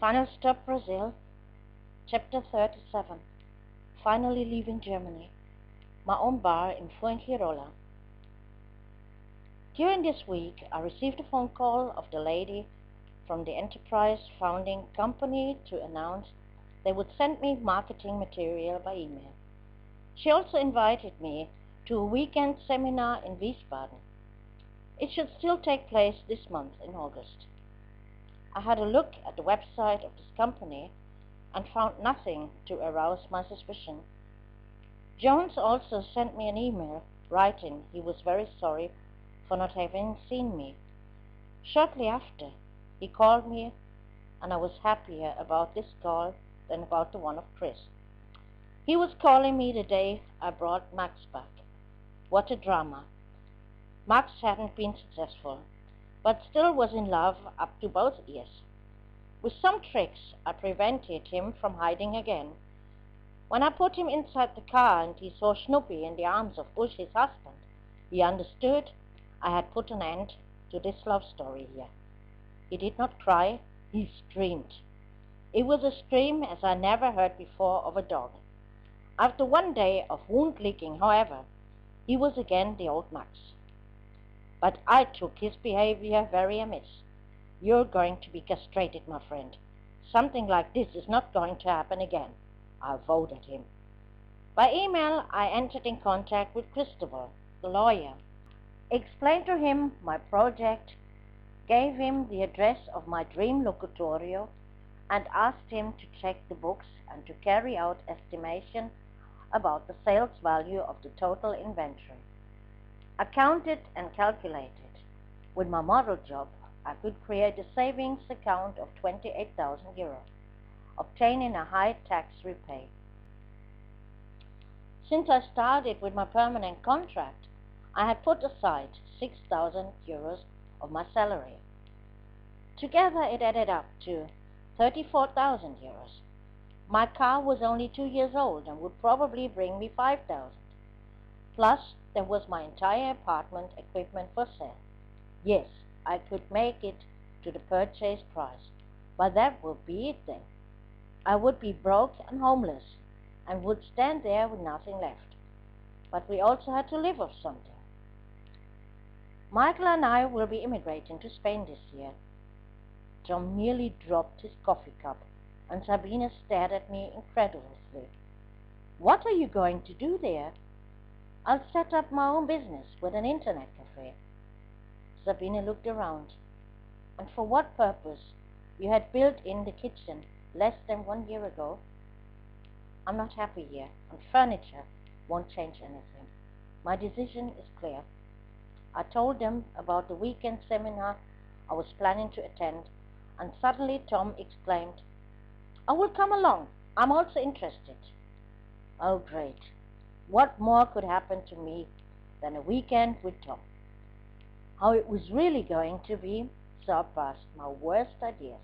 Final Stop Brasil, Chapter 37. Finally leaving Germany. My own bar in Fuengirola. During this week, I received a phone call of the lady from the enterprise founding company to announce they would send me marketing material by email. She also invited me to a weekend seminar in Wiesbaden. It should still take place this month in August. I had a look at the website of this company and found nothing to arouse my suspicion. Jones also sent me an email writing he was very sorry for not having seen me. Shortly after, he called me, and I was happier about this call than about the one of Chris. He was calling me the day I brought Max back. What a drama. Max hadn't been successful, but still was in love up to both ears. With some tricks, I prevented him from hiding again. When I put him inside the car and he saw Snoopy in the arms of Bush, his husband, he understood I had put an end to this love story here. He did not cry, he screamed. It was a scream as I never heard before of a dog. After one day of wound licking, however, he was again the old Max. But I took his behavior very amiss. You're going to be castrated, my friend. Something like this is not going to happen again. I vowed at him. By email, I entered in contact with Christopher, the lawyer, explained to him my project, gave him the address of my dream locutorio, and asked him to check the books and to carry out estimation about the sales value of the total inventory. I counted and calculated. With my model job, I could create a savings account of 28,000 euros, obtaining a high tax repay. Since I started with my permanent contract, I had put aside 6,000 euros of my salary. Together it added up to 34,000 euros. My car was only 2 years old and would probably bring me 5,000. Plus, there was my entire apartment equipment for sale. Yes, I could make it to the purchase price, but that would be it then. I would be broke and homeless, and would stand there with nothing left. But we also had to live off something. Michael and I will be immigrating to Spain this year. Tom nearly dropped his coffee cup, and Sabine stared at me incredulously. What are you going to do there? I'll set up my own business with an internet cafe. Sabine looked around. And for what purpose? You had built in the kitchen less than 1 year ago. I'm not happy here, and furniture won't change anything. My decision is clear. I told them about the weekend seminar I was planning to attend, and suddenly Tom exclaimed, I will come along. I'm also interested. Oh, great. What more could happen to me than a weekend with Tom? How it was really going to be surpassed my worst ideas.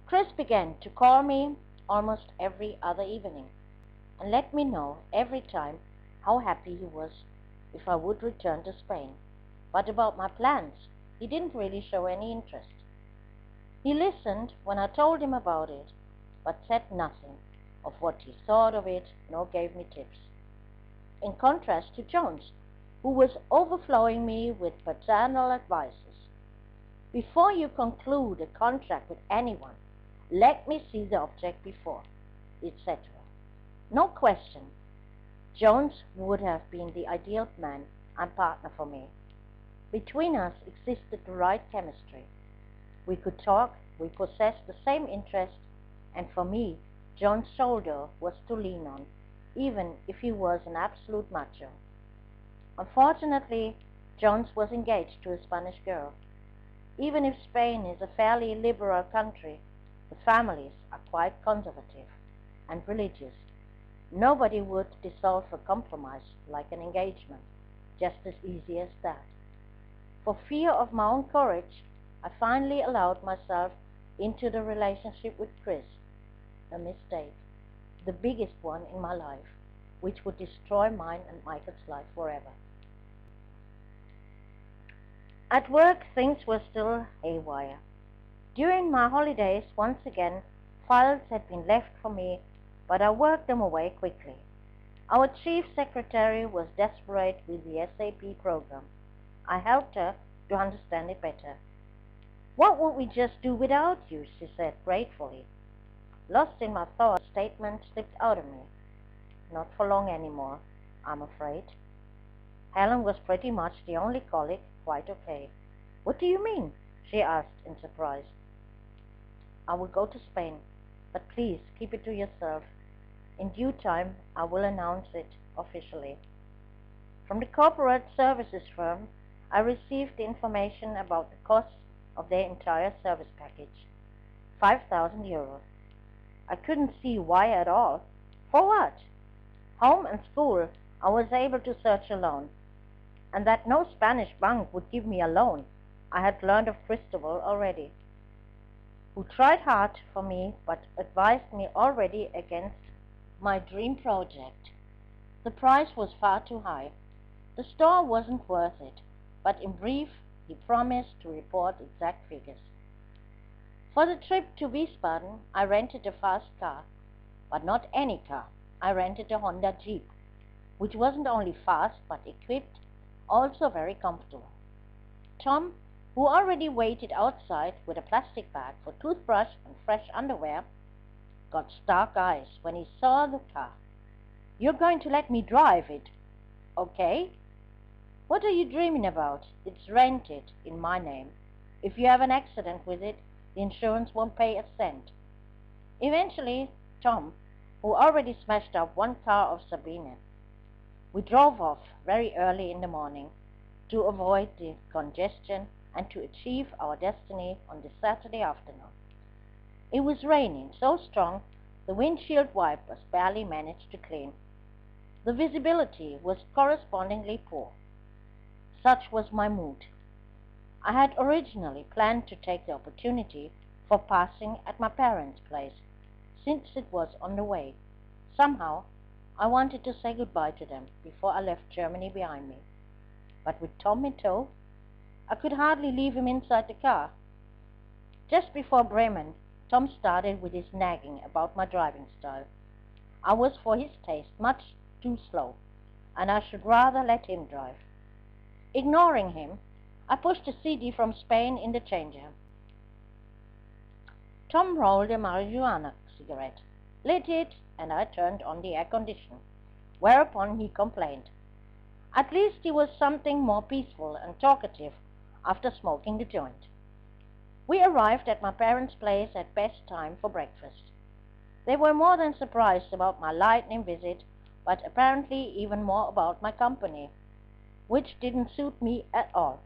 Chris began to call me almost every other evening and let me know every time how happy he was if I would return to Spain. But about my plans, he didn't really show any interest. He listened when I told him about it, but said nothing of what he thought of it, nor gave me tips. In contrast to Jones, who was overflowing me with paternal advices. Before you conclude a contract with anyone, let me see the object before, etc. No question, Jones would have been the ideal man and partner for me. Between us existed the right chemistry. We could talk, we possessed the same interests, and for me, Jones' shoulder was to lean on, even if he was an absolute macho. Unfortunately, Jones was engaged to a Spanish girl. Even if Spain is a fairly liberal country, the families are quite conservative and religious. Nobody would dissolve a compromise like an engagement, just as easy as that. For fear of my own courage, I finally allowed myself into the relationship with Chris. A mistake, the biggest one in my life, which would destroy mine and Michael's life forever. At work, things were still haywire. During my holidays, once again, files had been left for me, but I worked them away quickly. Our chief secretary was desperate with the SAP program. I helped her to understand it better. "What would we just do without you?" she said gratefully. Lost in my thoughts, the statement slipped out of me. "Not for long anymore, I'm afraid." Helen was pretty much the only colleague quite okay. "What do you mean?" she asked in surprise. "I will go to Spain, but please keep it to yourself. In due time I will announce it officially." From the corporate services firm, I received the information about the cost of their entire service package. 5,000 euros. I couldn't see why at all. For what? Home and school I was able to search alone, and that no Spanish bank would give me a loan I had learned of Cristobal already, who tried hard for me but advised me already against my dream project. The price was far too high. The store wasn't worth it, but in brief he promised to report exact figures. For the trip to Wiesbaden I rented a fast car, but not any car. I rented a Honda Jeep, which wasn't only fast but equipped, also very comfortable. Tom, who already waited outside with a plastic bag for toothbrush and fresh underwear, got stark eyes when he saw the car. "You're going to let me drive it, okay?" "What are you dreaming about? It's rented in my name. If you have an accident with it, the insurance won't pay a cent." Eventually, Tom, who already smashed up one car of Sabine, we drove off very early in the morning to avoid the congestion and to achieve our destiny on the Saturday afternoon. It was raining so strong the windshield wipers barely managed to clean. The visibility was correspondingly poor. Such was my mood. I had originally planned to take the opportunity for passing at my parents' place, since it was on the way. Somehow, I wanted to say goodbye to them before I left Germany behind me. But with Tom in tow, I could hardly leave him inside the car. Just before Bremen, Tom started with his nagging about my driving style. I was for his taste much too slow, and I should rather let him drive. Ignoring him, I pushed a CD from Spain in the changer. Tom rolled a marijuana cigarette, lit it, and I turned on the air conditioner, whereupon he complained. At least he was something more peaceful and talkative after smoking the joint. We arrived at my parents' place at best time for breakfast. They were more than surprised about my lightning visit, but apparently even more about my company, which didn't suit me at all.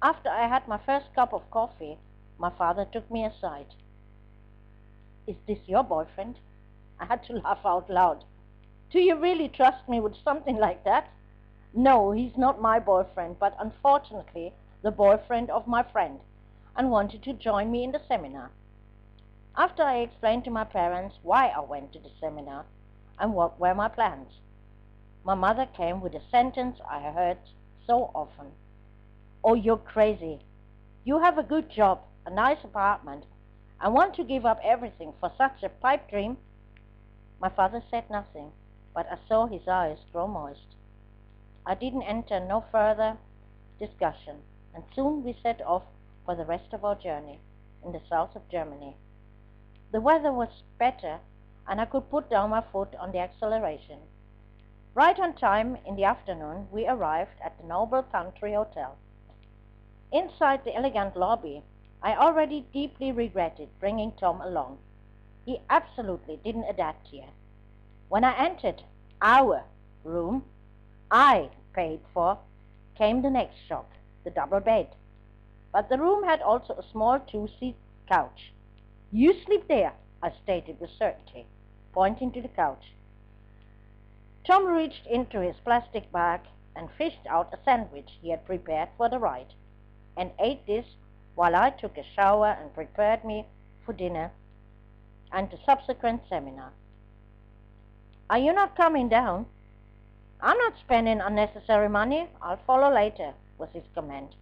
After I had my first cup of coffee, my father took me aside. "Is this your boyfriend?" I had to laugh out loud. "Do you really trust me with something like that?" "No, he's not my boyfriend, but unfortunately the boyfriend of my friend, and wanted to join me in the seminar." After I explained to my parents why I went to the seminar and what were my plans, my mother came with a sentence I heard so often. "Oh, you're crazy. You have a good job, a nice apartment, and want to give up everything for such a pipe dream?" My father said nothing, but I saw his eyes grow moist. I didn't enter no further discussion, and soon we set off for the rest of our journey in the south of Germany. The weather was better, and I could put down my foot on the acceleration. Right on time in the afternoon, we arrived at the Noble Country Hotel. Inside the elegant lobby, I already deeply regretted bringing Tom along. He absolutely didn't adapt here. When I entered our room, I paid for, came the next shock, the double bed. But the room had also a small two-seat couch. "You sleep there," I stated with certainty, pointing to the couch. Tom reached into his plastic bag and fished out a sandwich he had prepared for the ride, and ate this while I took a shower and prepared me for dinner and the subsequent seminar. "Are you not coming down?" "I'm not spending unnecessary money. I'll follow later," was his comment.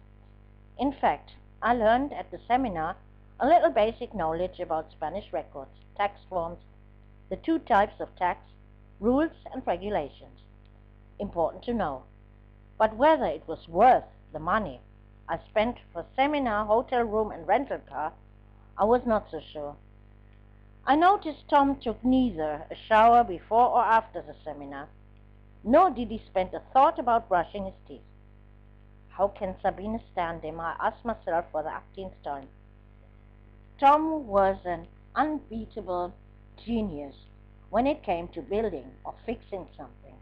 In fact, I learned at the seminar a little basic knowledge about Spanish records, tax forms, the two types of tax, rules and regulations. Important to know. But whether it was worth the money I spent for seminar, hotel room and rental car, I was not so sure. I noticed Tom took neither a shower before or after the seminar, nor did he spend a thought about brushing his teeth. How can Sabine stand him? I asked myself for the 18th time. Tom was an unbeatable genius when it came to building or fixing something.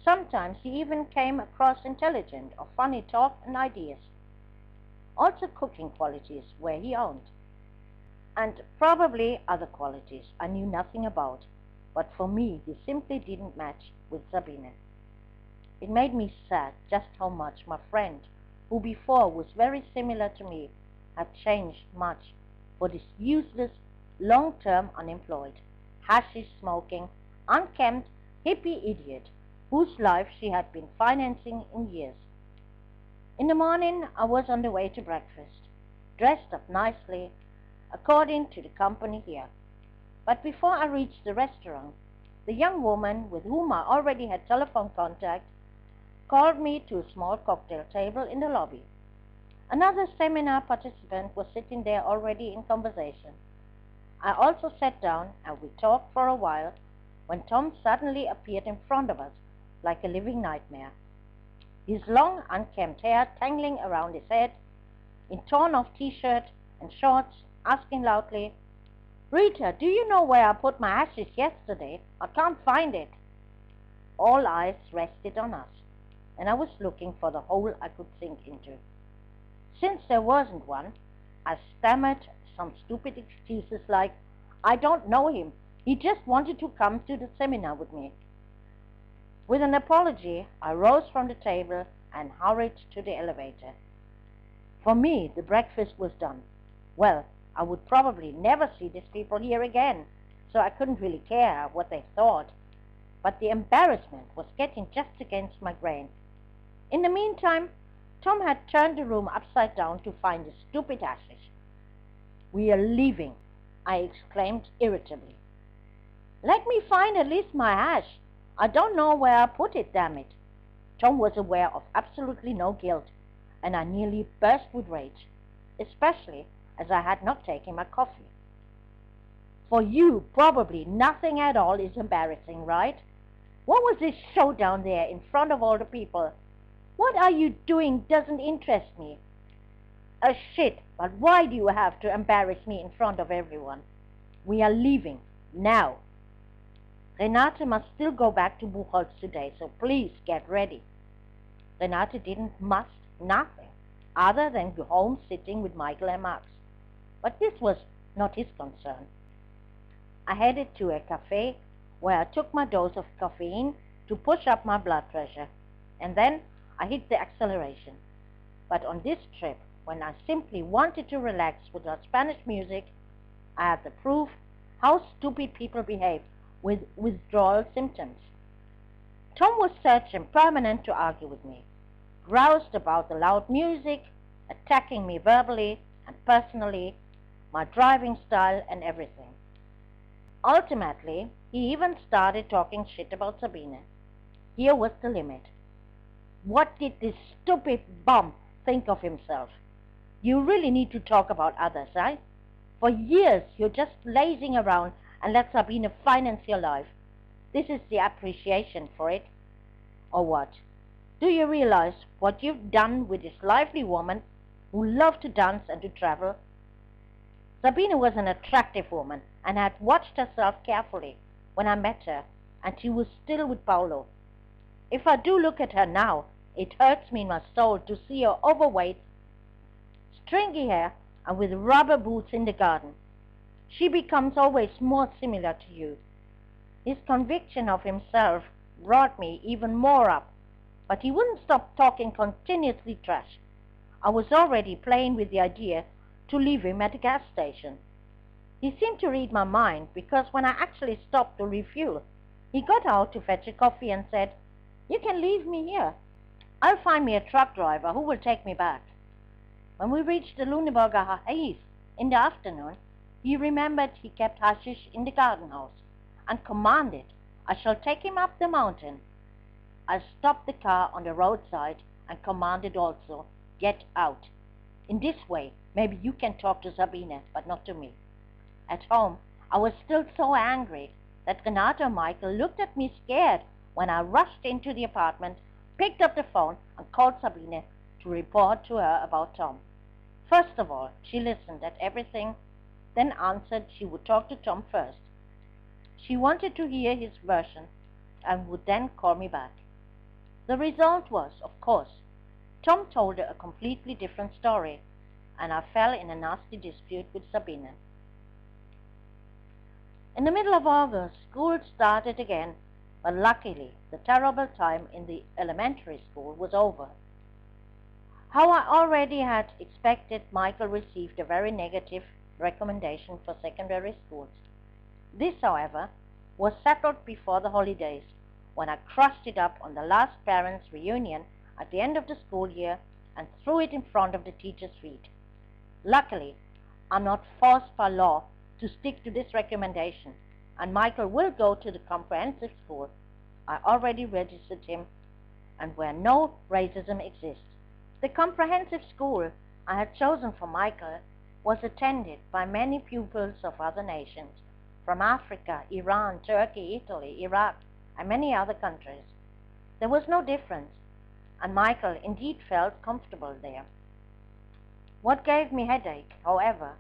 Sometimes he even came across intelligent or funny talk and ideas. Also cooking qualities where he owned. And probably other qualities I knew nothing about, but for me he simply didn't match with Sabine. It made me sad just how much my friend, who before was very similar to me, had changed much for this useless, long-term unemployed, hashish smoking, unkempt, hippie idiot whose life she had been financing in years. In the morning I was on the way to breakfast, dressed up nicely, according to the company here. But before I reached the restaurant, the young woman with whom I already had telephone contact called me to a small cocktail table in the lobby. Another seminar participant was sitting there already in conversation. I also sat down and we talked for a while when Tom suddenly appeared in front of us like a living nightmare. His long, unkempt hair tangling around his head, in torn-off t-shirt and shorts, asking loudly, "Rita, do you know where I put my ashes yesterday? I can't find it." All eyes rested on us, and I was looking for the hole I could sink into. Since there wasn't one, I stammered some stupid excuses like, "I don't know him. He just wanted to come to the seminar with me." With an apology, I rose from the table and hurried to the elevator. For me, the breakfast was done. Well, I would probably never see these people here again, so I couldn't really care what they thought. But the embarrassment was getting just against my grain. In the meantime, Tom had turned the room upside down to find the stupid ashes. "We are leaving," I exclaimed irritably. "Let me find at least my ash. I don't know where I put it, damn it." Tom was aware of absolutely no guilt, and I nearly burst with rage, especially as I had not taken my coffee. "For you, probably nothing at all is embarrassing, right? What was this show down there in front of all the people? What are you doing doesn't interest me." Shit, but why do you have to embarrass me in front of everyone? We are leaving, now." "Renate must still go back to Buchholz today, so please get ready." Renate didn't must nothing, other than go home sitting with Michael and Max. But this was not his concern. I headed to a cafe where I took my dose of caffeine to push up my blood pressure, and then I hit the acceleration. But on this trip, when I simply wanted to relax with our Spanish music, I had the proof how stupid people behave with withdrawal symptoms. Tom was such and permanent to argue with me, groused about the loud music, attacking me verbally and personally, my driving style and everything. Ultimately, he even started talking shit about Sabine. Here was the limit. What did this stupid bum think of himself? You really need to talk about others, eh? For years you're just lazing around and let Sabine finance your life. This is the appreciation for it. Or what? Do you realize what you've done with this lively woman who loved to dance and to travel? Sabine was an attractive woman and had watched herself carefully when I met her, and she was still with Paolo. If I do look at her now, it hurts me in my soul to see her overweight, stringy hair, and with rubber boots in the garden. She becomes always more similar to you. His conviction of himself brought me even more up, but he wouldn't stop talking continuously trash. I was already playing with the idea to leave him at the gas station. He seemed to read my mind, because when I actually stopped to refuel, he got out to fetch a coffee and said, "You can leave me here. I'll find me a truck driver who will take me back." When we reached the Lüneburger Heath, In the afternoon, he remembered he kept hashish in the garden house, and commanded, "I shall take him up the mountain." I stopped the car on the roadside and commanded also, "Get out. In this way, maybe you can talk to Sabine, but not to me." At home, I was still so angry that Renata and Michael looked at me scared when I rushed into the apartment, picked up the phone, and called Sabine to report to her about Tom. First of all, she listened at everything, then answered she would talk to Tom first. She wanted to hear his version and would then call me back. The result was, of course, Tom told her a completely different story, and I fell in a nasty dispute with Sabine. In the middle of August, school started again, but luckily the terrible time in the elementary school was over. How I already had expected, Michael received a very negative recommendation for secondary schools. This, however, was settled before the holidays, when I crushed it up on the last parents' reunion at the end of the school year and threw it in front of the teacher's feet. Luckily, I'm not forced by law to stick to this recommendation, and Michael will go to the comprehensive school I already registered him and where no racism exists. The comprehensive school I had chosen for Michael was attended by many pupils of other nations, from Africa, Iran, Turkey, Italy, Iraq, and many other countries. There was no difference, and Michael indeed felt comfortable there. What gave me headache, however,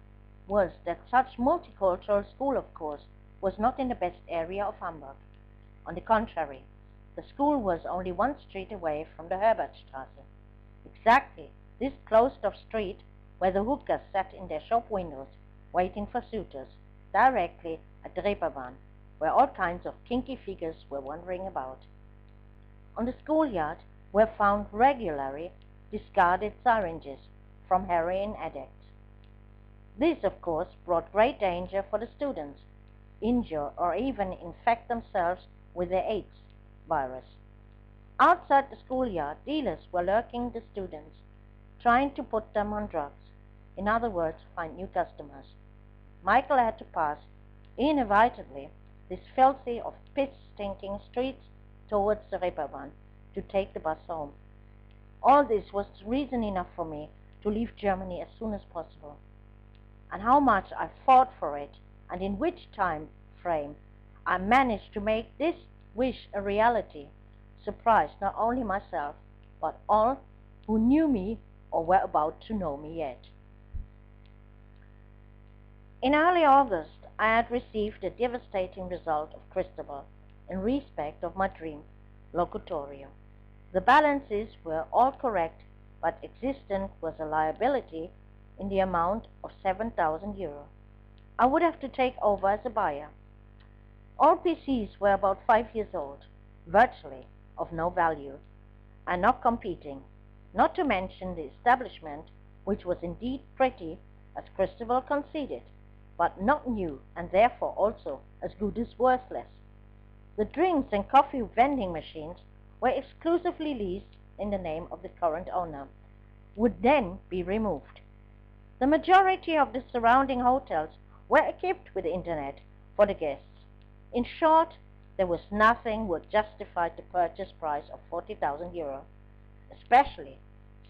was that such multicultural school, of course, was not in the best area of Hamburg. On the contrary, the school was only one street away from the Herbertstrasse, exactly this closed-off street where the hookers sat in their shop windows waiting for suitors, directly at the Reeperbahn, where all kinds of kinky figures were wandering about. On the schoolyard were found regularly discarded syringes from heroin addicts. This, of course, brought great danger for the students, injure or even infect themselves with the AIDS virus. Outside the schoolyard, dealers were lurking the students, trying to put them on drugs. In other words, find new customers. Michael had to pass, inevitably, this filthy of piss-stinking streets towards the Reeperbahn to take the bus home. All this was reason enough for me to leave Germany as soon as possible. And how much I fought for it, and in which time frame I managed to make this wish a reality, surprised not only myself, but all who knew me or were about to know me yet. In early August, I had received a devastating result of Cristobal in respect of my dream, locutorio. The balances were all correct, but existent was a liability in the amount of 7,000 euro. I would have to take over as a buyer. All PCs were about 5 years old, virtually of no value, and not competing, not to mention the establishment, which was indeed pretty, as Cristobal conceded, but not new, and therefore also as good as worthless. The drinks and coffee vending machines were exclusively leased in the name of the current owner, would then be removed. The majority of the surrounding hotels were equipped with the internet for the guests. In short, there was nothing which justified the purchase price of 40,000 euro, especially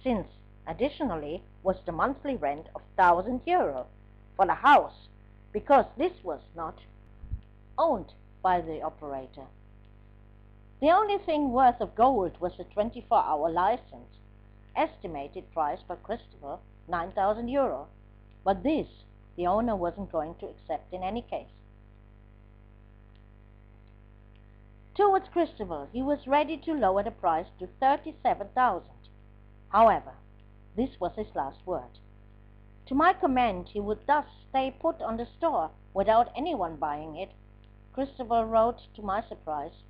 since additionally was the monthly rent of 1,000 euro for the house, because this was not owned by the operator. The only thing worth of gold was the 24-hour license, estimated price by Cristobal 9,000 euro, but this the owner wasn't going to accept in any case. Towards Cristobal, he was ready to lower the price to 37,000. However, this was his last word. To my comment, he would thus stay put on the store without anyone buying it. Cristobal wrote, to my surprise,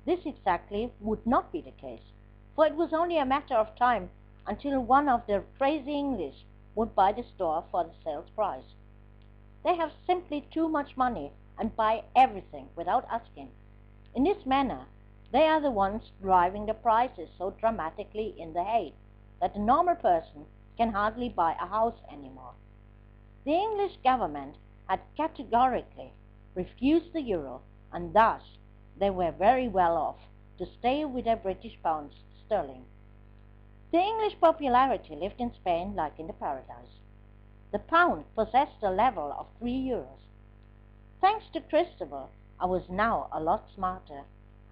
this exactly would not be the case, for it was only a matter of time until one of the crazy English would buy the store for the sales price. They have simply too much money and buy everything without asking. In this manner, they are the ones driving the prices so dramatically in The Hague that a normal person can hardly buy a house anymore. The English government had categorically refused the euro, and thus they were very well off to stay with their British pounds sterling. The English popularity lived in Spain like in the paradise. The pound possessed a level of 3 euros. Thanks to Christopher, I was now a lot smarter,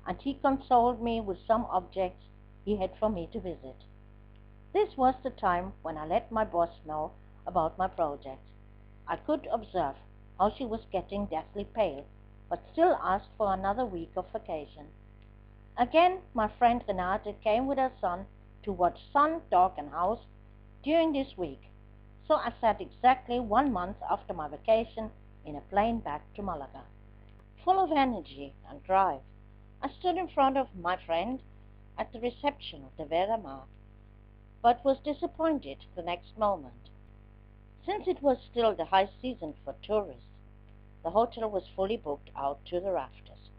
and he consoled me with some objects he had for me to visit. This was the time when I let my boss know about my project. I could observe how she was getting deathly pale, but still asked for another week of vacation. Again, my friend Renate came with her son to watch Son, Dog and House during this week, so I sat exactly 1 month after my vacation in a plane back to Malaga. Full of energy and drive, I stood in front of my friend at the reception of the Vera Mar, but was disappointed the next moment. Since it was still the high season for tourists, the hotel was fully booked out to the rafters.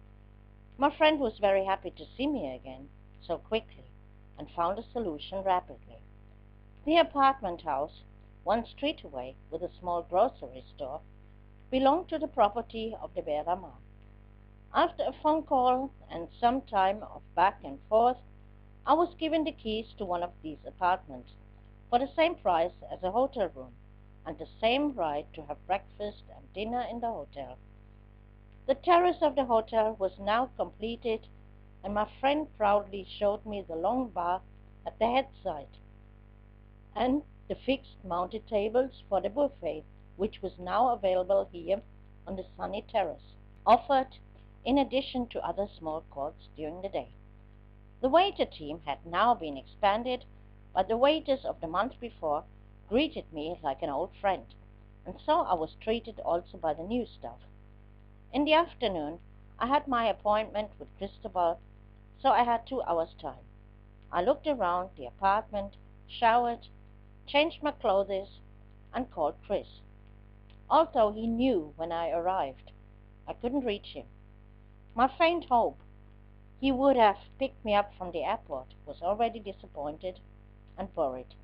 My friend was very happy to see me again so quickly and found a solution rapidly. The apartment house, 1 street away with a small grocery store, belonged to the property of the Vera Mar. After a phone call and some time of back and forth, I was given the keys to one of these apartments for the same price as a hotel room and the same right to have breakfast and dinner in the hotel. The terrace of the hotel was now completed, and my friend proudly showed me the long bar at the headside and the fixed mounted tables for the buffet, which was now available here on the sunny terrace, offered in addition to other small courts during the day. The waiter team had now been expanded, but the waiters of the month before greeted me like an old friend, and so I was treated also by the new staff. In the afternoon, I had my appointment with Cristobal, so I had 2 hours' time. I looked around the apartment, showered, changed my clothes, and called Chris. Although he knew when I arrived, I couldn't reach him. My faint hope he would have picked me up from the airport was already disappointed and worried.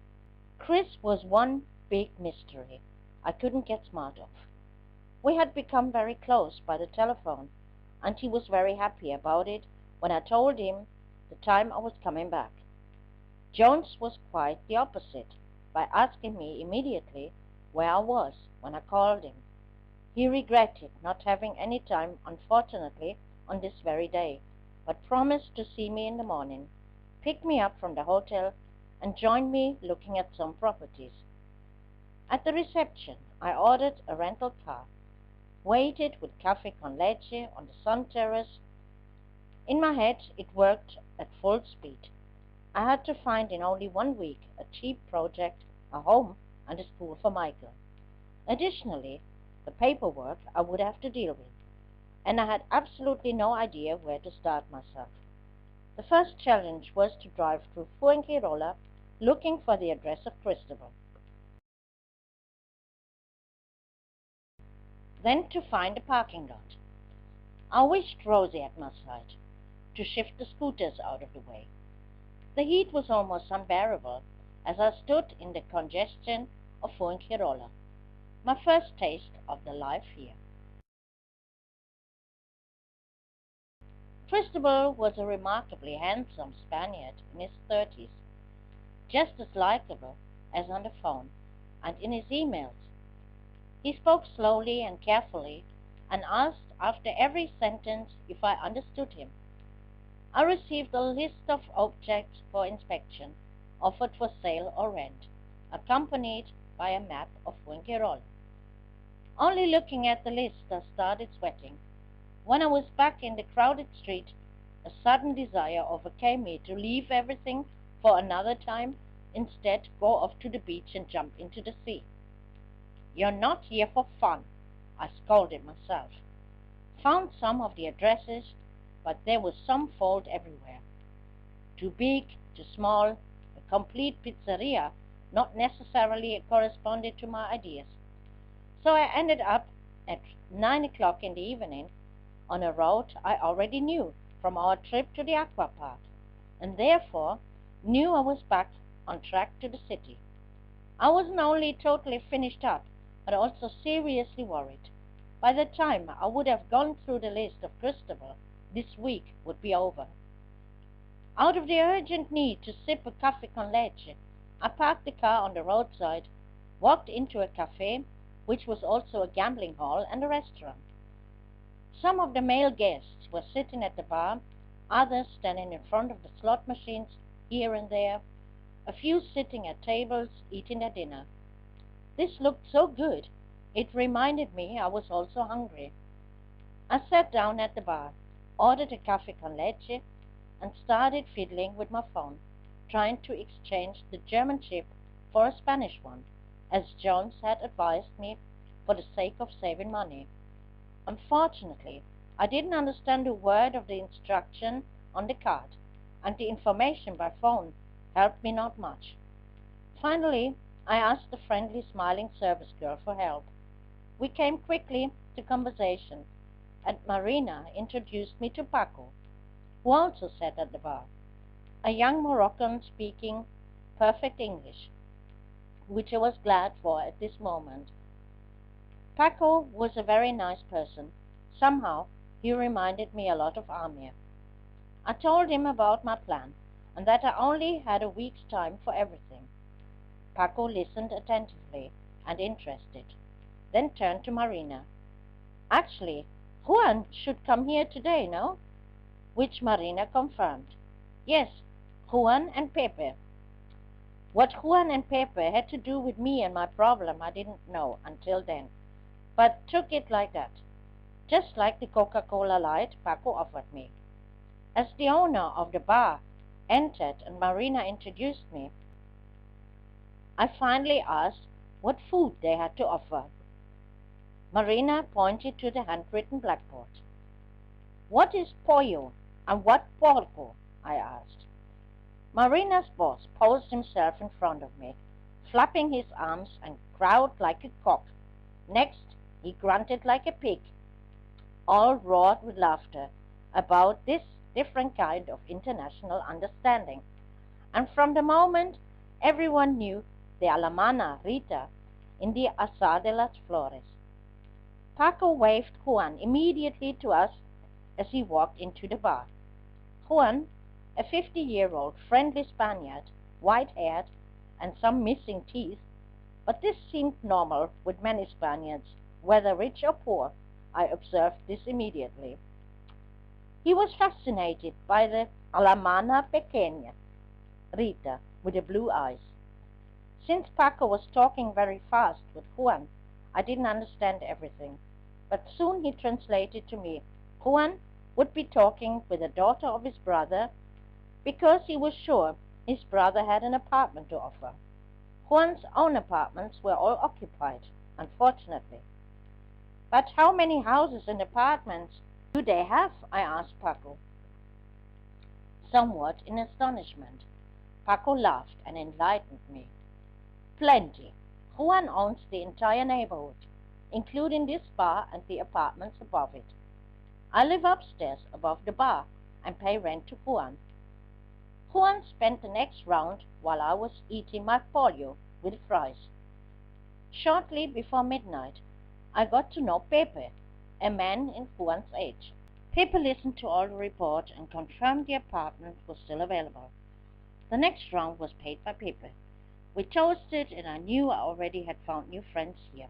Chris was one big mystery I couldn't get smart of. We had become very close by the telephone, and he was very happy about it when I told him the time I was coming back. Jones was quite the opposite, by asking me immediately where I was when I called him. He regretted not having any time, unfortunately, on this very day, but promised to see me in the morning, pick me up from the hotel, and join me looking at some properties. At the reception, I ordered a rental car, waited with café con leche on the sun terrace. In my head, it worked at full speed. I had to find in only 1 week a cheap project, a home, and a school for Michael. Additionally, the paperwork I would have to deal with, and I had absolutely no idea where to start myself. The first challenge was to drive through Fuengirola looking for the address of Cristobal. Then to find a parking lot. I wished Rosie at my side, to shift the scooters out of the way. The heat was almost unbearable as I stood in the congestion of Fuengirola, my first taste of the life here. Cristobal was a remarkably handsome Spaniard in his 30s, just as likable as on the phone and in his emails. He spoke slowly and carefully and asked after every sentence if I understood him. I received a list of objects for inspection, offered for sale or rent, accompanied by a map of Fuengirola. Only looking at the list I started sweating. When I was back in the crowded street, a sudden desire overcame me to leave everything for another time, instead go off to the beach and jump into the sea. "You're not here for fun," I scolded myself. Found some of the addresses, but there was some fault everywhere. Too big, too small, a complete pizzeria not necessarily corresponded to my ideas. So I ended up at 9 o'clock in the evening on a road I already knew from our trip to the aqua park, and therefore knew I was back on track to the city. I wasn't only totally finished up, but also seriously worried. By the time I would have gone through the list of Cristobal, this week would be over. Out of the urgent need to sip a café con leche, I parked the car on the roadside, walked into a café, which was also a gambling hall and a restaurant. Some of the male guests were sitting at the bar, others standing in front of the slot machines here and there, a few sitting at tables eating their dinner. This looked so good, it reminded me I was also hungry. I sat down at the bar, ordered a café con leche, and started fiddling with my phone, trying to exchange the German chip for a Spanish one, as Jones had advised me, for the sake of saving money. Unfortunately, I didn't understand a word of the instruction on the card, and the information by phone helped me not much. Finally, I asked the friendly, smiling service girl for help. We came quickly to conversation, and Marina introduced me to Paco, who also sat at the bar, a young Moroccan speaking perfect English, which I was glad for at this moment. Paco was a very nice person. Somehow he reminded me a lot of Amir. I told him about my plan, and that I only had a week's time for everything. Paco listened attentively and interested, then turned to Marina. Actually, Juan should come here today, no? Which Marina confirmed. Yes, Juan and Pepe. What Juan and Pepe had to do with me and my problem I didn't know until then, but took it like that, just like the Coca-Cola Light Paco offered me. As the owner of the bar entered and Marina introduced me, I finally asked what food they had to offer. Marina pointed to the handwritten blackboard. What is pollo and what porco? I asked. Marina's boss posed himself in front of me, flapping his arms and growled like a cock. Next, he grunted like a pig. All roared with laughter about this different kind of international understanding, and from the moment everyone knew the Alemana Rita in the Azar de las Flores. Paco waved Juan immediately to us as he walked into the bar. Juan, a 50-year-old friendly Spaniard, white-haired and some missing teeth, but this seemed normal with many Spaniards, whether rich or poor. I observed this immediately. He was fascinated by the Alemana Pequeña, Rita, with the blue eyes. Since Paco was talking very fast with Juan, I didn't understand everything, but soon he translated to me. Juan would be talking with the daughter of his brother because he was sure his brother had an apartment to offer. Juan's own apartments were all occupied, unfortunately. But how many houses and apartments do they have? I asked Paco, somewhat in astonishment. Paco laughed and enlightened me. Plenty. Juan owns the entire neighborhood, including this bar and the apartments above it. I live upstairs above the bar and pay rent to Juan. Juan spent the next round while I was eating my pollo with fries. Shortly before midnight, I got to know Pepe, a man in Juan's age. Pepe listened to all the report and confirmed the apartment was still available. The next round was paid by Pepe. We toasted, and I knew I already had found new friends here.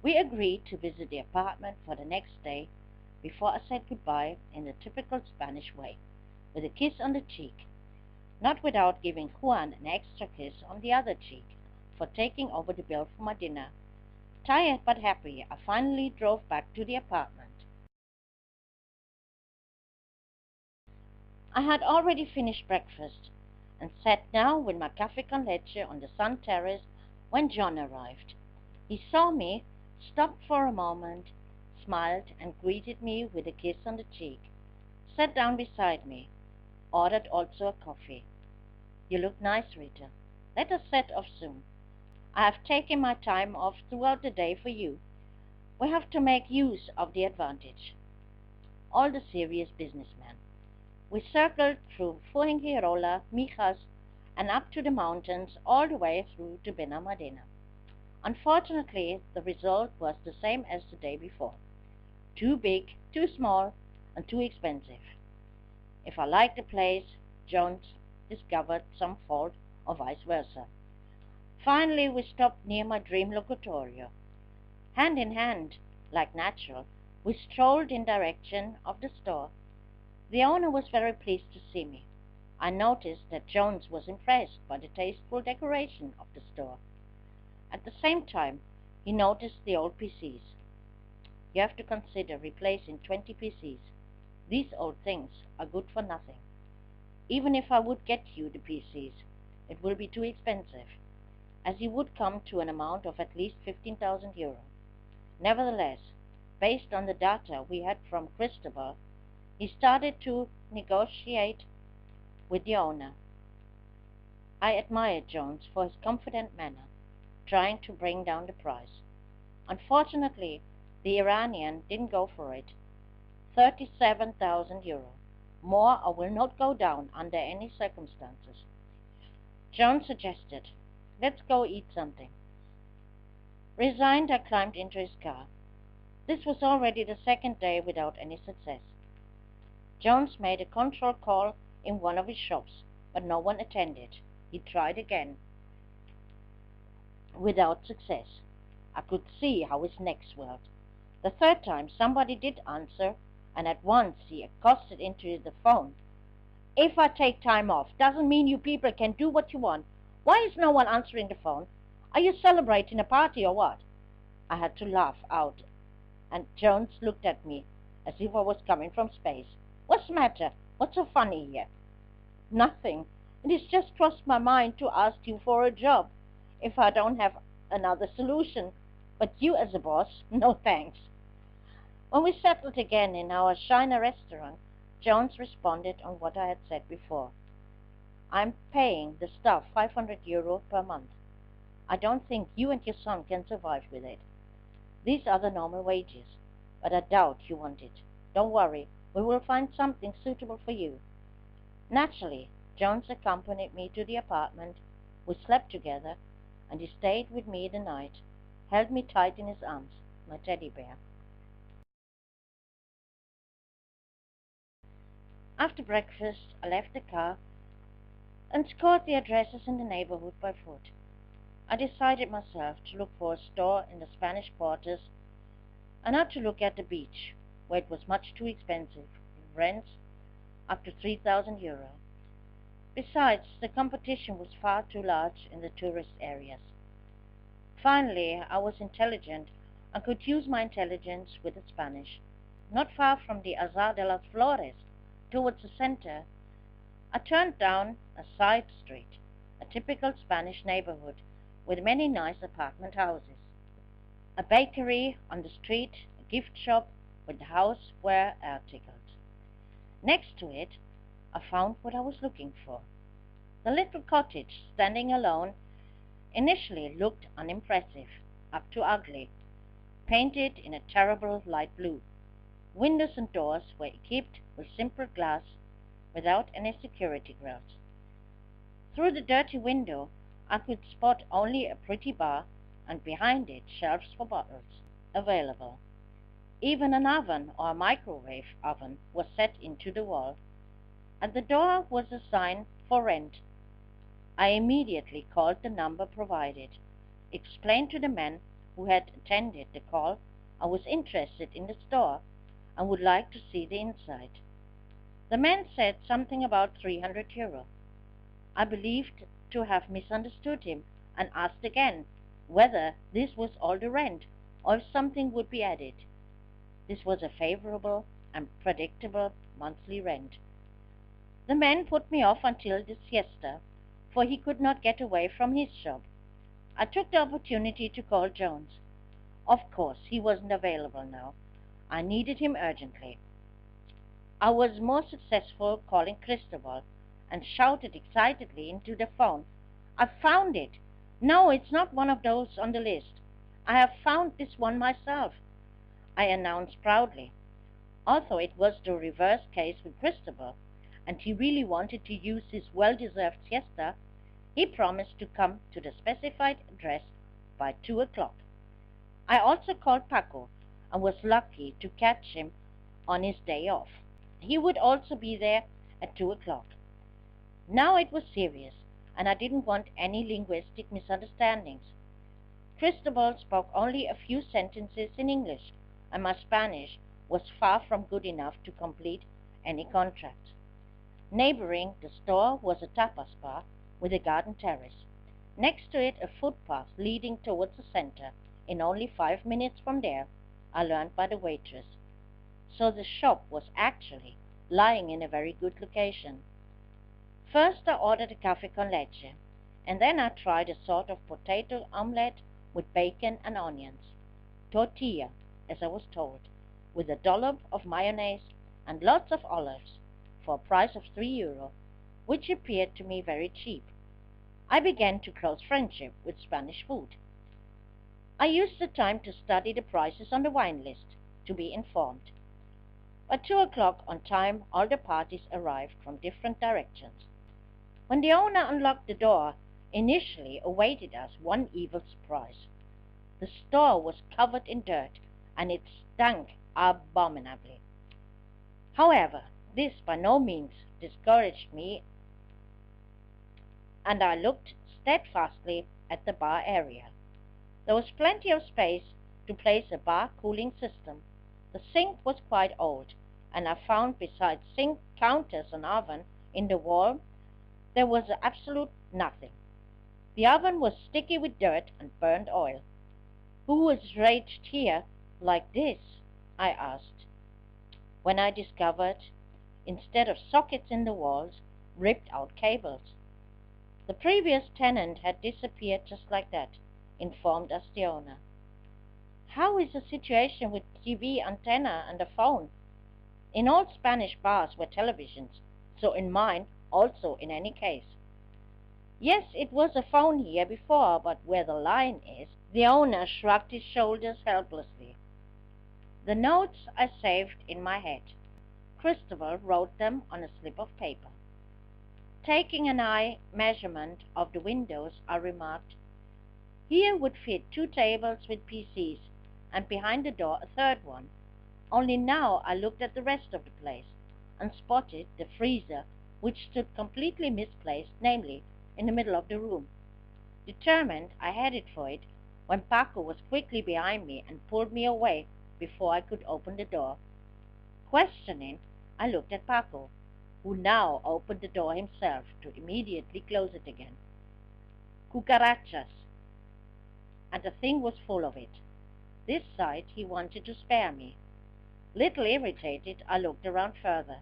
We agreed to visit the apartment for the next day before I said goodbye in the typical Spanish way, with a kiss on the cheek, not without giving Juan an extra kiss on the other cheek for taking over the bill for my dinner. Tired but happy, I finally drove back to the apartment. I had already finished breakfast and sat now with my café con leche on the sun terrace when John arrived. He saw me, stopped for a moment, smiled and greeted me with a kiss on the cheek, sat down beside me, ordered also a coffee. You look nice, Rita. Let us set off soon. I have taken my time off throughout the day for you. We have to make use of the advantage. All the serious businessmen. We circled through Fuengirola, Mijas, and up to the mountains all the way through to Benalmádena. Unfortunately, the result was the same as the day before. Too big, too small, and too expensive. If I liked the place, Jones discovered some fault, or vice versa. Finally, we stopped near my dream locutorio. Hand in hand, like natural, we strolled in direction of the store. The owner was very pleased to see me. I noticed that Jones was impressed by the tasteful decoration of the store. At the same time, he noticed the old PCs. You have to consider replacing 20 PCs. These old things are good for nothing. Even if I would get you the PCs, it will be too expensive, as he would come to an amount of at least 15,000 euro. Nevertheless, based on the data we had from Cristobal, he started to negotiate with the owner. I admired Jones for his confident manner, trying to bring down the price. Unfortunately, the Iranian didn't go for it. 37,000 euro. More I will not go down under any circumstances. Jones suggested, let's go eat something. Resigned, I climbed into his car. This was already the second day without any success. Jones made a control call in one of his shops, but no one attended. He tried again, without success. I could see how his neck swelled. The third time somebody did answer, and at once he accosted into the phone. If I take time off, doesn't mean you people can do what you want. Why is no one answering the phone? Are you celebrating a party or what? I had to laugh out, and Jones looked at me as if I was coming from space. What's the matter? What's so funny here? Nothing. It has just crossed my mind to ask you for a job, if I don't have another solution. But you as a boss, no thanks. When we settled again in our China restaurant, Jones responded on what I had said before. I'm paying the staff 500 euro per month. I don't think you and your son can survive with it. These are the normal wages, but I doubt you want it. Don't worry, we will find something suitable for you. Naturally, Jones accompanied me to the apartment. We slept together, and he stayed with me the night, held me tight in his arms, my teddy bear. After breakfast, I left the car and scoured the addresses in the neighborhood by foot. I decided myself to look for a store in the Spanish quarters and not to look at the beach, where it was much too expensive, rents up to 3,000 euro. Besides, the competition was far too large in the tourist areas. Finally, I was intelligent and could use my intelligence with the Spanish. Not far from the Azar de las Flores, towards the center, I turned down a side street, a typical Spanish neighborhood with many nice apartment houses. A bakery on the street, a gift shop with houseware articles. Next to it, I found what I was looking for. The little cottage, standing alone, initially looked unimpressive, up to ugly, painted in a terrible light blue. Windows and doors were equipped with simple glass, without any security grills. Through the dirty window, I could spot only a pretty bar, and behind it shelves for bottles available. Even an oven or a microwave oven was set into the wall. At the door was a sign for rent. I immediately called the number provided, explained to the man who had attended the call I was interested in the store and would like to see the inside. The man said something about 300 euro. I believed to have misunderstood him and asked again whether this was all the rent or if something would be added. This was a favorable and predictable monthly rent. The man put me off until the siesta, for he could not get away from his shop. I took the opportunity to call Jones. Of course, he wasn't available now. I needed him urgently. I was more successful calling Cristobal and shouted excitedly into the phone, I found it! No, it's not one of those on the list. I have found this one myself, I announced proudly. Although it was the reverse case with Cristobal, and he really wanted to use his well-deserved siesta, he promised to come to the specified address by 2 o'clock. I also called Paco and was lucky to catch him on his day off. He would also be there at 2 o'clock. Now it was serious, and I didn't want any linguistic misunderstandings. Cristobal spoke only a few sentences in English, and my Spanish was far from good enough to complete any contract. Neighboring the store was a tapas bar with a garden terrace. Next to it, a footpath leading towards the center. In only 5 minutes from there, I learned by the waitress. So the shop was actually lying in a very good location. First I ordered a café con leche, and then I tried a sort of potato omelette with bacon and onions. Tortilla, as I was told, with a dollop of mayonnaise and lots of olives, for a price of €3, which appeared to me very cheap. I began to close friendship with Spanish food. I used the time to study the prices on the wine list, to be informed. By 2 o'clock on time, all the parties arrived from different directions. When the owner unlocked the door, initially awaited us one evil surprise. The store was covered in dirt, and it stank abominably. However, this by no means discouraged me, and I looked steadfastly at the bar area. There was plenty of space to place a bar cooling system. The sink was quite old, and I found besides sink, counters, and oven in the wall, there was absolute nothing. The oven was sticky with dirt and burnt oil. Who was raised here like this? I asked, when I discovered, instead of sockets in the walls, ripped out cables. The previous tenant had disappeared just like that, informed us the owner. How is the situation with TV antenna and a phone? In all Spanish bars were televisions, so in mine also in any case. Yes, it was a phone here before, but where the line is, the owner shrugged his shoulders helplessly. The notes I saved in my head. Cristobal wrote them on a slip of paper. Taking an eye measurement of the windows, I remarked, here would fit 2 tables with PCs, and behind the door a third one. Only now I looked at the rest of the place, and spotted the freezer, which stood completely misplaced, namely, in the middle of the room. Determined, I headed for it, when Paco was quickly behind me and pulled me away before I could open the door. Questioning, I looked at Paco, who now opened the door himself to immediately close it again. Cucarachas, and the thing was full of it. This sight he wanted to spare me. Little irritated, I looked around further.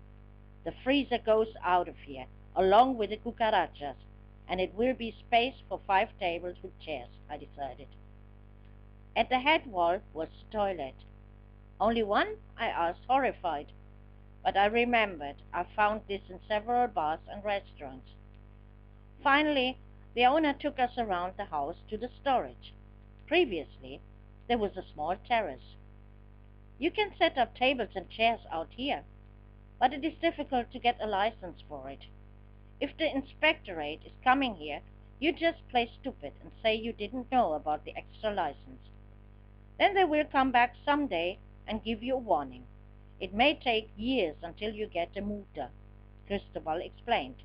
The freezer goes out of here, along with the cucarachas, and it will be space for 5 tables with chairs, I decided. At the head wall was the toilet. Only one? I asked, horrified. But I remembered I found this in several bars and restaurants. Finally, the owner took us around the house to the storage. Previously, there was a small terrace. You can set up tables and chairs out here, but it is difficult to get a license for it. If the inspectorate is coming here, you just play stupid and say you didn't know about the extra license. Then they will come back someday and give you a warning. It may take years until you get a multa, Cristobal explained.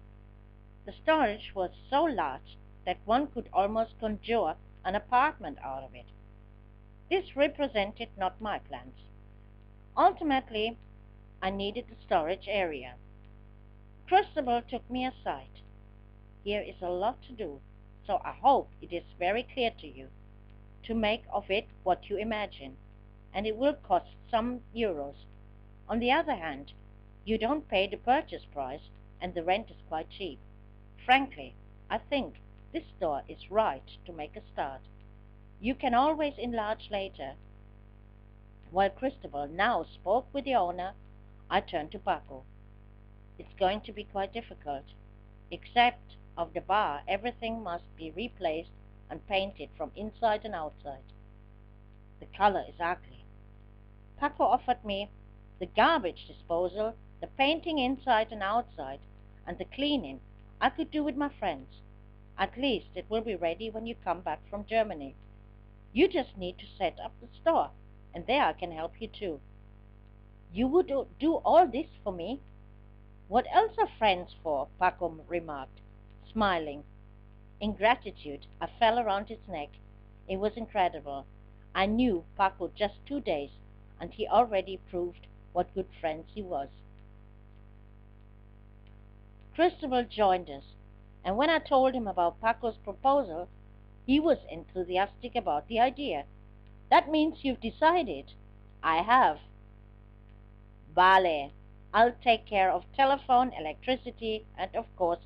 The storage was so large that one could almost conjure an apartment out of it. This represented not my plans. Ultimately, I needed the storage area. Cristobal took me aside. Here is a lot to do, so I hope it is very clear to you to make of it what you imagine, and it will cost some euros. On the other hand, you don't pay the purchase price, and the rent is quite cheap. Frankly, I think this store is right to make a start. You can always enlarge later. While Cristobal now spoke with the owner, I turned to Paco. It's going to be quite difficult. Except of the bar, everything must be replaced and painted from inside and outside. The color is ugly. Paco offered me the garbage disposal, the painting inside and outside, and the cleaning I could do with my friends. At least it will be ready when you come back from Germany. You just need to set up the store, and there I can help you too. You would do all this for me? What else are friends for? Paco remarked, smiling. In gratitude, I fell around his neck. It was incredible. I knew Paco just 2 days, and he already proved what good friends he was. Cristobal joined us, and when I told him about Paco's proposal, he was enthusiastic about the idea. That means you've decided. I have. Vale. I'll take care of telephone, electricity, and of course,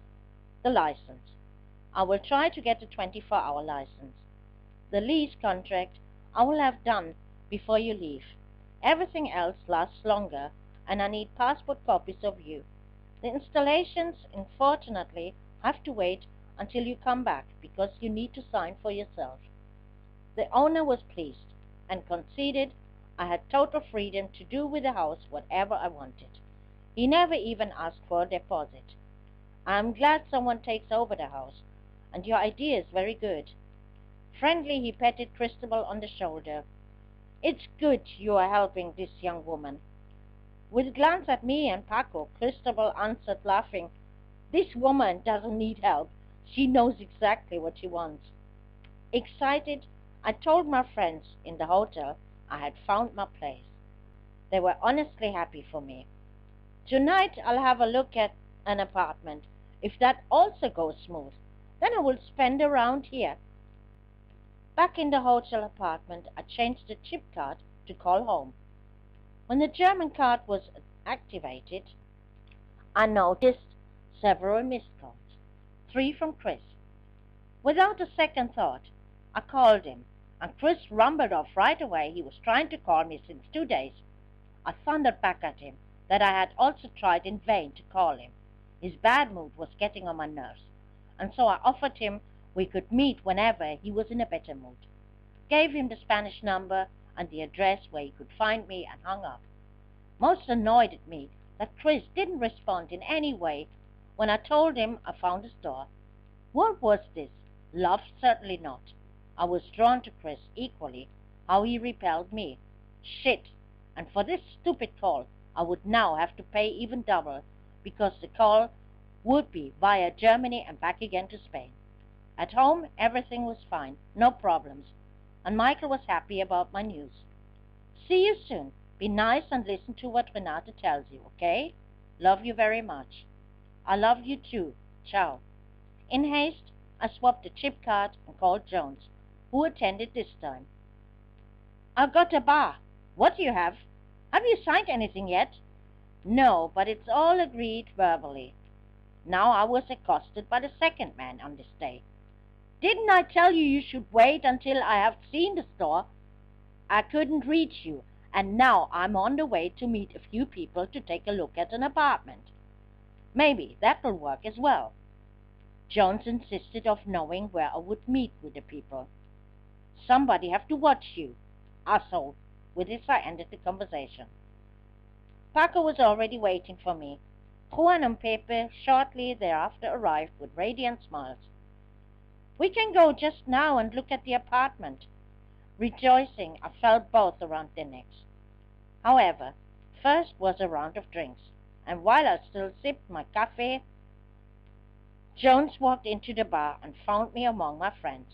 the license. I will try to get a 24-hour license. The lease contract I will have done before you leave. Everything else lasts longer, and I need passport copies of you. The installations, unfortunately, have to wait until you come back because you need to sign for yourself. The owner was pleased and conceded I had total freedom to do with the house whatever I wanted. He never even asked for a deposit. I am glad someone takes over the house, and your idea is very good. Friendly, he patted Cristobal on the shoulder. It's good you are helping this young woman. With a glance at me and Paco, Cristobal answered, laughing, This woman doesn't need help. She knows exactly what she wants. Excited, I told my friends in the hotel I had found my place. They were honestly happy for me. Tonight I'll have a look at an apartment. If that also goes smooth, then I will spend around here. Back in the hotel apartment, I changed the chip card to call home. When the German card was activated, I noticed several missed calls, 3 from Chris. Without a second thought, I called him, and Chris rumbled off right away he was trying to call me since 2 days. I thundered back at him that I had also tried in vain to call him. His bad mood was getting on my nerves, and so I offered him we could meet whenever he was in a better mood. Gave him the Spanish number and the address where he could find me, and hung up. Most annoyed at me that Chris didn't respond in any way when I told him I found a store. What was this? Love? Certainly not. I was drawn to Chris equally, how he repelled me. Shit! And for this stupid call, I would now have to pay even double, because the call would be via Germany and back again to Spain. At home, everything was fine, no problems, and Michael was happy about my news. See you soon. Be nice and listen to what Renate tells you, okay? Love you very much. I love you too. Ciao. In haste, I swapped the chip card and called Jones, who attended this time. I've got a bar. What do you have? Have you signed anything yet? No, but it's all agreed verbally. Now I was accosted by the second man on this day. Didn't I tell you you should wait until I have seen the store? I couldn't reach you, and now I'm on the way to meet a few people to take a look at an apartment. Maybe that will work as well. Jones insisted of knowing where I would meet with the people. Somebody have to watch you, asshole. With this I ended the conversation. Paco was already waiting for me. Juan and Pepe shortly thereafter arrived with radiant smiles. We can go just now and look at the apartment. Rejoicing, I felt both around their necks. However, first was a round of drinks, and while I still sipped my café, Jones walked into the bar and found me among my friends.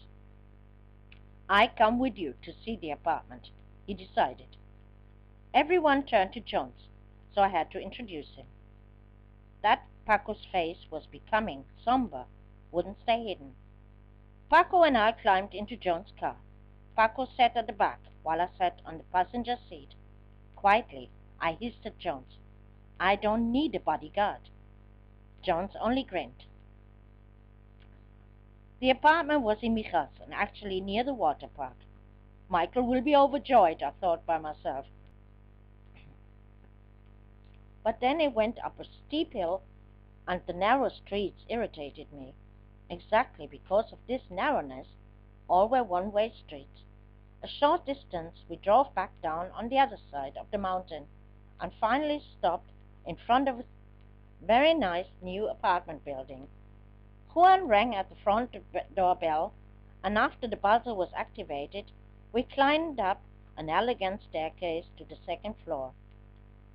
I come with you to see the apartment, he decided. Everyone turned to Jones, so I had to introduce him. That Paco's face was becoming somber, wouldn't stay hidden. Paco and I climbed into Jones' car. Paco sat at the back, while I sat on the passenger seat. Quietly, I hissed at Jones, I don't need a bodyguard. Jones only grinned. The apartment was in Mijas, and actually near the water park. Michael will be overjoyed, I thought by myself. But then it went up a steep hill, and the narrow streets irritated me. Exactly because of this narrowness, all were one-way streets. A short distance we drove back down on the other side of the mountain, and finally stopped in front of a very nice new apartment building. Juan rang at the front doorbell, and after the buzzer was activated, We climbed up an elegant staircase to the second floor.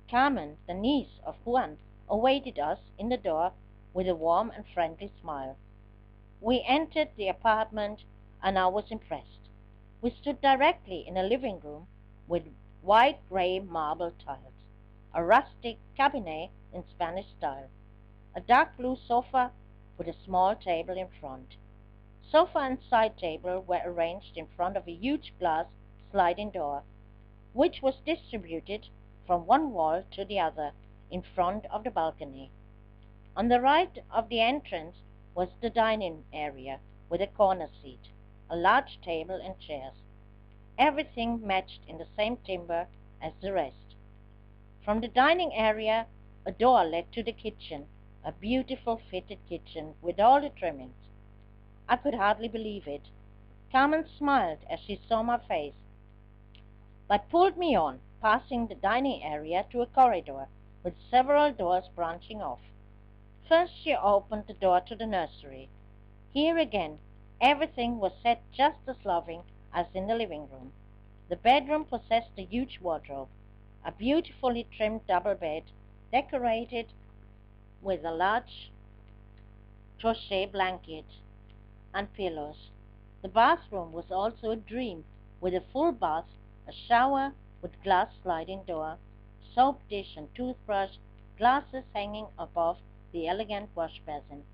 Carmen, the niece of Juan, awaited us in the door with a warm and friendly smile. We entered the apartment, and I was impressed. We stood directly in a living room with white gray marble tiles, a rustic cabinet in Spanish style, a dark blue sofa with a small table in front. Sofa and side table were arranged in front of a huge glass sliding door, which was distributed from one wall to the other in front of the balcony. On the right of the entrance was the dining area with a corner seat, a large table and chairs. Everything matched in the same timber as the rest. From the dining area a door led to the kitchen, a beautiful fitted kitchen with all the trimmings. I could hardly believe it. Carmen smiled as she saw my face, but pulled me on, passing the dining area to a corridor with several doors branching off. First she opened the door to the nursery. Here again everything was set just as loving as in the living room. The bedroom possessed a huge wardrobe, a beautifully trimmed double bed, decorated with a large crochet blanket and pillows. The bathroom was also a dream, with a full bath, a shower with glass sliding door, soap dish and toothbrush, glasses hanging above the elegant wash basin.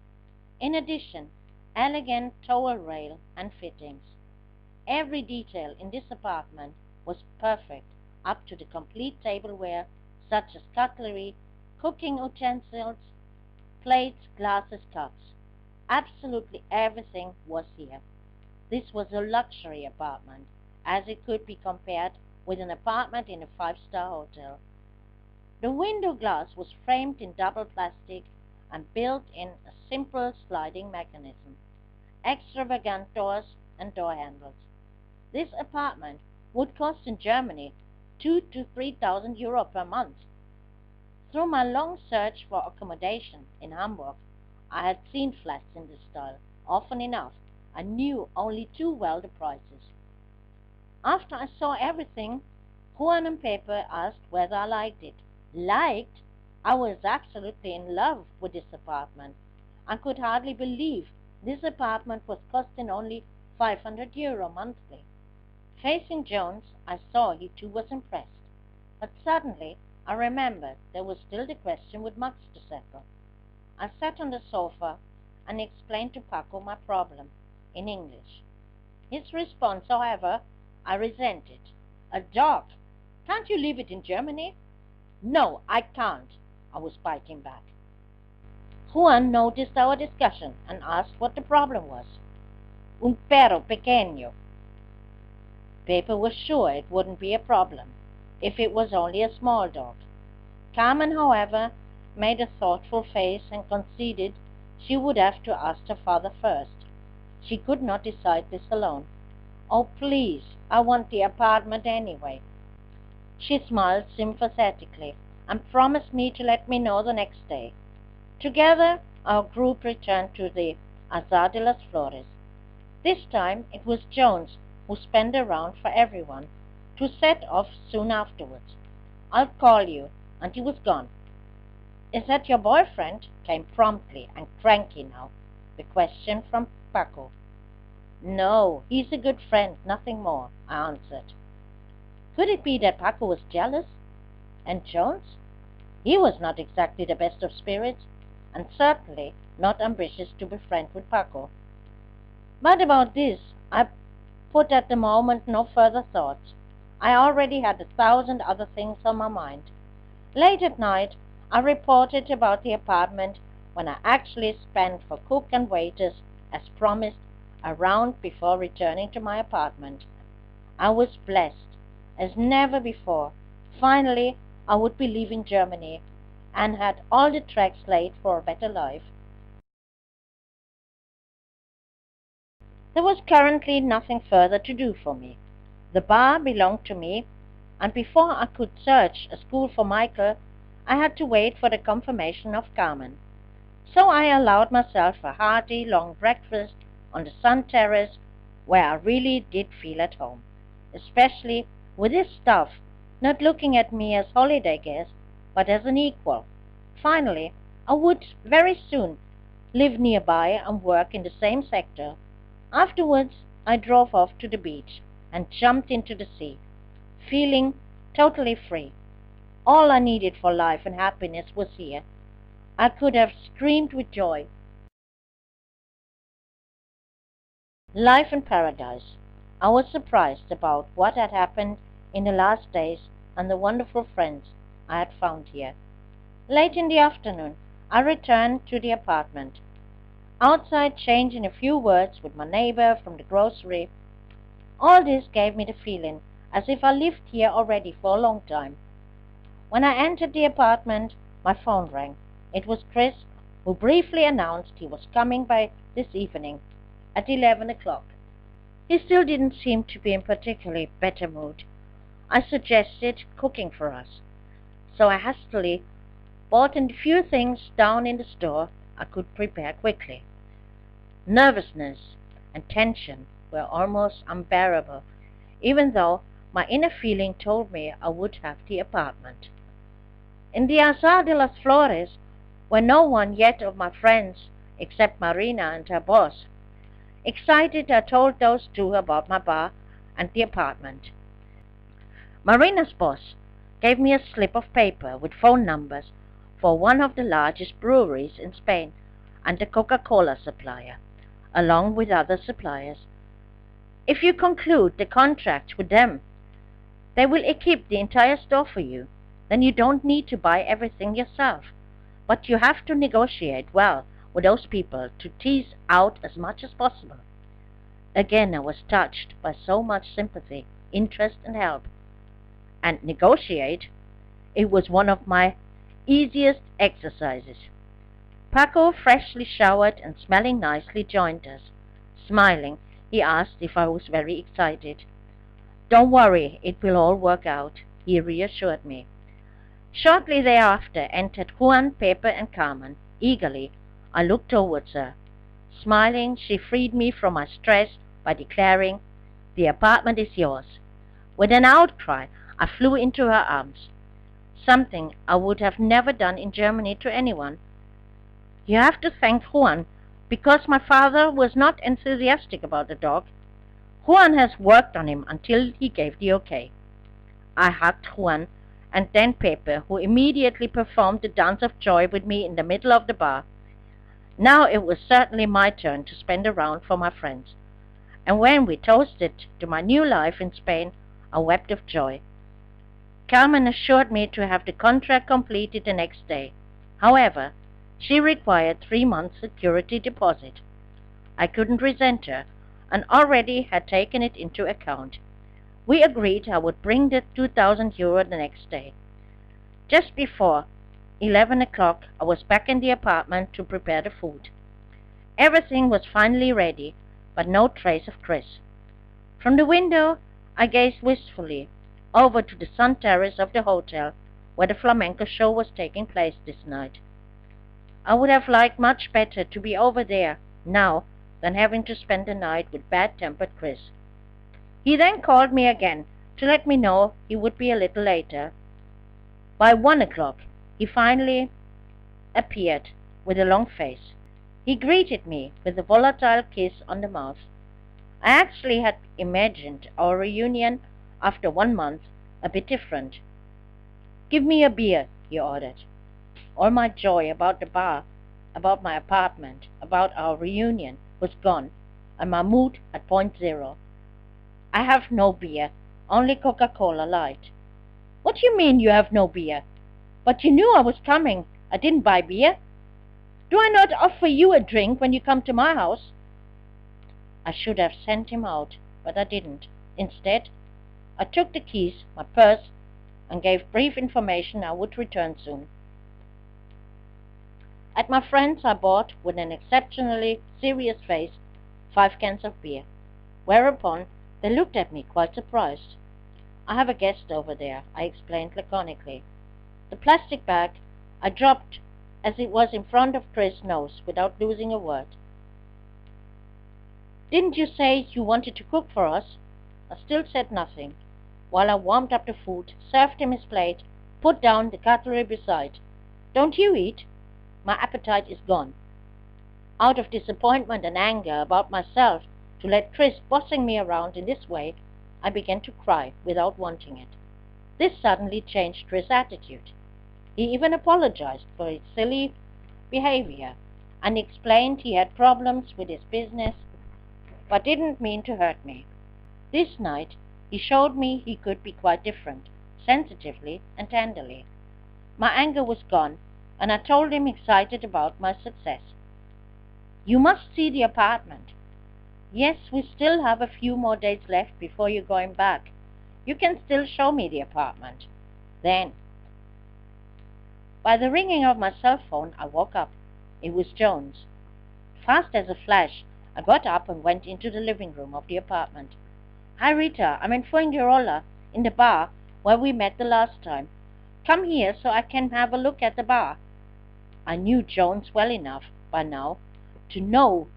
In addition, elegant towel rail and fittings. Every detail in this apartment was perfect, up to the complete tableware, such as cutlery, cooking utensils, plates, glasses, cups. Absolutely everything was here. This was a luxury apartment, as it could be compared with an apartment in a five-star hotel. The window glass was framed in double plastic and built in a simple sliding mechanism. Extravagant doors and door handles. This apartment would cost in Germany 2,000 to 3,000 euro per month. Through my long search for accommodation in Hamburg, I had seen flats in this style often enough, and knew only too well the prices. After I saw everything, Juan and Pepe asked whether I liked it. Liked? I was absolutely in love with this apartment. I could hardly believe this apartment was costing only 500 euro monthly. Facing Jones, I saw he too was impressed. But suddenly I remembered there was still the question with Max to settle. I sat on the sofa and explained to Paco my problem in English. His response, however, I resented. A dog! Can't you leave it in Germany? No, I can't, I was biting back. Juan noticed our discussion and asked what the problem was. Un perro pequeño. Pepe was sure it wouldn't be a problem if it was only a small dog. Carmen, however, made a thoughtful face and conceded she would have to ask her father first. She could not decide this alone. Oh, please, I want the apartment anyway. She smiled sympathetically and promised me to let me know the next day. Together, our group returned to the Azar de las Flores. This time it was Jones who spun around for everyone, to set off soon afterwards. I'll call you, and he was gone. Is that your boyfriend? Came promptly and cranky now the question from Paco. No, he's a good friend, nothing more, I answered. Could it be that Paco was jealous? And Jones? He was not exactly the best of spirits, and certainly not ambitious to be friends with Paco. But about this I put at the moment no further thoughts. I already had 1,000 other things on my mind. Late at night I reported about the apartment, when I actually spent for cook and waiters, as promised, a round before returning to my apartment. I was blessed as never before. Finally I would be leaving Germany, and had all the tracks laid for a better life. There was currently nothing further to do for me. The bar belonged to me, and before I could search a school for Michael, I had to wait for the confirmation of Carmen. So I allowed myself a hearty long breakfast on the sun terrace, where I really did feel at home. especially with his staff not looking at me as holiday guest, but as an equal. Finally, I would very soon live nearby and work in the same sector. Afterwards, I drove off to the beach and jumped into the sea, feeling totally free. All I needed for life and happiness was here. I could have screamed with joy. Life in paradise. I was surprised about what had happened in the last days and the wonderful friends I had found here. Late in the afternoon, I returned to the apartment. Outside, changing a few words with my neighbor from the grocery. All this gave me the feeling as if I lived here already for a long time. When I entered the apartment, my phone rang. It was Chris, who briefly announced he was coming by this evening at 11 o'clock. He still didn't seem to be in particularly better mood. I suggested cooking for us, so I hastily bought a few things down in the store I could prepare quickly. Nervousness and tension were almost unbearable, even though my inner feeling told me I would have the apartment. In the Azar de las Flores, where no one yet of my friends, except Marina and her boss, excited, I told those two about my bar and the apartment. Marina's boss gave me a slip of paper with phone numbers for one of the largest breweries in Spain and a Coca-Cola supplier, along with other suppliers. If you conclude the contract with them, they will equip the entire store for you. Then you don't need to buy everything yourself. But you have to negotiate well with those people to tease out as much as possible. Again, I was touched by so much sympathy, interest, and help. And negotiate, it was one of my easiest exercises. Paco, freshly showered and smelling nicely, joined us. Smiling, he asked if I was very excited. "Don't worry, it will all work out," he reassured me. Shortly thereafter entered Juan, Pepe, and Carmen. Eagerly, I looked towards her. Smiling, she freed me from my stress by declaring, "The apartment is yours." With an outcry, I flew into her arms, something I would have never done in Germany to anyone. You have to thank Juan, because my father was not enthusiastic about the dog. Juan has worked on him until he gave the okay. I hugged Juan and then Pepe, who immediately performed the dance of joy with me in the middle of the bar. Now it was certainly my turn to spend a round for my friends, and when we toasted to my new life in Spain, I wept of joy. Carmen assured me to have the contract completed the next day. However, she required 3 months' security deposit. I couldn't resent her, and already had taken it into account. We agreed I would bring the 2,000 euro the next day. Just before 11 o'clock, I was back in the apartment to prepare the food. Everything was finally ready, but no trace of Chris. From the window, I gazed wistfully over to the sun terrace of the hotel where the flamenco show was taking place this night. I would have liked much better to be over there now than having to spend the night with bad-tempered Chris. He then called me again to let me know he would be a little later. By 1 o'clock, he finally appeared with a long face. He greeted me with a volatile kiss on the mouth. I actually had imagined our reunion after 1 month a bit different. "Give me a beer," he ordered. All my joy about the bar, about my apartment, about our reunion was gone, and my mood at point zero. "I have no beer, only Coca-Cola Light." "What do you mean you have no beer? But you knew I was coming. I didn't buy beer. Do I not offer you a drink when you come to my house?" I should have sent him out, but I didn't. Instead, I took the keys, my purse, and gave brief information I would return soon. At my friend's, I bought, with an exceptionally serious face, 5 cans of beer, whereupon they looked at me quite surprised. "I have a guest over there," I explained laconically. The plastic bag I dropped as it was in front of Chris' nose without losing a word. "Didn't you say you wanted to cook for us?" I still said nothing, while I warmed up the food, served him his plate, put down the cutlery beside. "Don't you eat?" My appetite is gone. Out of disappointment and anger about myself to let Chris bossing me around in this way, I began to cry without wanting it. This suddenly changed Chris' attitude. He even apologized for his silly behavior and explained he had problems with his business but didn't mean to hurt me. This night he showed me he could be quite different, sensitively and tenderly. My anger was gone, and I told him excited about my success. "You must see the apartment." "Yes, we still have a few more days left before you're going back. You can still show me the apartment." Then, by the ringing of my cell phone, I woke up. It was Jones. Fast as a flash, I got up and went into the living room of the apartment. "Hi, Rita. I'm in Fuengirola, in the bar where we met the last time. Come here so I can have a look at the bar." I knew Jones well enough by now to know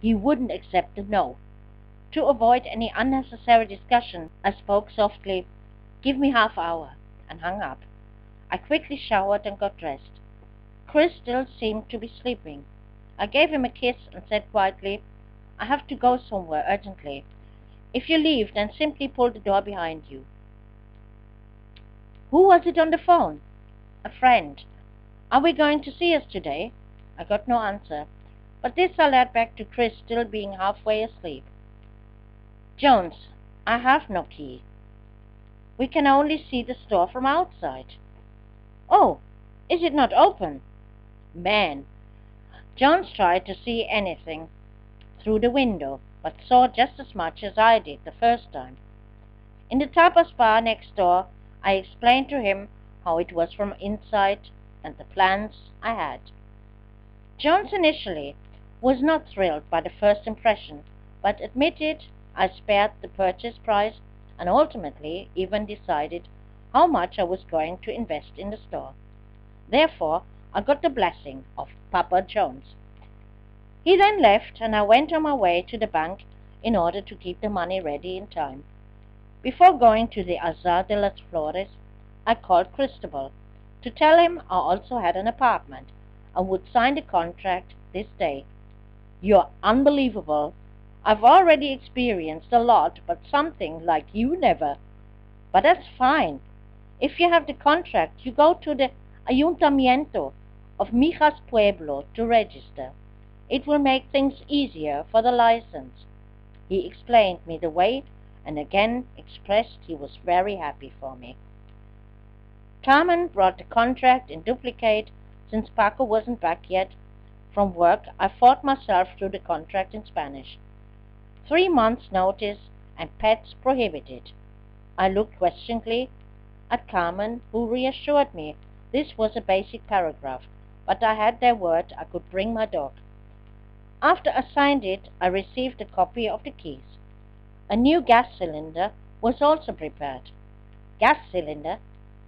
he wouldn't accept the no. To avoid any unnecessary discussion, I spoke softly, "Give me half hour," and hung up. I quickly showered and got dressed. Chris still seemed to be sleeping. I gave him a kiss and said quietly, "I have to go somewhere urgently. If you leave, then simply pull the door behind you." "Who was it on the phone?" "A friend." "Are we going to see us today?" I got no answer, but this I led back to Chris still being halfway asleep. "Jones, I have no key. We can only see the store from outside." "Oh, is it not open?" Man, Jones tried to see anything through the window, but saw just as much as I did the first time. In the tapas bar next door, I explained to him how it was from inside and the plans I had. Jones initially was not thrilled by the first impression, but admitted I spared the purchase price and ultimately even decided how much I was going to invest in the store. Therefore, I got the blessing of Papa Jones. He then left, and I went on my way to the bank in order to keep the money ready in time. Before going to the Azar de las Flores, I called Cristobal to tell him I also had an apartment and would sign the contract this day. "You're unbelievable. I've already experienced a lot, but something like you never." "But that's fine. If you have the contract, you go to the Ayuntamiento of Mijas Pueblo to register. It will make things easier for the license." He explained me the way and again expressed he was very happy for me. Carmen brought the contract in duplicate. Since Paco wasn't back yet from work, I fought myself through the contract in Spanish. 3 months' notice and pets prohibited. I looked questioningly at Carmen, who reassured me this was a basic paragraph, but I had their word I could bring my dog. After I signed it, I received a copy of the keys. A new gas cylinder was also prepared. Gas cylinder?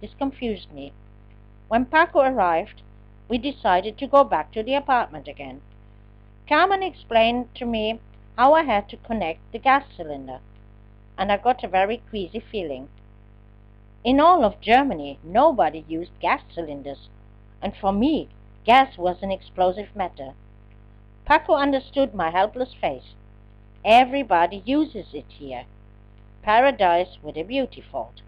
This confused me. When Paco arrived, we decided to go back to the apartment again. Carmen explained to me how I had to connect the gas cylinder, and I got a very queasy feeling. In all of Germany, nobody used gas cylinders, and for me, gas was an explosive matter. Paco understood my helpless face. "Everybody uses it here. Paradise with a beauty fault.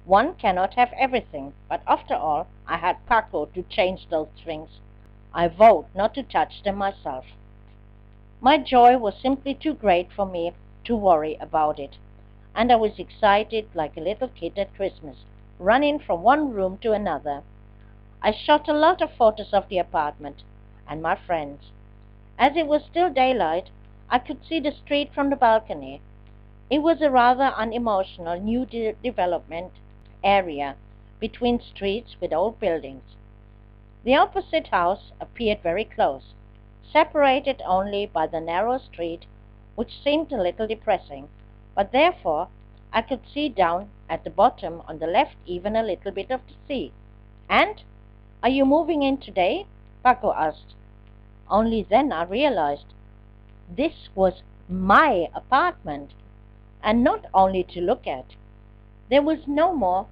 One cannot have everything, but after all, I had Paco to change those things. I vowed not to touch them myself." My joy was simply too great for me to worry about it, and I was excited like a little kid at Christmas, running from one room to another. I shot a lot of photos of the apartment and my friends. As it was still daylight, I could see the street from the balcony. It was a rather unemotional new development area between streets with old buildings. The opposite house appeared very close, separated only by the narrow street, which seemed a little depressing, but therefore I could see down at the bottom on the left even a little bit of the sea. "And? Are you moving in today?" Paco asked. Only then I realized this was my apartment. and not only to look at. There was no more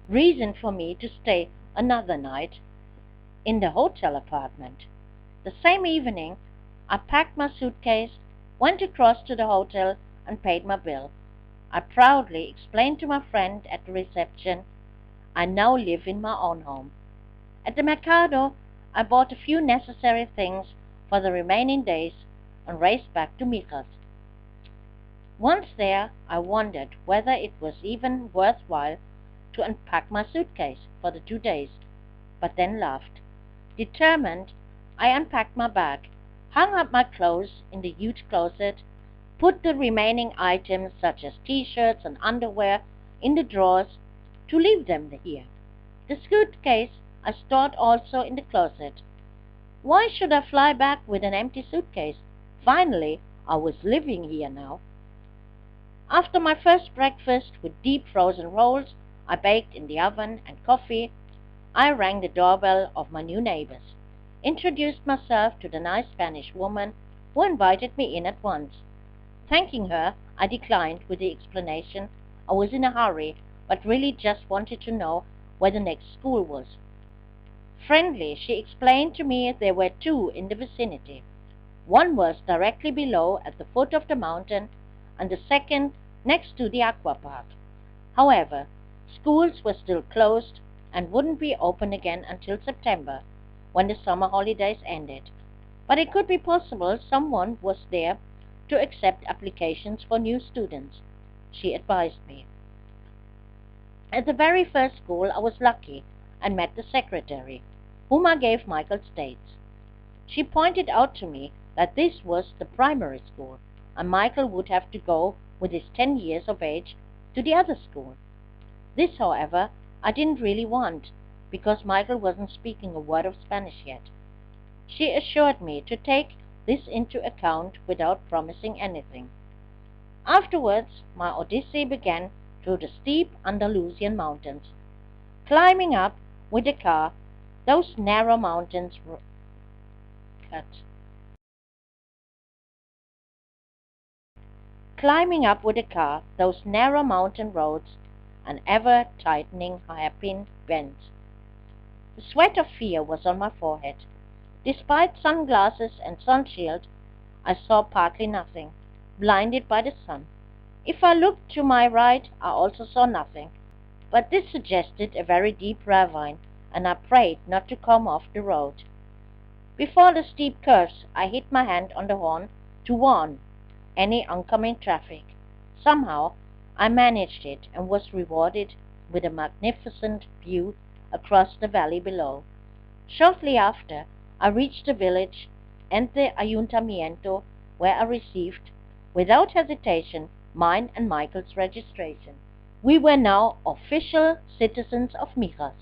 reason for me to stay another night in the hotel apartment. The same evening, I packed my suitcase, went across to the hotel, and paid my bill. I proudly explained to my friend at the reception, I now live in my own home. At the Mercado, I bought a few necessary things for the remaining days and raced back to Mijas. Once there, I wondered whether it was even worthwhile to unpack my suitcase for the 2 days, but then laughed. Determined, I unpacked my bag, hung up my clothes in the huge closet, put the remaining items such as t-shirts and underwear in the drawers to leave them here. The suitcase I stored also in the closet. Why should I fly back with an empty suitcase? Finally, I was living here now. After my first breakfast with deep frozen rolls I baked in the oven and coffee, I rang the doorbell of my new neighbors, introduced myself to the nice Spanish woman who invited me in at once. Thanking her, I declined with the explanation I was in a hurry, but really just wanted to know where the next school was. Friendly, she explained to me there were two in the vicinity. One was directly below at the foot of the mountain, and the second next to the aqua park. However, schools were still closed and wouldn't be open again until September, when the summer holidays ended. But it could be possible someone was there to accept applications for new students, she advised me. At the very first school I was lucky and met the secretary, whom I gave Michael's dates. She pointed out to me that this was the primary school, and Michael would have to go with his 10 years of age to the other school. This, however, I didn't really want, because Michael wasn't speaking a word of Spanish yet. She assured me to take this into account without promising anything. Afterwards, my odyssey began through the steep Andalusian mountains. Climbing up with the car, those narrow mountains Climbing up with the car, those narrow mountain roads, and ever-tightening hairpin bends. The sweat of fear was on my forehead. Despite sunglasses and sunshield, I saw partly nothing, blinded by the sun. If I looked to my right, I also saw nothing, but this suggested a very deep ravine, and I prayed not to come off the road. Before the steep curves, I hit my hand on the horn to warn any oncoming traffic. Somehow, I managed it and was rewarded with a magnificent view across the valley below. Shortly after, I reached the village and the ayuntamiento, where I received, without hesitation, mine and Michael's registration. We were now official citizens of Mijas.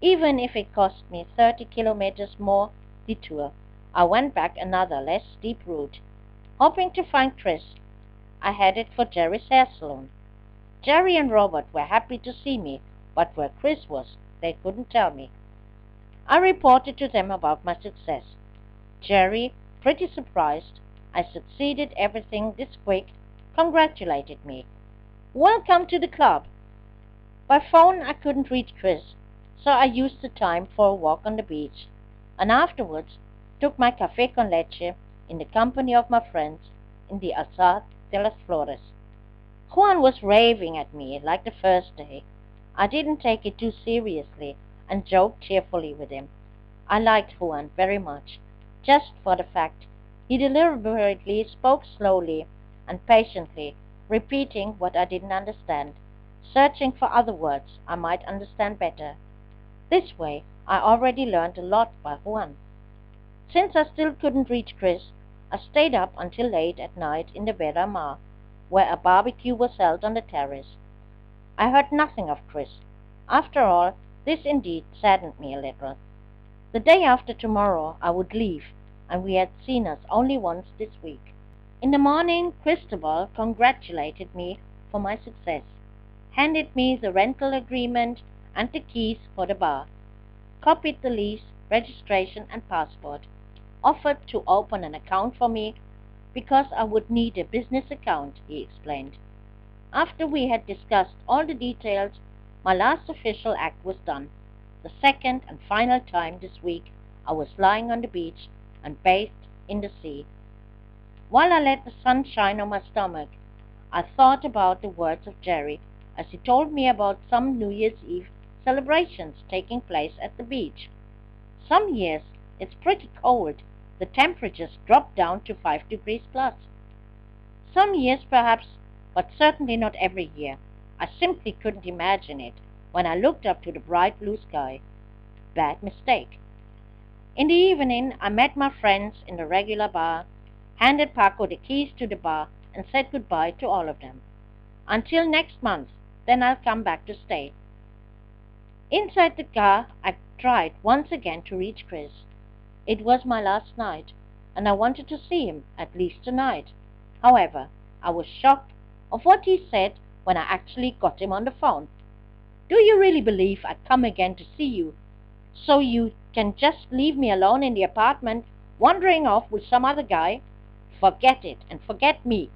Even if it cost me 30 kilometers more detour, I went back another less steep route. Hoping to find Chris, I headed for Jerry's hair salon. Jerry and Robert were happy to see me, but where Chris was, they couldn't tell me. I reported to them about my success. Jerry, pretty surprised I succeeded everything this quick, congratulated me. Welcome to the club. By phone I couldn't reach Chris, so I used the time for a walk on the beach, and afterwards took my café con leche in the company of my friends in the Alzar de las Flores. Juan was raving at me like the first day. I didn't take it too seriously and joked cheerfully with him. I liked Juan very much, just for the fact he deliberately spoke slowly and patiently, repeating what I didn't understand, searching for other words I might understand better. This way, I already learned a lot by Juan. Since I still couldn't reach Chris, I stayed up until late at night in the Vera Mar, where a barbecue was held on the terrace. I heard nothing of Chris. After all, this indeed saddened me a little. The day after tomorrow I would leave, and we had seen us only once this week. In the morning, Cristobal congratulated me for my success, handed me the rental agreement and the keys for the bar, copied the lease, registration and passport, offered to open an account for me, Because I would need a business account, he explained. After we had discussed all the details, my last official act was done. The second and final time this week, I was lying on the beach and bathed in the sea. While I let the sun shine on my stomach, I thought about the words of Jerry as he told me about some New Year's Eve celebrations taking place at the beach. Some years it's pretty cold. The temperatures drop down to 5 degrees plus. Some years perhaps, but certainly not every year. I simply couldn't imagine it when I looked up to the bright blue sky. Bad mistake. In the evening, I met my friends in the regular bar, handed Paco the keys to the bar, and said goodbye to all of them. Until next month, then I'll come back to stay. Inside the car, I tried once again to reach Chris. It was my last night, and I wanted to see him, at least tonight. However, I was shocked of what he said when I actually got him on the phone. "Do you really believe I'd come again to see you, so you can just leave me alone in the apartment, wandering off with some other guy? Forget it, and forget me."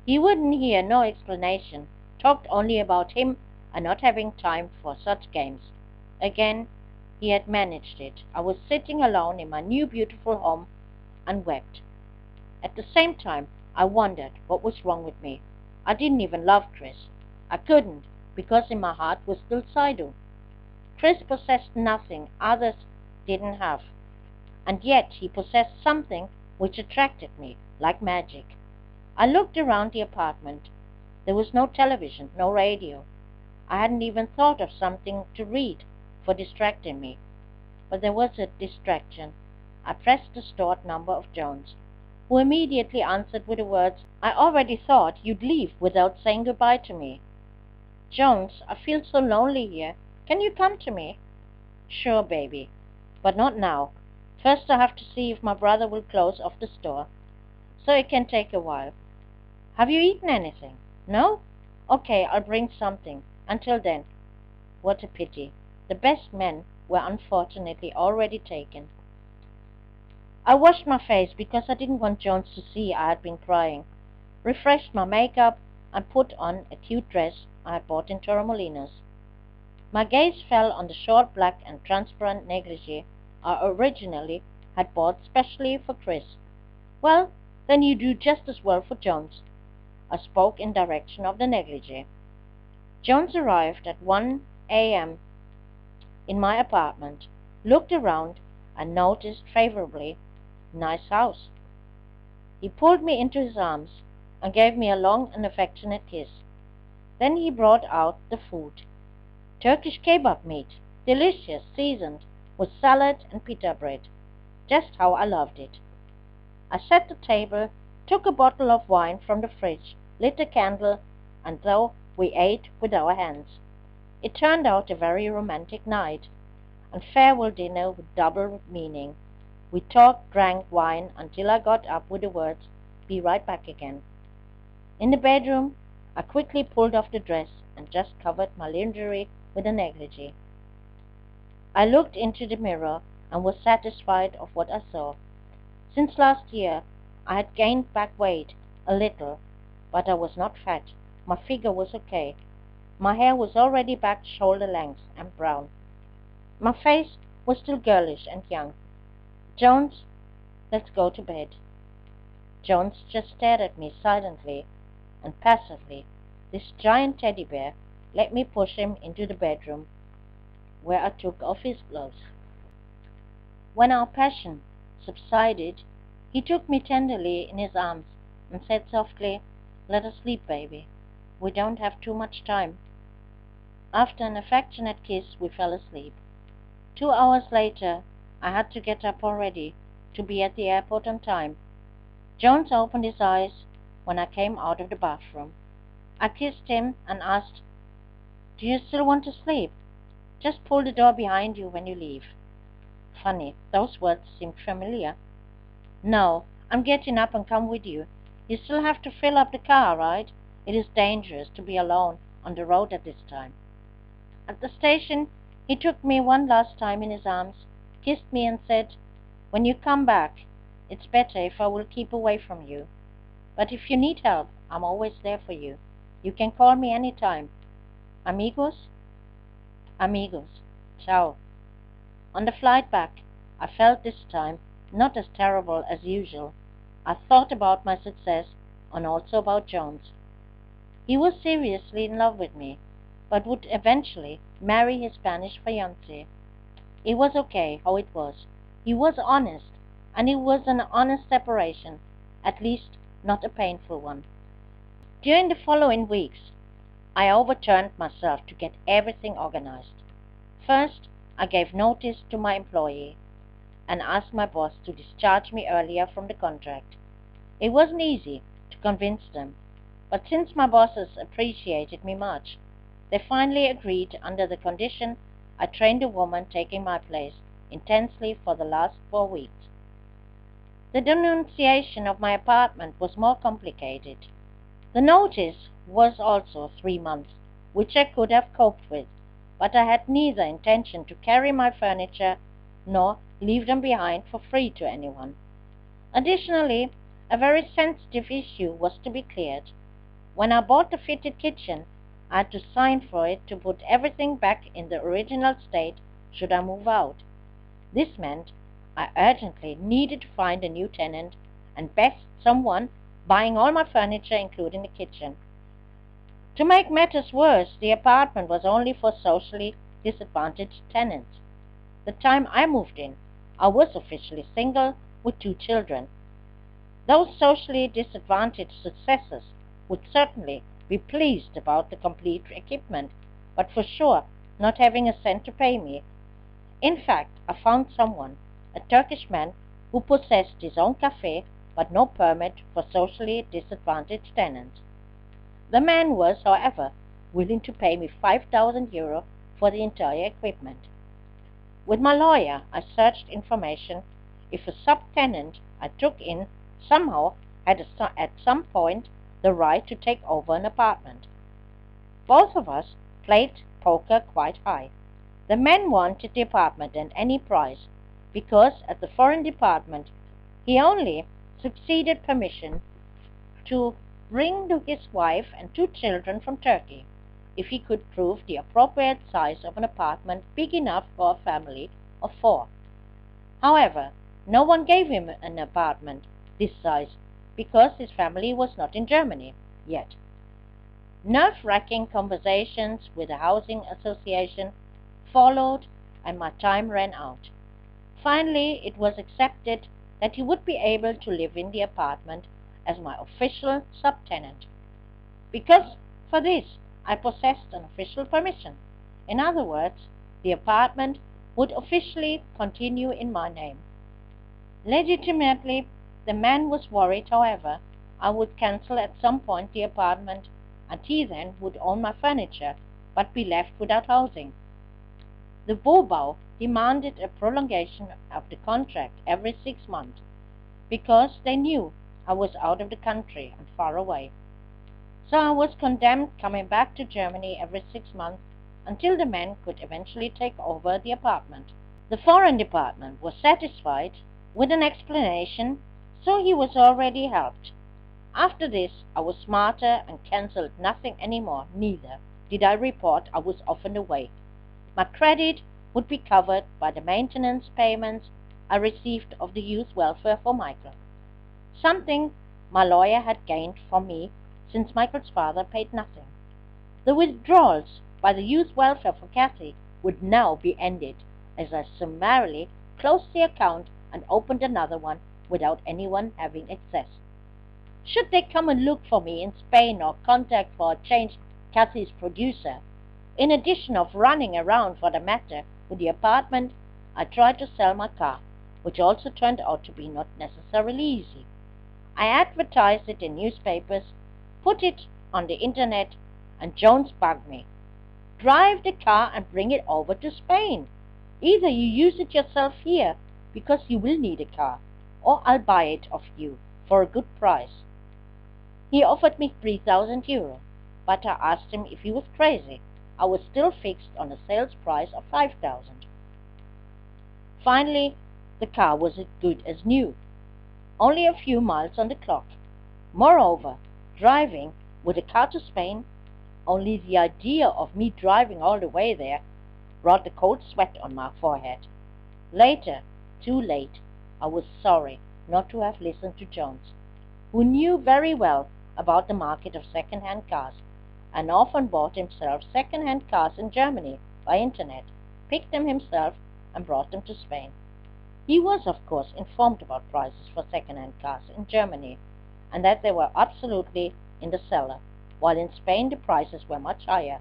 He wouldn't hear no explanation, talked only about him and not having time for such games. Again, he had managed it. I was sitting alone in my new beautiful home and wept. At the same time, I wondered what was wrong with me. I didn't even love Chris. I couldn't, because in my heart was still Sidhu. Chris possessed nothing others didn't have, and yet he possessed something which attracted me, like magic. I looked around the apartment. There was no television, no radio. I hadn't even thought of something to read for distracting me. But there was a distraction. I pressed the stored number of Jones, who immediately answered with the words, "I already thought you'd leave without saying goodbye to me." "Jones, I feel so lonely here. Can you come to me?" "Sure, baby, but not now. First I have to see if my brother will close off the store, so it can take a while." "Have you eaten anything?" "No?" "Okay, I'll bring something. Until then." What a pity. The best men were unfortunately already taken. I washed my face because I didn't want Jones to see I had been crying, refreshed my makeup, and put on a cute dress I had bought in Torremolinos. My gaze fell on the short black and transparent negligee I originally had bought specially for Chris. "Well, then you do just as well for Jones." I spoke in direction of the negligee. Jones arrived at 1 a.m. in my apartment, looked around, and noticed favorably, "Nice house." He pulled me into his arms and gave me a long and affectionate kiss. Then he brought out the food. Turkish kebab meat, delicious, seasoned, with salad and pita bread, just how I loved it. I set the table, took a bottle of wine from the fridge, lit a candle, and so we ate with our hands. It turned out a very romantic night, and farewell dinner with double meaning. We talked, drank wine until I got up with the words, "Be right back again." In the bedroom, I quickly pulled off the dress and just covered my lingerie with a negligee. I looked into the mirror and was satisfied of what I saw. Since last year, I had gained back weight a little, but I was not fat. My figure was okay. My hair was already back shoulder length and brown. My face was still girlish and young. "Jones, let's go to bed." Jones just stared at me silently and passively. This giant teddy bear let me push him into the bedroom, where I took off his gloves. When our passion subsided, he took me tenderly in his arms and said softly, "Let us sleep, baby. We don't have too much time." After an affectionate kiss, we fell asleep. 2 hours later, I had to get up already to be at the airport on time. Jones opened his eyes when I came out of the bathroom. I kissed him and asked, "Do you still want to sleep? Just pull the door behind you when you leave." Funny, those words seemed familiar. "No, I'm getting up and come with you. You still have to fill up the car, right? It is dangerous to be alone on the road at this time." At the station, he took me one last time in his arms, kissed me and said, "When you come back, It's better if I will keep away from you. But if you need help, I'm always there for you. You can call me any time. Amigos? Amigos. Ciao. On the flight back, I felt this time not as terrible as usual. I thought about my success and also about Jones. He was seriously in love with me, but would eventually marry his Spanish fiancée. It was okay how it was. He was honest, and it was an honest separation, at least not a painful one. During the following weeks, I overturned myself to get everything organized. First, I gave notice to my employee and asked my boss to discharge me earlier from the contract. It wasn't easy to convince them, but since my bosses appreciated me much, they finally agreed under the condition I trained a woman taking my place intensely for the last 4 weeks. The denunciation of my apartment was more complicated. The notice was also 3 months, which I could have coped with, but I had neither intention to carry my furniture nor leave them behind for free to anyone. Additionally, a very sensitive issue was to be cleared. When I bought the fitted kitchen, I had to sign for it to put everything back in the original state should I move out. This meant I urgently needed to find a new tenant, and best someone buying all my furniture, including the kitchen. To make matters worse, the apartment was only for socially disadvantaged tenants. The time I moved in, I was officially single with 2 children. Those socially disadvantaged successors would certainly be pleased about the complete equipment, but for sure not having a cent to pay me. In fact, I found someone, a Turkish man, who possessed his own cafe but no permit for socially disadvantaged tenants. The man was, however, willing to pay me €5,000 for the entire equipment. With my lawyer, I searched information if a subtenant I took in somehow had at some point the right to take over an apartment. Both of us played poker quite high. The man wanted the apartment at any price, because at the foreign department he only succeeded permission to bring his wife and 2 children from Turkey, if he could prove the appropriate size of an apartment big enough for a family of 4. However, no one gave him an apartment this size because his family was not in Germany yet. Nerve-wracking conversations with the housing association followed, and my time ran out. Finally, it was accepted that he would be able to live in the apartment as my official subtenant. Because for this I possessed an official permission. In other words, the apartment would officially continue in my name. Legitimately, the man was worried, however, I would cancel at some point the apartment, and he then would own my furniture, but be left without housing. The Bobau demanded a prolongation of the contract every 6 months, because they knew I was out of the country and far away. So I was condemned coming back to Germany every 6 months until the man could eventually take over the apartment. The foreign department was satisfied with an explanation, so he was already helped. After this, I was smarter and cancelled nothing anymore, neither did I report I was often away. My credit would be covered by the maintenance payments I received of the youth welfare for Michael, something my lawyer had gained from me since Michael's father paid nothing. The withdrawals by the youth welfare for Kathy would now be ended, as I summarily closed the account and opened another one without anyone having access. Should they come and look for me in Spain or contact for a change Kathy's producer, in addition of running around for the matter with the apartment, I tried to sell my car, which also turned out to be not necessarily easy. I advertised it in newspapers, put it on the internet, and Jones bugged me. Drive the car and bring it over to Spain. Either you use it yourself here, because you will need a car, or I'll buy it of you for a good price. He offered me €3,000, but I asked him if he was crazy. I was still fixed on a sales price of $5,000. Finally, the car was as good as new. only a few miles on the clock. Moreover, driving with a car to Spain, only the idea of me driving all the way there brought the cold sweat on my forehead. Later, too late, I was sorry not to have listened to Jones, who knew very well about the market of second-hand cars, and often bought himself second-hand cars in Germany by internet, picked them himself, and brought them to Spain. He was, of course, informed about prices for second-hand cars in Germany, and that they were absolutely in the cellar, while in Spain the prices were much higher.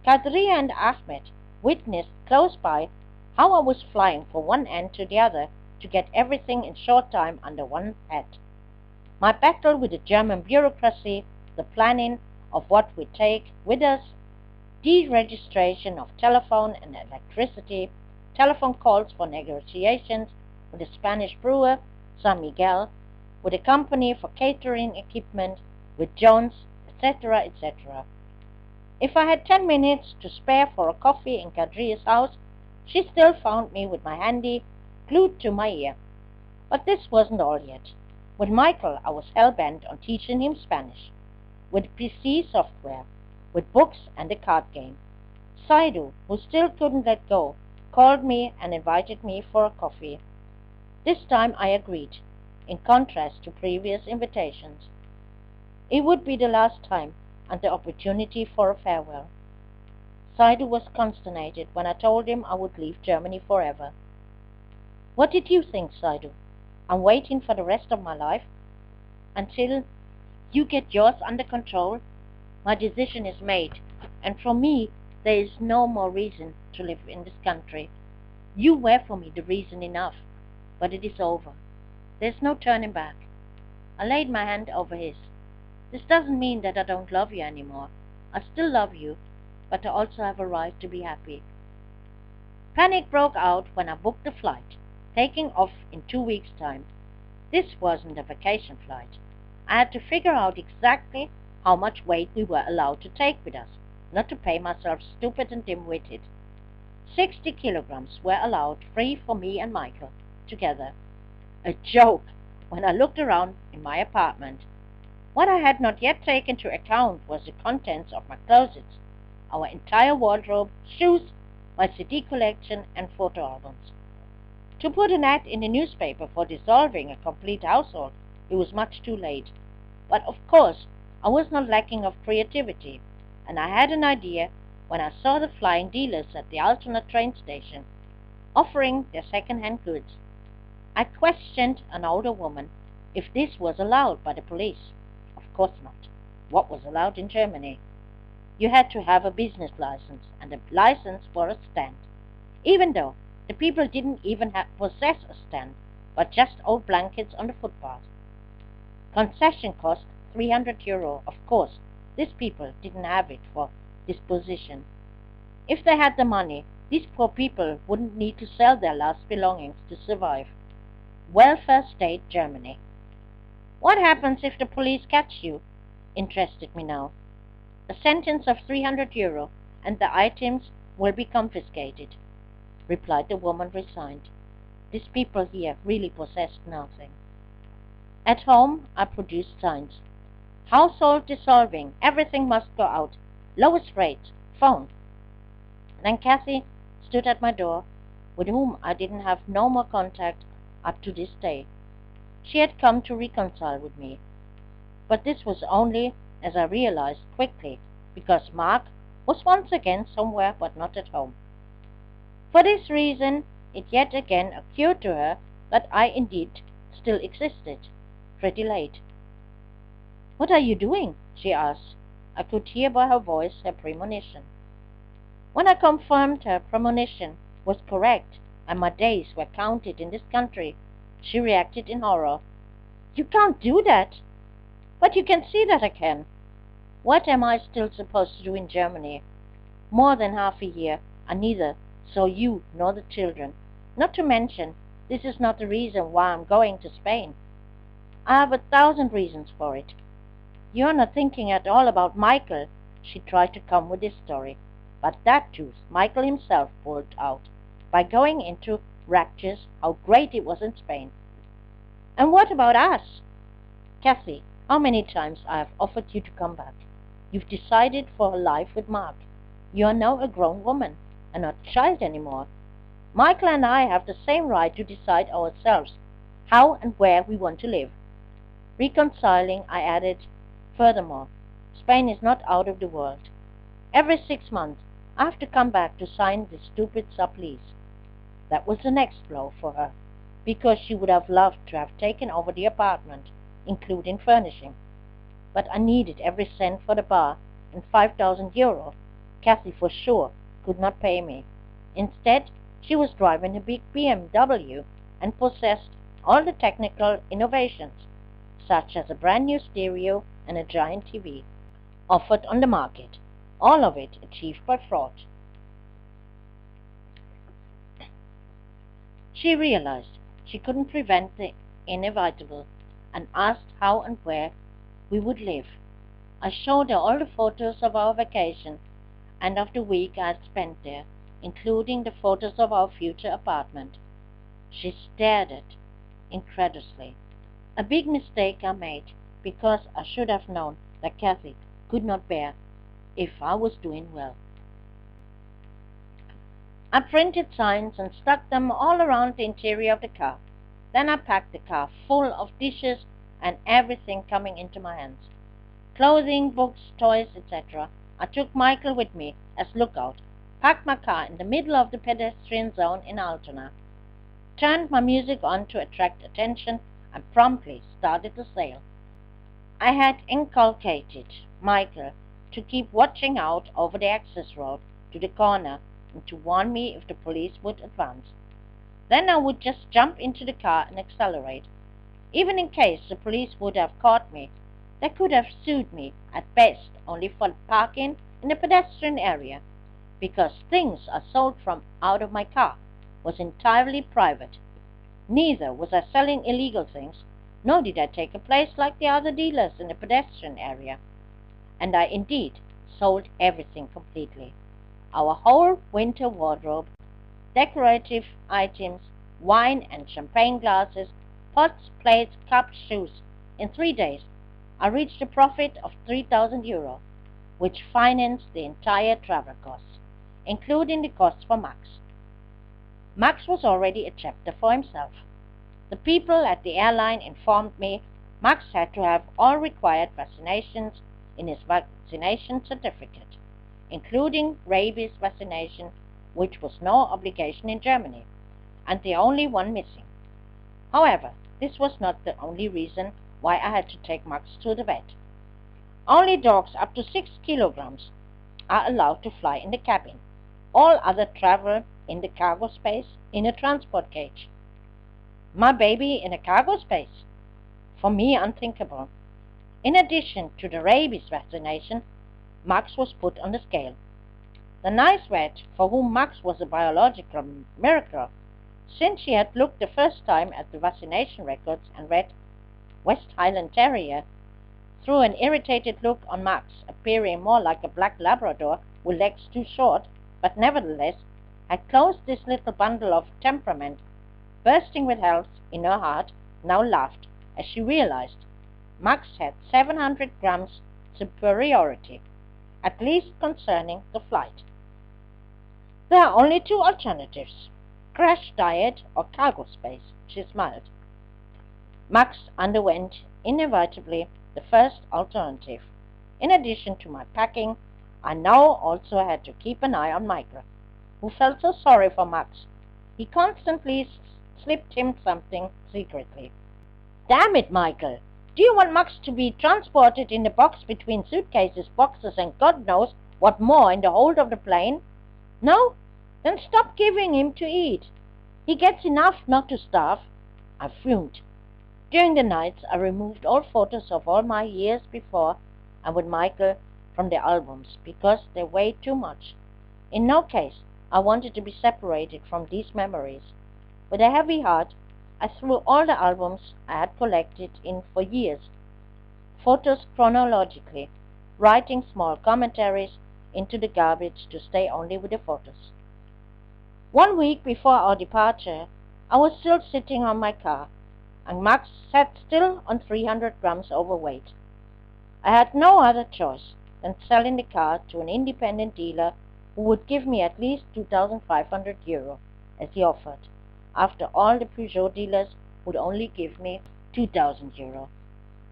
Kadria and Ahmed witnessed close by how I was flying from one end to the other to get everything in short time under one hat. My battle with the German bureaucracy, the planning of what we take with us, deregistration of telephone and electricity, telephone calls for negotiations with the Spanish brewer San Miguel, with a company for catering equipment, with Jones, etc., etc. If I had 10 minutes to spare for a coffee in Kadria's house, she still found me with my handy glued to my ear. But this wasn't all yet. With Michael, I was hell-bent on teaching him Spanish, with PC software, with books and a card game. Saidu, who still couldn't let go, called me and invited me for a coffee. This time I agreed, in contrast to previous invitations. It would be the last time, and the opportunity for a farewell. Saidu was consternated when I told him I would leave Germany forever. What did you think, Saidu? I'm waiting for the rest of my life? Until you get yours under control? My decision is made, and for me there is no more reason to live in this country. You were for me the reason enough, but it is over. There's no turning back. I laid my hand over his. This doesn't mean that I don't love you anymore. I still love you, but I also have a right to be happy. Panic broke out when I booked the flight, taking off in 2 weeks' time. This wasn't a vacation flight. I had to figure out exactly how much weight we were allowed to take with us, not to pay myself stupid and dim-witted. 60 kilograms were allowed free for me and Michael, together. A joke when I looked around in my apartment. What I had not yet taken into account was the contents of my closets, our entire wardrobe, shoes, my CD collection, and photo albums. To put an ad in the newspaper for dissolving a complete household, it was much too late. But of course, I was not lacking of creativity, and I had an idea when I saw the flying dealers at the alternate train station, offering their second-hand goods. I questioned an older woman if this was allowed by the police. Of course not. What was allowed in Germany? You had to have a business license, and a license for a stand, even though the people didn't even possess a stand, but just old blankets on the footpath. Concession cost €300. Of course, these people didn't have it for disposition. If they had the money, these poor people wouldn't need to sell their last belongings to survive. Welfare state Germany. What happens if the police catch you? Interested me now. A sentence of €300, and the items will be confiscated, replied the woman, resigned. These people here really possessed nothing. At home I produced signs. Household dissolving, everything must go out. Lowest rates, phone. Then Kathy stood at my door, with whom I didn't have no more contact up to this day. She had come to reconcile with me, but this was only, as I realized quickly, because Mark was once again somewhere but not at home. For this reason, it yet again occurred to her that I indeed still existed, pretty late. "What are you doing?" she asked. I could hear by her voice her premonition. When I confirmed her premonition was correct and my days were counted in this country, she reacted in horror. "You can't do that." "But you can see that I can." What am I still supposed to do in Germany? More than half a year, and neither saw you nor the children. Not to mention, this is not the reason why I'm going to Spain. I have 1,000 reasons for it. You're not thinking at all about Michael. She tried to come with this story, but that too Michael himself pulled out, by going into raptures how great it was in Spain. And what about us? Kathy, how many times I have offered you to come back. You've decided for a life with Mark. You are now a grown woman, and not a child anymore. Michael and I have the same right to decide ourselves how and where we want to live. Reconciling, I added, furthermore, Spain is not out of the world. Every 6 months I have to come back to sign this stupid sublease. That was the next blow for her, because she would have loved to have taken over the apartment, including furnishing. But I needed every cent for the bar, and €5,000 Kathy for sure could not pay me. Instead, she was driving a big BMW and possessed all the technical innovations, such as a brand new stereo and a giant TV, offered on the market, all of it achieved by fraud. She realized she couldn't prevent the inevitable and asked how and where we would live. I showed her all the photos of our vacation and of the week I had spent there, including the photos of our future apartment. She stared at it incredulously. A big mistake I made, because I should have known that Kathy could not bear if I was doing well. I printed signs and stuck them all around the interior of the car. Then I packed the car full of dishes and everything coming into my hands. Clothing, books, toys, etc. I took Michael with me as lookout, parked my car in the middle of the pedestrian zone in Altona, turned my music on to attract attention, and promptly started the sale. I had inculcated Michael to keep watching out over the access road to the corner and to warn me if the police would advance. Then I would just jump into the car and accelerate. Even in case the police would have caught me, they could have sued me, at best only for parking in the pedestrian area, because things I sold from out of my car was entirely private. Neither was I selling illegal things, nor did I take a place like the other dealers in the pedestrian area. And I indeed sold everything completely. Our whole winter wardrobe, decorative items, wine and champagne glasses, pots, plates, cups, shoes. In 3 days, I reached a profit of €3,000, which financed the entire travel costs, including the costs for Max. Max was already a chapter for himself. The people at the airline informed me Max had to have all required vaccinations in his vaccination certificate, including rabies vaccination, which was no obligation in Germany, and the only one missing. However, this was not the only reason why I had to take Max to the vet. Only dogs up to 6 kilograms are allowed to fly in the cabin. All other travel in the cargo space in a transport cage. My baby in a cargo space? For me, unthinkable. In addition to the rabies vaccination, Max was put on the scale. The nice vet, for whom Max was a biological miracle, since she had looked the first time at the vaccination records and read West Highland Terrier, threw an irritated look on Max, appearing more like a black Labrador with legs too short, but nevertheless had closed this little bundle of temperament. Bursting with health in her heart, now laughed as she realized Max had 700 grams superiority, at least concerning the flight. There are only two alternatives, crash diet or cargo space, she smiled. Max underwent inevitably the first alternative. In addition to my packing, I now also had to keep an eye on Michael, who felt so sorry for Max. He constantly slipped him something secretly. Damn it, Michael! Do you want Max to be transported in a box between suitcases, boxes, and God knows what more in the hold of the plane? No? Then stop giving him to eat. He gets enough not to starve. I fumed. During the nights, I removed all photos of all my years before and with Michael from the albums, because they weighed too much. In no case I wanted to be separated from these memories. With a heavy heart, I threw all the albums I had collected in for years, photos chronologically, writing small commentaries into the garbage to stay only with the photos. 1 week before our departure, I was still sitting on my car, and Max sat still on 300 grams overweight. I had no other choice than selling the car to an independent dealer who would give me at least €2,500 as he offered. After all, the Peugeot dealers would only give me €2,000.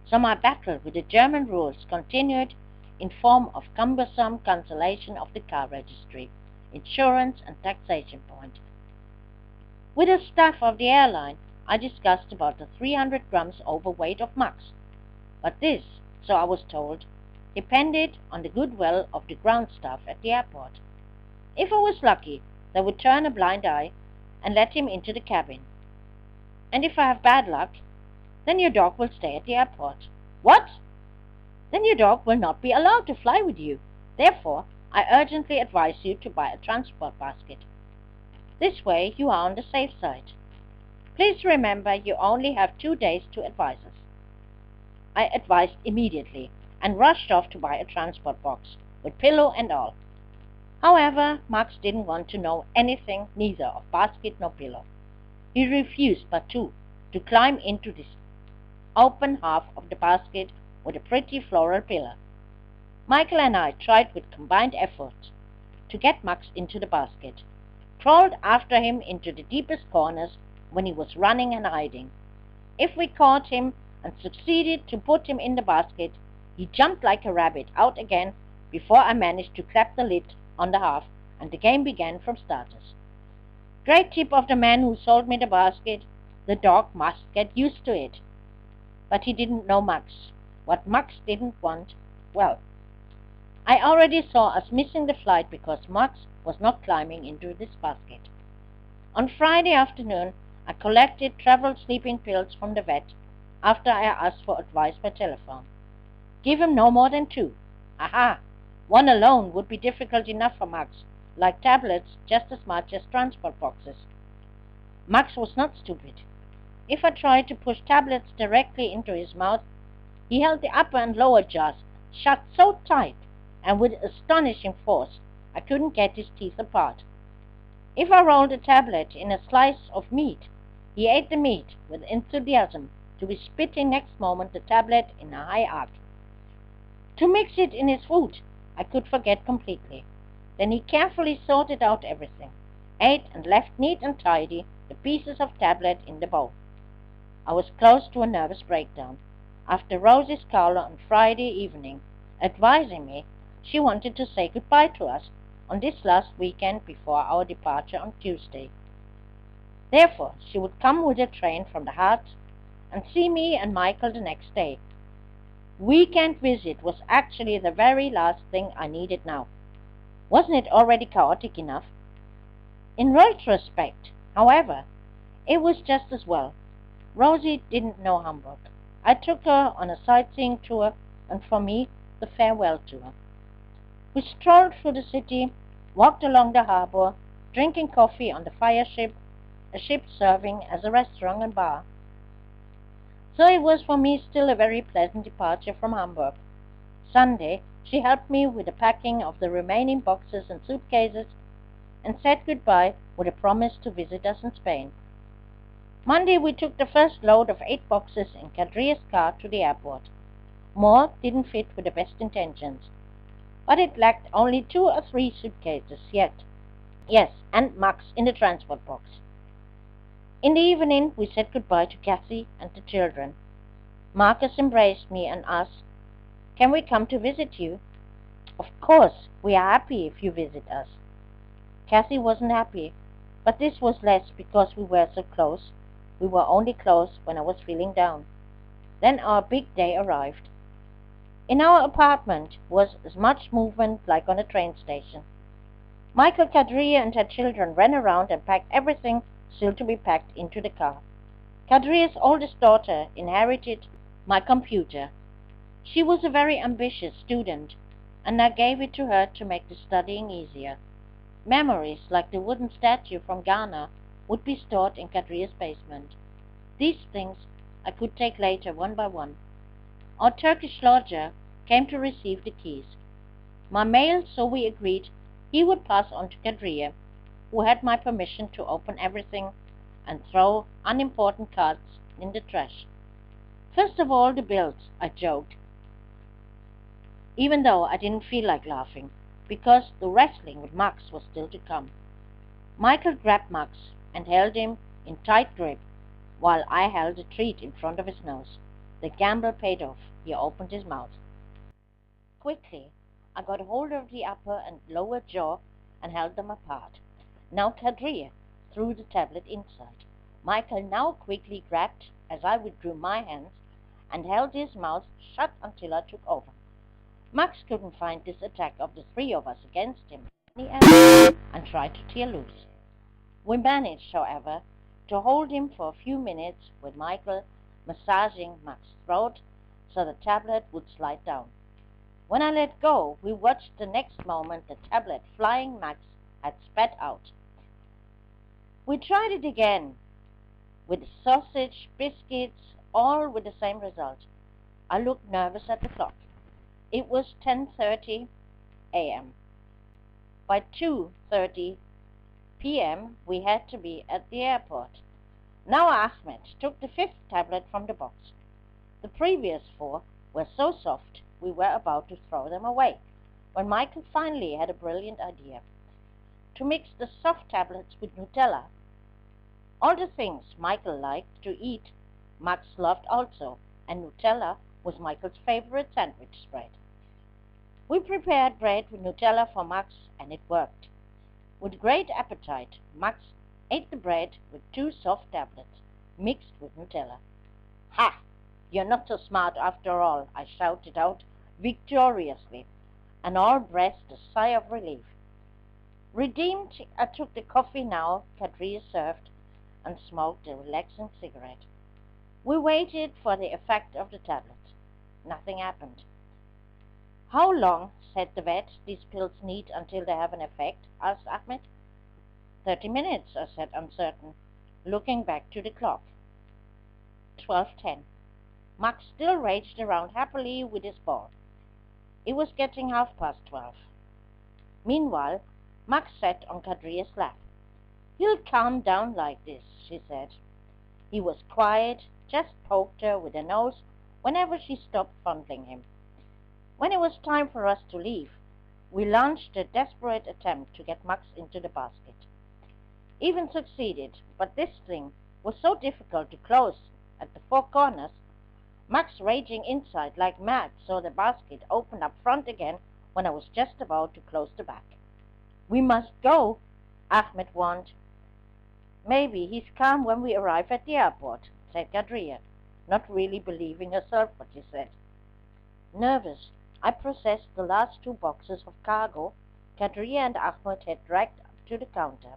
So my battle with the German rules continued in form of cumbersome cancellation of the car registry, insurance and taxation point. With the staff of the airline, I discussed about the 300 grams overweight of Max. But this, so I was told, depended on the goodwill of the ground staff at the airport. If I was lucky, they would turn a blind eye and let him into the cabin. And if I have bad luck, then your dog will stay at the airport. What? Then your dog will not be allowed to fly with you. Therefore, I urgently advise you to buy a transport basket. This way you are on the safe side. Please remember you only have 2 days to advise us. I advised immediately and rushed off to buy a transport box, with pillow and all. However, Max didn't want to know anything neither of basket nor pillow. He refused but to climb into this open half of the basket with a pretty floral pillar. Michael and I tried with combined efforts to get Max into the basket, crawled after him into the deepest corners when he was running and hiding. If we caught him and succeeded to put him in the basket, he jumped like a rabbit out again before I managed to clap the lid on the half, and the game began from starters. Great tip of the man who sold me the basket, the dog must get used to it. But he didn't know Max. What Max didn't want, well, I already saw us missing the flight because Max was not climbing into this basket. On Friday afternoon, I collected travel sleeping pills from the vet after I asked for advice by telephone. Give him no more than 2. Aha! 1 alone would be difficult enough for Max, like tablets just as much as transport boxes. Max was not stupid. If I tried to push tablets directly into his mouth, he held the upper and lower jaws shut so tight and with astonishing force I couldn't get his teeth apart. If I rolled a tablet in a slice of meat, he ate the meat with enthusiasm, to be spitting next moment the tablet in a high arc. To mix it in his food, I could forget completely. Then he carefully sorted out everything, ate and left neat and tidy the pieces of tablet in the bowl. I was close to a nervous breakdown after Rosie's call on Friday evening, advising me she wanted to say goodbye to us on this last weekend before our departure on Tuesday. Therefore, she would come with a train from the Heart and see me and Michael the next day. Weekend visit was actually the very last thing I needed now. Wasn't it already chaotic enough? In retrospect, however, it was just as well. Rosie didn't know Hamburg. I took her on a sightseeing tour, and for me, the farewell tour. We strolled through the city, walked along the harbor, drinking coffee on the fire ship, a ship serving as a restaurant and bar. So it was for me still a very pleasant departure from Hamburg. Sunday, she helped me with the packing of the remaining boxes and suitcases, and said goodbye with a promise to visit us in Spain. Monday, we took the first load of 8 boxes in Kadria's car to the airport. More didn't fit with the best intentions, but it lacked only 2 or 3 suitcases yet. Yes, and Max in the transport box. In the evening, we said goodbye to Kathy and the children. Marcus embraced me and asked, "Can we come to visit you?" "Of course, we are happy if you visit us." Kathy wasn't happy, but this was less because we were so close. We were only close when I was feeling down. Then our big day arrived. In our apartment was as much movement like on a train station. Michael, Kadria and her children ran around and packed everything still to be packed into the car. Kadria's oldest daughter inherited my computer. She was a very ambitious student, and I gave it to her to make the studying easier. Memories like the wooden statue from Ghana would be stored in Kadria's basement. These things I could take later one by one. Our Turkish lodger came to receive the keys. My mail, so we agreed, he would pass on to Kadria, who had my permission to open everything and throw unimportant cards in the trash. First of all, the bills, I joked, even though I didn't feel like laughing, because the wrestling with Max was still to come. Michael grabbed Max and held him in tight grip while I held a treat in front of his nose. The gamble paid off. He opened his mouth. Quickly, I got hold of the upper and lower jaw and held them apart. Now Kadria threw the tablet inside. Michael now quickly grabbed as I withdrew my hands and held his mouth shut until I took over. Max couldn't find this attack of the three of us against him and tried to tear loose. We managed, however, to hold him for a few minutes with Michael massaging Max's throat so the tablet would slide down. When I let go, we watched the next moment the tablet flying Max had spat out. We tried it again with sausage, biscuits, all with the same result. I looked nervous at the clock. It was 10:30 a.m. By 2:30 p.m. we had to be at the airport. Now Ahmed took the fifth tablet from the box. The previous four were so soft we were about to throw them away, when Michael finally had a brilliant idea. To mix the soft tablets with Nutella. All the things Michael liked to eat, Max loved also, and Nutella was Michael's favorite sandwich spread. We prepared bread with Nutella for Max, and it worked. With great appetite, Max ate the bread with two soft tablets, mixed with Nutella. Ha! You're not so smart after all, I shouted out victoriously, and all breathed a sigh of relief. Redeemed, I took the coffee now Kadria served and smoked a relaxing cigarette. We waited for the effect of the tablets. Nothing happened. How long, said the vet, these pills need until they have an effect? Asked Ahmed. 30 minutes, I said, uncertain, looking back to the clock. 12:10. Max still raged around happily with his ball. It was getting 12:30. Meanwhile, Max sat on Kadria's lap. He'll calm down like this, she said. He was quiet, just poked her with a nose whenever she stopped fondling him. When it was time for us to leave, we launched a desperate attempt to get Max into the basket. Even succeeded, but this thing was so difficult to close at the four corners, Max raging inside like mad, so the basket opened up front again when I was just about to close the back. We must go, Ahmed warned. Maybe he's calm when we arrive at the airport, said Kadria, not really believing herself what she said. Nervous, I processed the last two boxes of cargo Kadria and Ahmed had dragged up to the counter.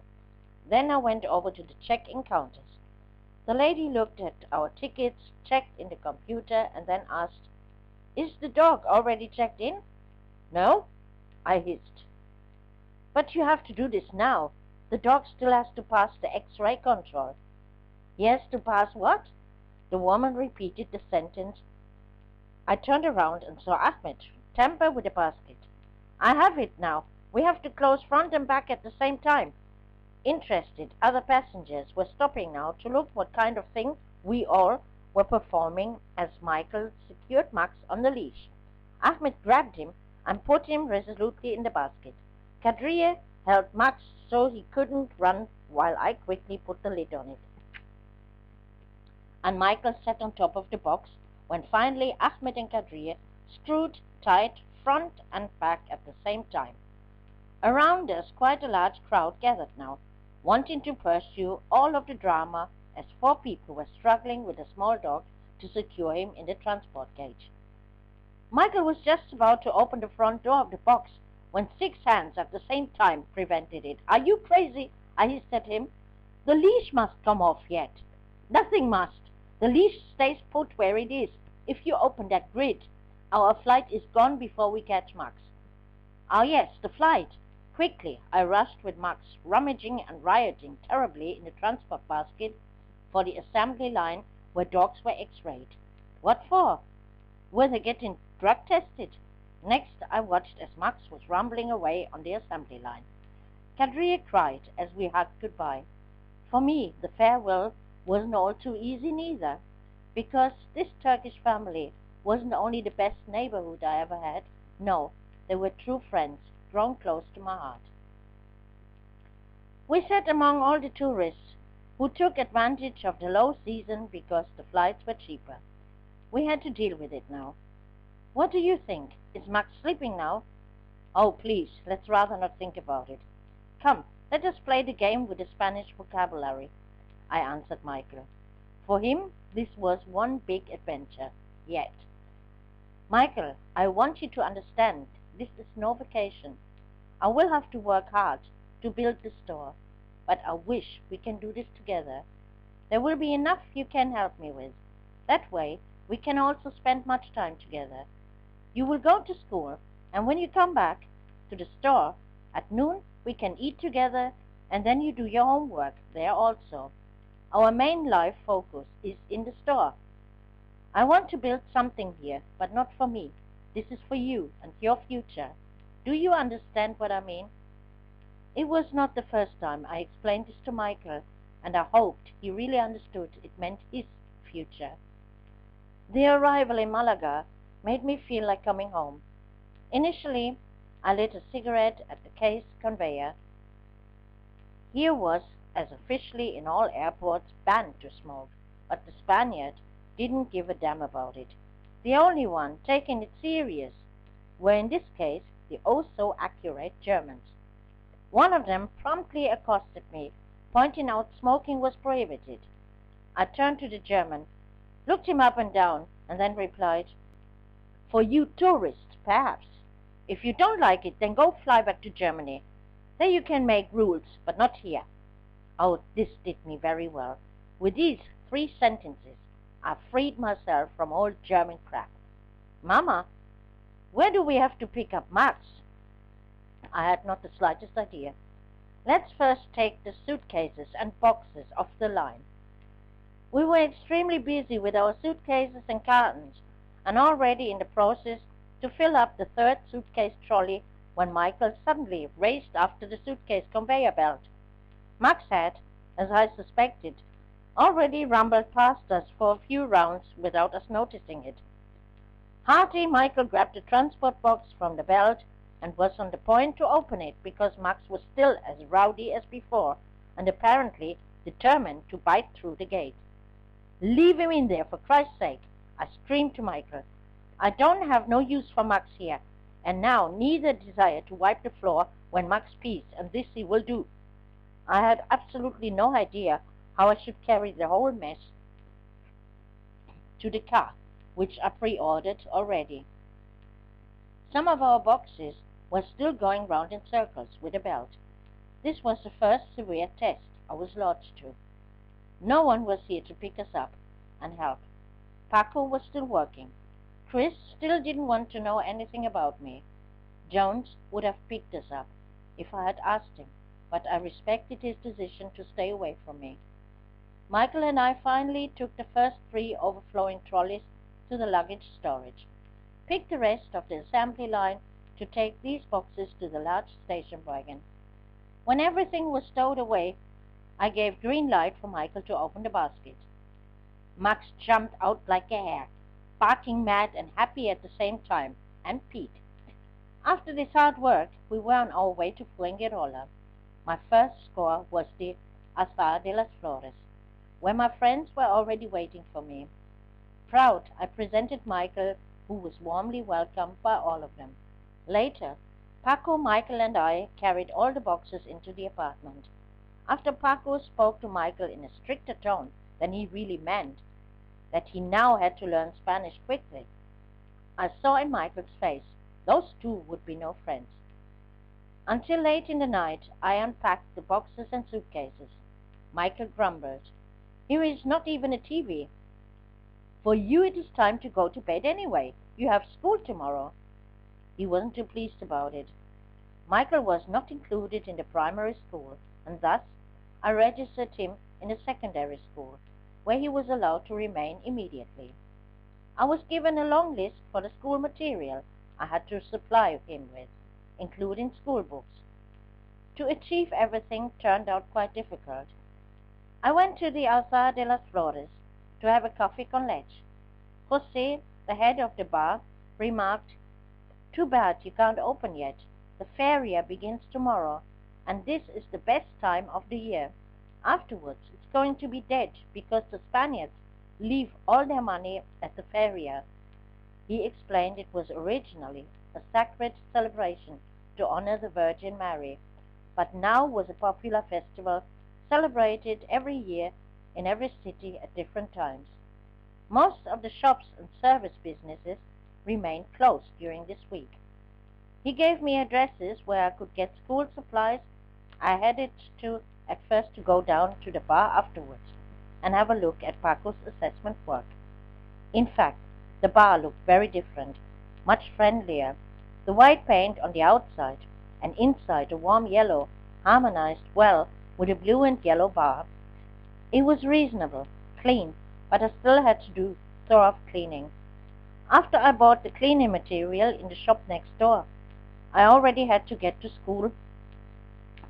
Then I went over to the check-in counters. The lady looked at our tickets, checked in the computer, and then asked, Is the dog already checked in? No, I hissed. But you have to do this now. The dog still has to pass the X-ray control. He has to pass what? The woman repeated the sentence. I turned around and saw Ahmed tamper with the basket. I have it now. We have to close front and back at the same time. Interested other passengers were stopping now to look what kind of thing we all were performing as Michael secured Max on the leash. Ahmed grabbed him and put him resolutely in the basket. Kadria held Max so he couldn't run while I quickly put the lid on it. And Michael sat on top of the box when finally Ahmed and Kadria screwed tight front and back at the same time. Around us quite a large crowd gathered now, wanting to pursue all of the drama as four people were struggling with a small dog to secure him in the transport cage. Michael was just about to open the front door of the box when 6 hands at the same time prevented it. Are you crazy? I hissed at him. The leash must come off yet. Nothing must. The leash stays put where it is. If you open that grid, our flight is gone before we catch Max. Ah yes, the flight. Quickly, I rushed with Max, rummaging and rioting terribly in the transport basket for the assembly line where dogs were X-rayed. What for? Were they getting drug tested? Next, I watched as Max was rumbling away on the assembly line. Kadria cried as we hugged goodbye. For me, the farewell wasn't all too easy neither. because this Turkish family wasn't only the best neighborhood I ever had, no, they were true friends, grown close to my heart. We sat among all the tourists who took advantage of the low season because the flights were cheaper. We had to deal with it now. What do you think? Is Max sleeping now? Oh, please, let's rather not think about it. Come, let us play the game with the Spanish vocabulary, I answered Michael. For him, this was one big adventure, yet. Michael, I want you to understand, this is no vacation. I will have to work hard to build the store, but I wish we can do this together. There will be enough you can help me with. That way, we can also spend much time together. You will go to school, and when you come back to the store at noon, we can eat together, and then you do your homework there also. Our main life focus is in the store. I want to build something here, but not for me. This is for you and your future. Do you understand what I mean? It was not the first time I explained this to Michael, and I hoped he really understood it meant his future. The arrival in Malaga made me feel like coming home. Initially, I lit a cigarette at the case conveyor. Here was, as officially in all airports, banned to smoke, but the Spaniard didn't give a damn about it. The only one taking it serious were in this case the oh-so-accurate Germans. One of them promptly accosted me, pointing out smoking was prohibited. I turned to the German, looked him up and down, and then replied, "For you tourists, perhaps. If you don't like it, then go fly back to Germany. There you can make rules, but not here." Oh, this did me very well. With these 3 sentences, I freed myself from all German crap. "Mama, where do we have to pick up Max?" I had not the slightest idea. Let's first take the suitcases and boxes off the line. We were extremely busy with our suitcases and cartons, and already in the process to fill up the 3rd suitcase trolley when Michael suddenly raced after the suitcase conveyor belt. Max had, as I suspected, already rumbled past us for a few rounds without us noticing it. Hearty Michael grabbed the transport box from the belt and was on the point to open it because Max was still as rowdy as before and apparently determined to bite through the gate. "Leave him in there, for Christ's sake," I screamed to Michael. "I don't have no use for Max here, and now neither desire to wipe the floor when Max pees, and this he will do." I had absolutely no idea how I should carry the whole mess to the car, which I pre-ordered already. Some of our boxes were still going round in circles with a belt. This was the first severe test I was lodged to. No one was here to pick us up and help. Paco was still working. Chris still didn't want to know anything about me. Jones would have picked us up if I had asked him, but I respected his decision to stay away from me. Michael and I finally took the first 3 overflowing trolleys to the luggage storage, picked the rest of the assembly line to take these boxes to the large station wagon. When everything was stowed away, I gave green light for Michael to open the basket. Max jumped out like a hare, barking mad and happy at the same time, and peed. After this hard work, we were on our way to Fuengirola. My first score was the Azar de las Flores, where my friends were already waiting for me. Proud, I presented Michael, who was warmly welcomed by all of them. Later, Paco, Michael, and I carried all the boxes into the apartment. After Paco spoke to Michael in a stricter tone than he really meant, that he now had to learn Spanish quickly, I saw in Michael's face those 2 would be no friends. Until late in the night, I unpacked the boxes and suitcases. Michael grumbled, "Here is not even a TV. For you it is time to go to bed anyway. You have school tomorrow." He wasn't too pleased about it. Michael was not included in the primary school, and thus I registered him in a secondary school, where he was allowed to remain immediately. I was given a long list for the school material I had to supply him with, including school books. To achieve everything turned out quite difficult. I went to the Alzar de las Flores, to have a coffee con leche. Jose, the head of the bar, remarked, "Too bad you can't open yet. The feria begins tomorrow, and this is the best time of the year. Afterwards it's going to be dead because the Spaniards leave all their money at the feria." He explained it was originally a sacred celebration to honor the Virgin Mary, but now was a popular festival celebrated every year in every city at different times. Most of the shops and service businesses remained closed during this week. He gave me addresses where I could get school supplies. I headed at first to go down to the bar afterwards and have a look at Paco's assessment work. In fact, the bar looked very different, much friendlier. The white paint on the outside and inside a warm yellow harmonized well with a blue and yellow bar. It was reasonable, clean, but I still had to do thorough cleaning. After I bought the cleaning material in the shop next door, I already had to get to school,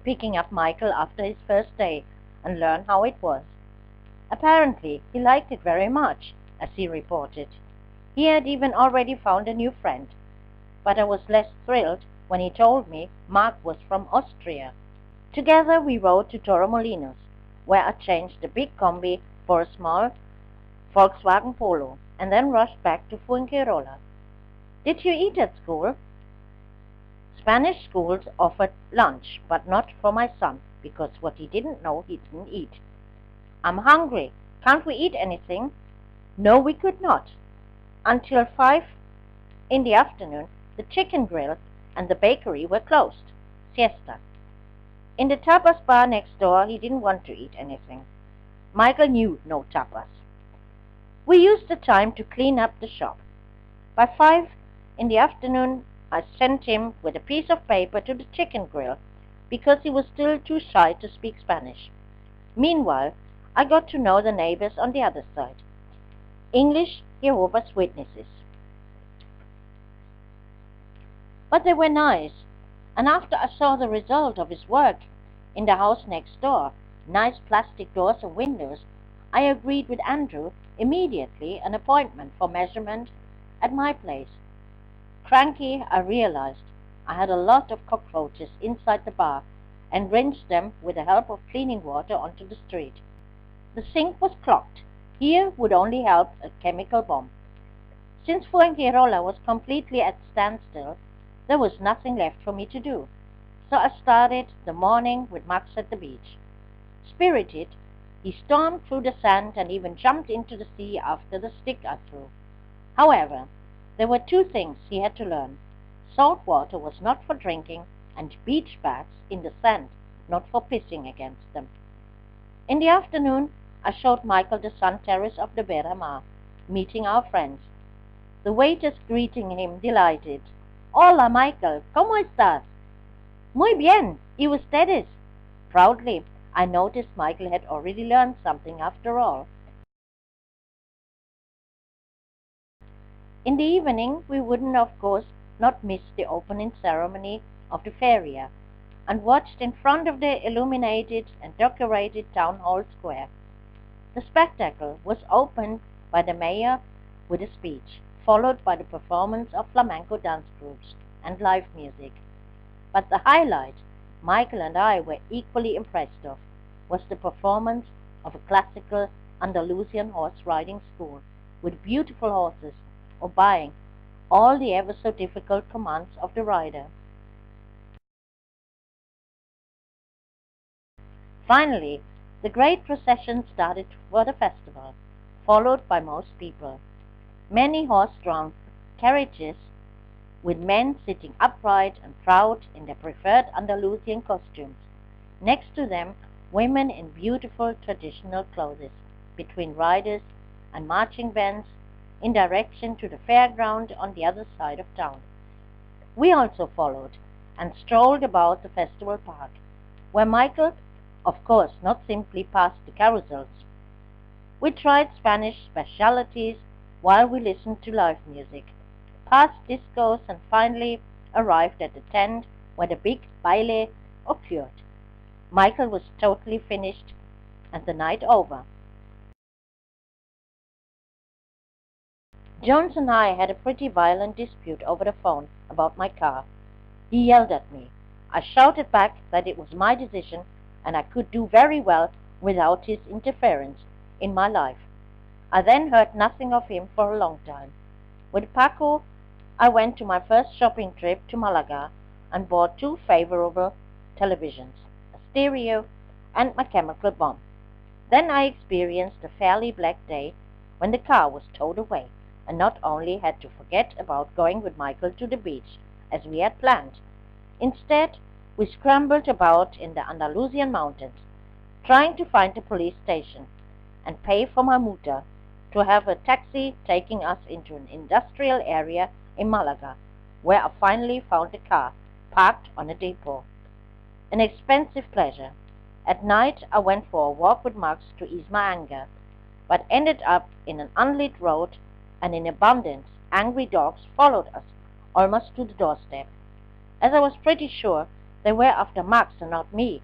picking up Michael after his first day, and learn how it was. Apparently, he liked it very much, as he reported. He had even already found a new friend, but I was less thrilled when he told me Mark was from Austria. Together we rode to Torremolinos, where I changed the big combi for a small Volkswagen Polo, and then rushed back to Fuengirola. "Did you eat at school?" Spanish schools offered lunch, but not for my son, because what he didn't know he didn't eat. "I'm hungry. Can't we eat anything?" No, we could not. Until 5 in the afternoon, the chicken grill and the bakery were closed. Siesta. In the tapas bar next door, he didn't want to eat anything. Michael knew no tapas. We used the time to clean up the shop. By 5 in the afternoon, I sent him with a piece of paper to the chicken grill because he was still too shy to speak Spanish. Meanwhile, I got to know the neighbors on the other side. English Jehovah's Witnesses. But they were nice, and after I saw the result of his work in the house next door, nice plastic doors and windows, I agreed with Andrew immediately an appointment for measurement at my place. Cranky, I realized I had a lot of cockroaches inside the bar and rinsed them with the help of cleaning water onto the street. The sink was clogged. Here would only help a chemical bomb. Since Fuengirola was completely at standstill, there was nothing left for me to do, so I started the morning with Max at the beach. Spirited, he stormed through the sand and even jumped into the sea after the stick I threw. However, there were two things he had to learn. Salt water was not for drinking, and beach baths in the sand not for pissing against them. In the afternoon, I showed Michael the sun terrace of the Beira Mar, meeting our friends. The waiters greeting him delighted. "Hola, Michael, ¿cómo estás?" "Muy bien, ¿y ustedes?" Proudly, I noticed Michael had already learned something after all. In the evening, we wouldn't, of course, not miss the opening ceremony of the feria, and watched in front of the illuminated and decorated town hall square. The spectacle was opened by the mayor with a speech, followed by the performance of flamenco dance groups and live music. But the highlight, Michael and I were equally impressed of, was the performance of a classical Andalusian horse riding school with beautiful horses obeying all the ever so difficult commands of the rider. Finally, the great procession started for the festival, followed by most people. Many horse-drawn carriages with men sitting upright and proud in their preferred Andalusian costumes. Next to them, women in beautiful traditional clothes, between riders and marching bands in direction to the fairground on the other side of town. We also followed and strolled about the festival park, where Michael, of course, not simply passed the carousels. We tried Spanish specialities while we listened to live music, passed discos, and finally arrived at the tent where the big baile occurred. Michael was totally finished and the night over. Jones and I had a pretty violent dispute over the phone about my car. He yelled at me. I shouted back that it was my decision and I could do very well without his interference in my life. I then heard nothing of him for a long time. With Paco, I went to my first shopping trip to Malaga and bought 2 favorable televisions, a stereo, and my chemical bomb. Then I experienced a fairly black day when the car was towed away, and not only had to forget about going with Michael to the beach, as we had planned. Instead, we scrambled about in the Andalusian mountains, trying to find a police station and pay for my multa to have a taxi taking us into an industrial area in Malaga, where I finally found a car parked on a depot. An expensive pleasure. At night I went for a walk with Max to ease my anger, but ended up in an unlit road, and in abundance angry dogs followed us almost to the doorstep. As I was pretty sure they were after Max and not me,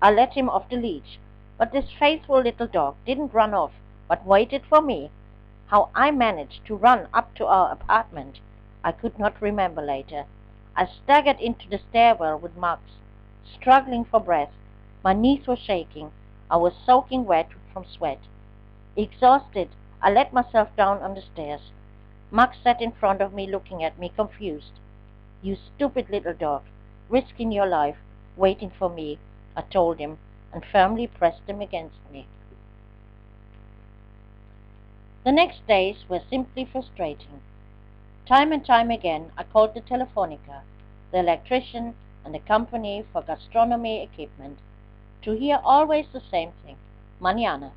I let him off the leash, but this faithful little dog didn't run off, but waited for me. How I managed to run up to our apartment, I could not remember later. I staggered into the stairwell with Max, struggling for breath. My knees were shaking. I was soaking wet from sweat. Exhausted, I let myself down on the stairs. Max sat in front of me looking at me confused. "You stupid little dog, risking your life, waiting for me," I told him, and firmly pressed him against me. The next days were simply frustrating. Time and time again I called the Telefonica, the electrician, and the company for gastronomy equipment, to hear always the same thing: mañana.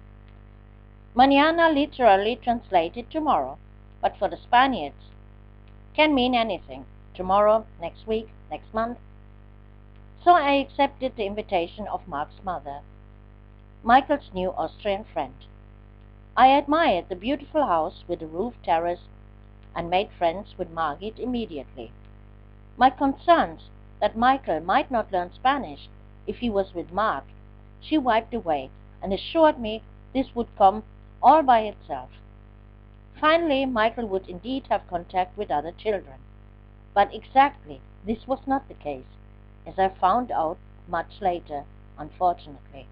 Mañana literally translated tomorrow, but for the Spaniards can mean anything: tomorrow, next week, next month. So I accepted the invitation of Mark's mother, Michael's new Austrian friend. I admired the beautiful house with the roof terrace and made friends with Margit immediately. My concerns that Michael might not learn Spanish if he was with Mark she wiped away, and assured me this would come all by itself. Finally, Michael would indeed have contact with other children. But exactly this was not the case, as I found out much later, unfortunately.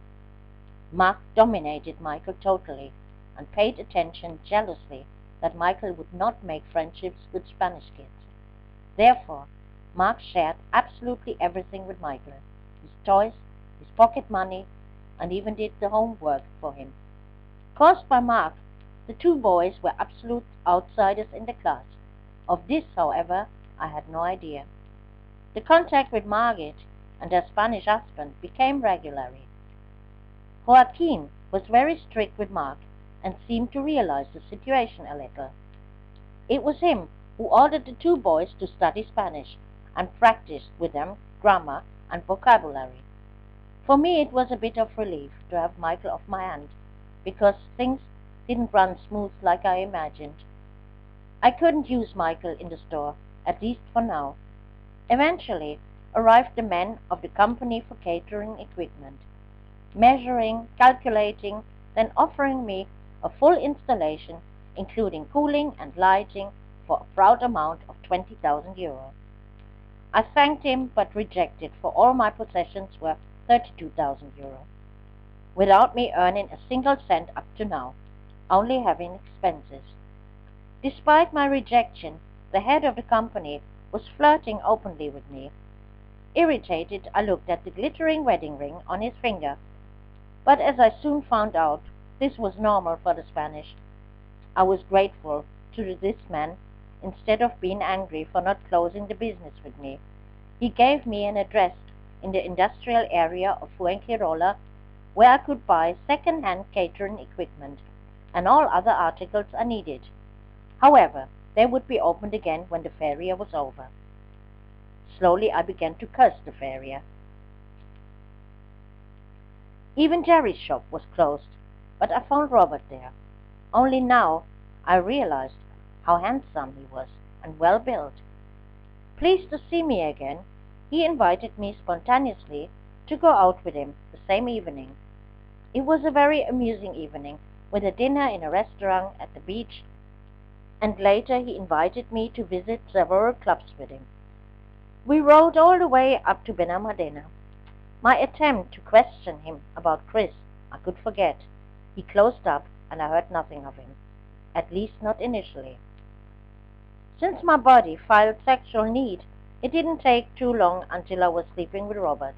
Mark dominated Michael totally, and paid attention jealously that Michael would not make friendships with Spanish kids. Therefore, Mark shared absolutely everything with Michael: his toys, his pocket money, and even did the homework for him. Caused by Mark, the 2 boys were absolute outsiders in the class. Of this, however, I had no idea. The contact with Margit and her Spanish husband became regularly. Joaquin was very strict with Mark and seemed to realize the situation a little. It was him who ordered the 2 boys to study Spanish and practiced with them grammar and vocabulary. For me it was a bit of relief to have Michael off my hand, because things didn't run smooth like I imagined. I couldn't use Michael in the store, at least for now. Eventually arrived the men of the company for catering equipment, measuring, calculating, then offering me a full installation, including cooling and lighting, for a proud amount of 20,000 euro. I thanked him, but rejected, for all my possessions were 32,000 euro, without me earning a single cent up to now, only having expenses. Despite my rejection, the head of the company was flirting openly with me. Irritated, I looked at the glittering wedding ring on his finger, but as I soon found out, this was normal for the Spanish. I was grateful to this man. Instead of being angry for not closing the business with me, he gave me an address in the industrial area of Fuengirola, where I could buy second-hand catering equipment and all other articles I needed. However, they would be opened again when the feria was over. Slowly I began to curse the feria. Even Jerry's shop was closed, but I found Robert there. Only now I realized how handsome he was and well built. Pleased to see me again, he invited me spontaneously to go out with him the same evening. It was a very amusing evening, with a dinner in a restaurant at the beach and later he invited me to visit several clubs with him. We rode all the way up to Benalmádena. My attempt to question him about Chris I could forget. He closed up, and I heard nothing of him, at least not initially. Since my body filed sexual need, it didn't take too long until I was sleeping with Robert.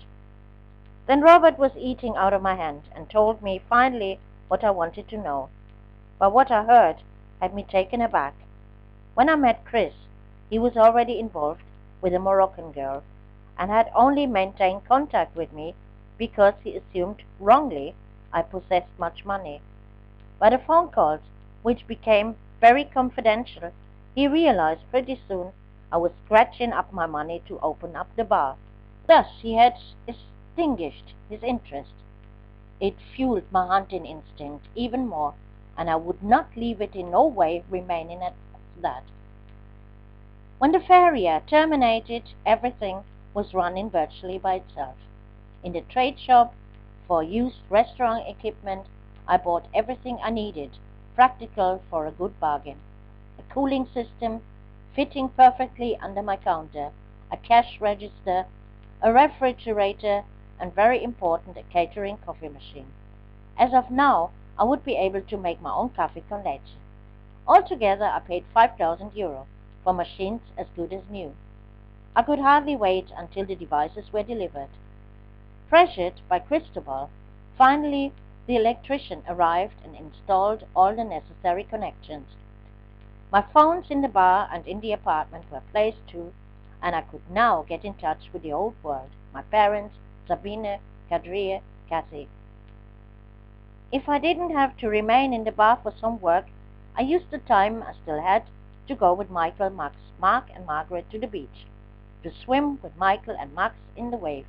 Then Robert was eating out of my hand and told me finally what I wanted to know. But what I heard had me taken aback. When I met Chris, he was already involved with a Moroccan girl and had only maintained contact with me because he assumed wrongly I possessed much money. By the phone calls, which became very confidential, he realized pretty soon I was scratching up my money to open up the bar. Thus he had extinguished his interest. It fueled my hunting instinct even more, and I would not leave it in no way remaining at that. When the farrier terminated, everything was running virtually by itself. In the trade shop for used restaurant equipment, I bought everything I needed, practical for a good bargain. A cooling system, fitting perfectly under my counter, a cash register, a refrigerator, and very important, a catering coffee machine. As of now, I would be able to make my own coffee con leche. Altogether, I paid €5,000 for machines as good as new. I could hardly wait until the devices were delivered. Pressured by Cristobal, finally the electrician arrived and installed all the necessary connections. My phones in the bar and in the apartment were placed too, and I could now get in touch with the old world, my parents, Sabine, Kadria, Kathy. If I didn't have to remain in the bar for some work, I used the time I still had to go with Michael, Max, Mark and Margaret to the beach, to swim with Michael and Max in the waves.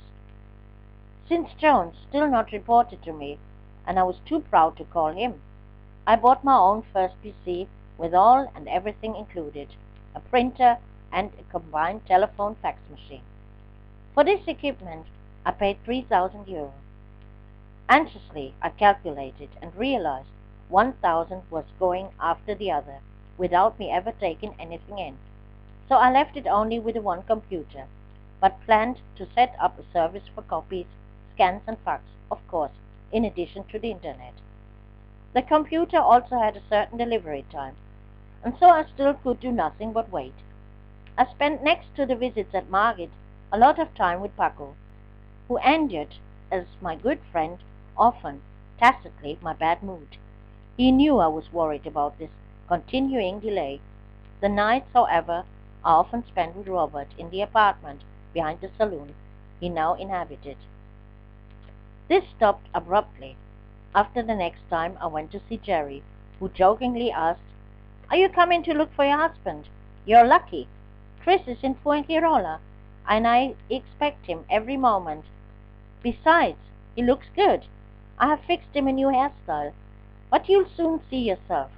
Since Jones still not reported to me, and I was too proud to call him, I bought my own first PC with all and everything included, a printer and a combined telephone fax machine. For this equipment, I paid €3,000. Anxiously, I calculated and realized 1,000 was going after the other, without me ever taking anything in. So I left it only with the one computer, but planned to set up a service for copies, scans and fax, of course, in addition to the internet. The computer also had a certain delivery time, and so I still could do nothing but wait. I spent next to the visits at Margit a lot of time with Paco, who endured, as my good friend, often, tacitly, my bad mood. He knew I was worried about this continuing delay. The nights, however, I often spent with Robert in the apartment behind the saloon he now inhabited. This stopped abruptly after the next time I went to see Jerry, who jokingly asked, "Are you coming to look for your husband? You're lucky. Chris is in Fuengirola, and I expect him every moment. Besides, he looks good. I have fixed him a new hairstyle, but you'll soon see yourself."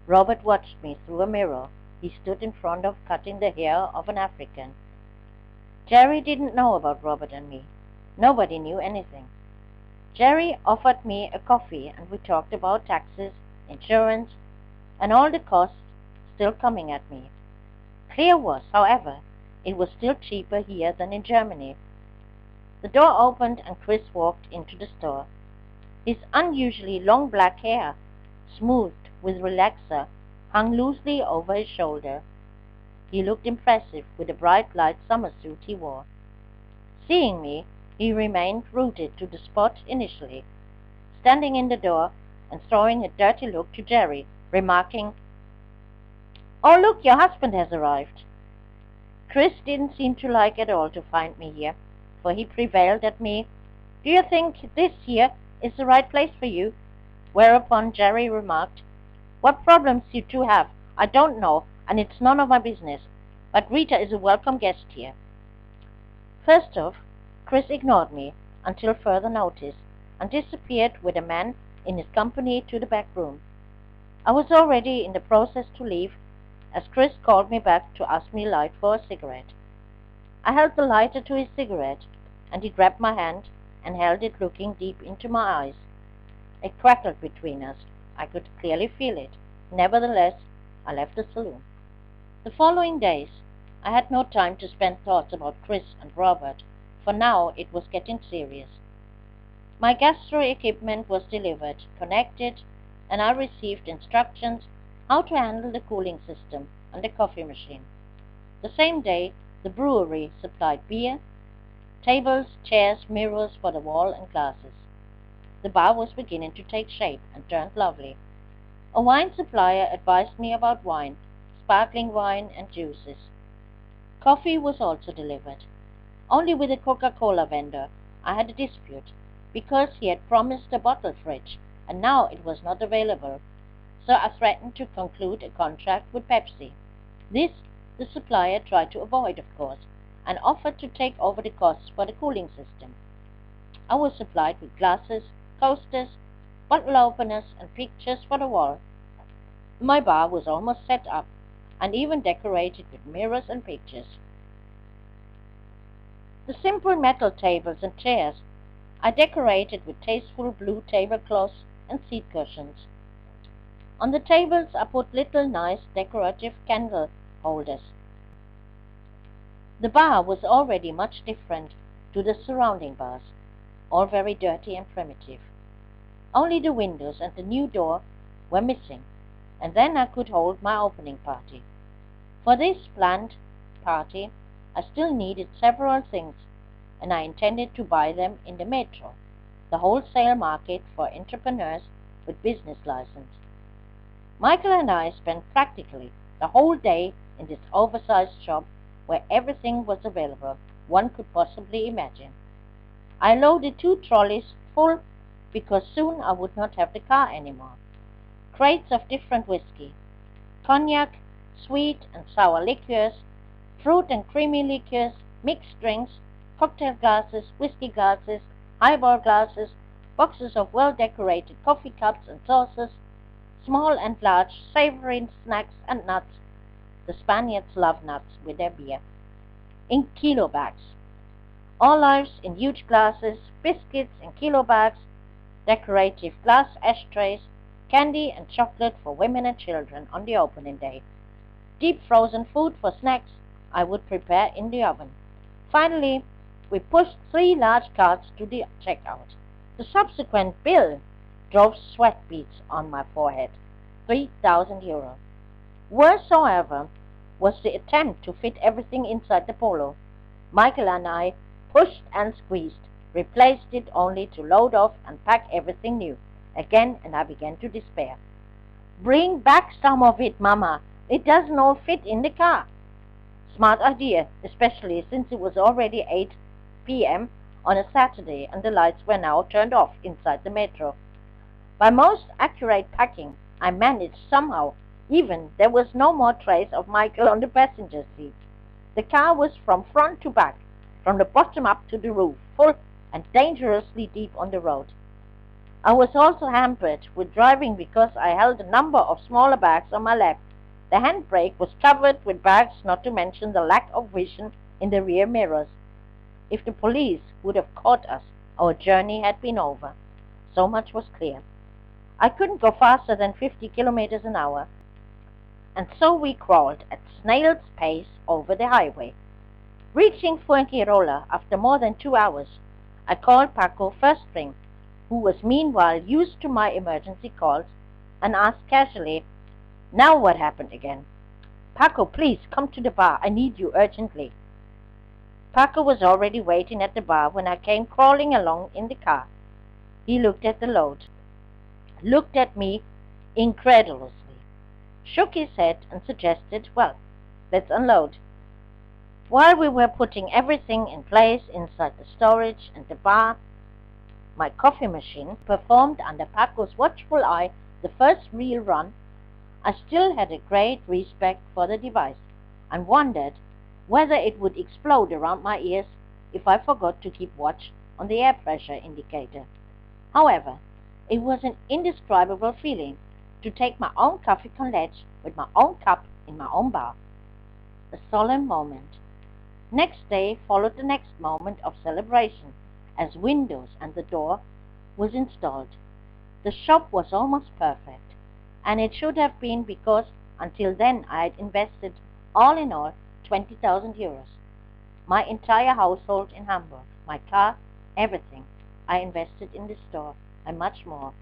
Robert watched me through a mirror he stood in front of, cutting the hair of an African. Jerry didn't know about Robert and me. Nobody knew anything. Jerry offered me a coffee, and we talked about taxes, insurance, and all the costs still coming at me. Clear was, however, it was still cheaper here than in Germany. The door opened and Chris walked into the store. His unusually long black hair, smoothed with relaxer, hung loosely over his shoulder. He looked impressive with the bright light summer suit he wore. Seeing me, he remained rooted to the spot initially, standing in the door and throwing a dirty look to Jerry, remarking, "Oh, look, your husband has arrived." Chris didn't seem to like at all to find me here, for he prevailed at me, "Do you think this here is the right place for you?" Whereupon Jerry remarked, "What problems you two have, I don't know, and it's none of my business, but Rita is a welcome guest here." First off, Chris ignored me until further notice, and disappeared with a man in his company to the back room. I was already in the process to leave, as Chris called me back to ask me to light for a cigarette. I held the lighter to his cigarette, and he grabbed my hand and held it looking deep into my eyes. It crackled between us. I could clearly feel it. Nevertheless, I left the saloon. The following days, I had no time to spend thoughts about Chris and Robert, for now it was getting serious. My gastro equipment was delivered, connected, and I received instructions how to handle the cooling system and the coffee machine. The same day, the brewery supplied beer, tables, chairs, mirrors for the wall, and glasses. The bar was beginning to take shape and turned lovely. A wine supplier advised me about wine, sparkling wine, and juices. Coffee was also delivered. Only with the Coca-Cola vendor I had a dispute, because he had promised a bottle fridge, and now it was not available, so I threatened to conclude a contract with Pepsi. This the supplier tried to avoid, of course, and offered to take over the costs for the cooling system. I was supplied with glasses, coasters, bottle openers, and pictures for the wall. My bar was almost set up, and even decorated with mirrors and pictures. The simple metal tables and chairs I decorated with tasteful blue tablecloths and seat cushions. On the tables I put little nice decorative candle holders. The bar was already much different to the surrounding bars, all very dirty and primitive. Only the windows and the new door were missing, and then I could hold my opening party. For this planned party I still needed several things, and I intended to buy them in the metro, the wholesale market for entrepreneurs with business license. Michael and I spent practically the whole day in this oversized shop where everything was available one could possibly imagine. I loaded 2 trolleys full because soon I would not have the car anymore. Crates of different whiskey, cognac, sweet and sour liqueurs, fruit and creamy liqueurs, mixed drinks, cocktail glasses, whiskey glasses, highball glasses, boxes of well-decorated coffee cups and saucers, small and large savory snacks and nuts. The Spaniards love nuts with their beer. In kilo bags. Olives in huge glasses, biscuits in kilo bags, decorative glass ashtrays, candy and chocolate for women and children on the opening day. Deep frozen food for snacks I would prepare in the oven. Finally, we pushed 3 large carts to the checkout. The subsequent bill drove sweat beads on my forehead. €3,000. Worse, however, was the attempt to fit everything inside the polo. Michael and I pushed and squeezed, replaced it only to load off and pack everything new again, and I began to despair. "Bring back some of it, Mama. It doesn't all fit in the car." Smart idea, especially since it was already 8 p.m. on a Saturday and the lights were now turned off inside the metro. By most accurate packing, I managed somehow. Even there was no more trace of Michael on the passenger seat. The car was from front to back, from the bottom up to the roof, full and dangerously deep on the road. I was also hampered with driving because I held a number of smaller bags on my lap. The handbrake was covered with bags, not to mention the lack of vision in the rear mirrors. If the police would have caught us, our journey had been over. So much was clear. I couldn't go faster than 50 kilometers an hour, and so we crawled at snail's pace over the highway. Reaching Fuengirola after more than 2 hours, I called Paco first thing, who was meanwhile used to my emergency calls, and asked casually, "Now what happened again?" "Paco, please come to the bar. I need you urgently." Paco was already waiting at the bar when I came crawling along in the car. He looked at the load, looked at me incredulously, shook his head and suggested, "Well, let's unload." While we were putting everything in place inside the storage and the bar, my coffee machine performed under Paco's watchful eye the first real run. I still had a great respect for the device and wondered whether it would explode around my ears if I forgot to keep watch on the air pressure indicator. However, it was an indescribable feeling to take my own coffee con leche with my own cup in my own bar. A solemn moment. Next day followed the next moment of celebration, as windows and the door was installed. The shop was almost perfect. and it should have been because until then I had invested, all in all, 20,000 euros. My entire household in Hamburg, my car, everything, I invested in this store, and much more.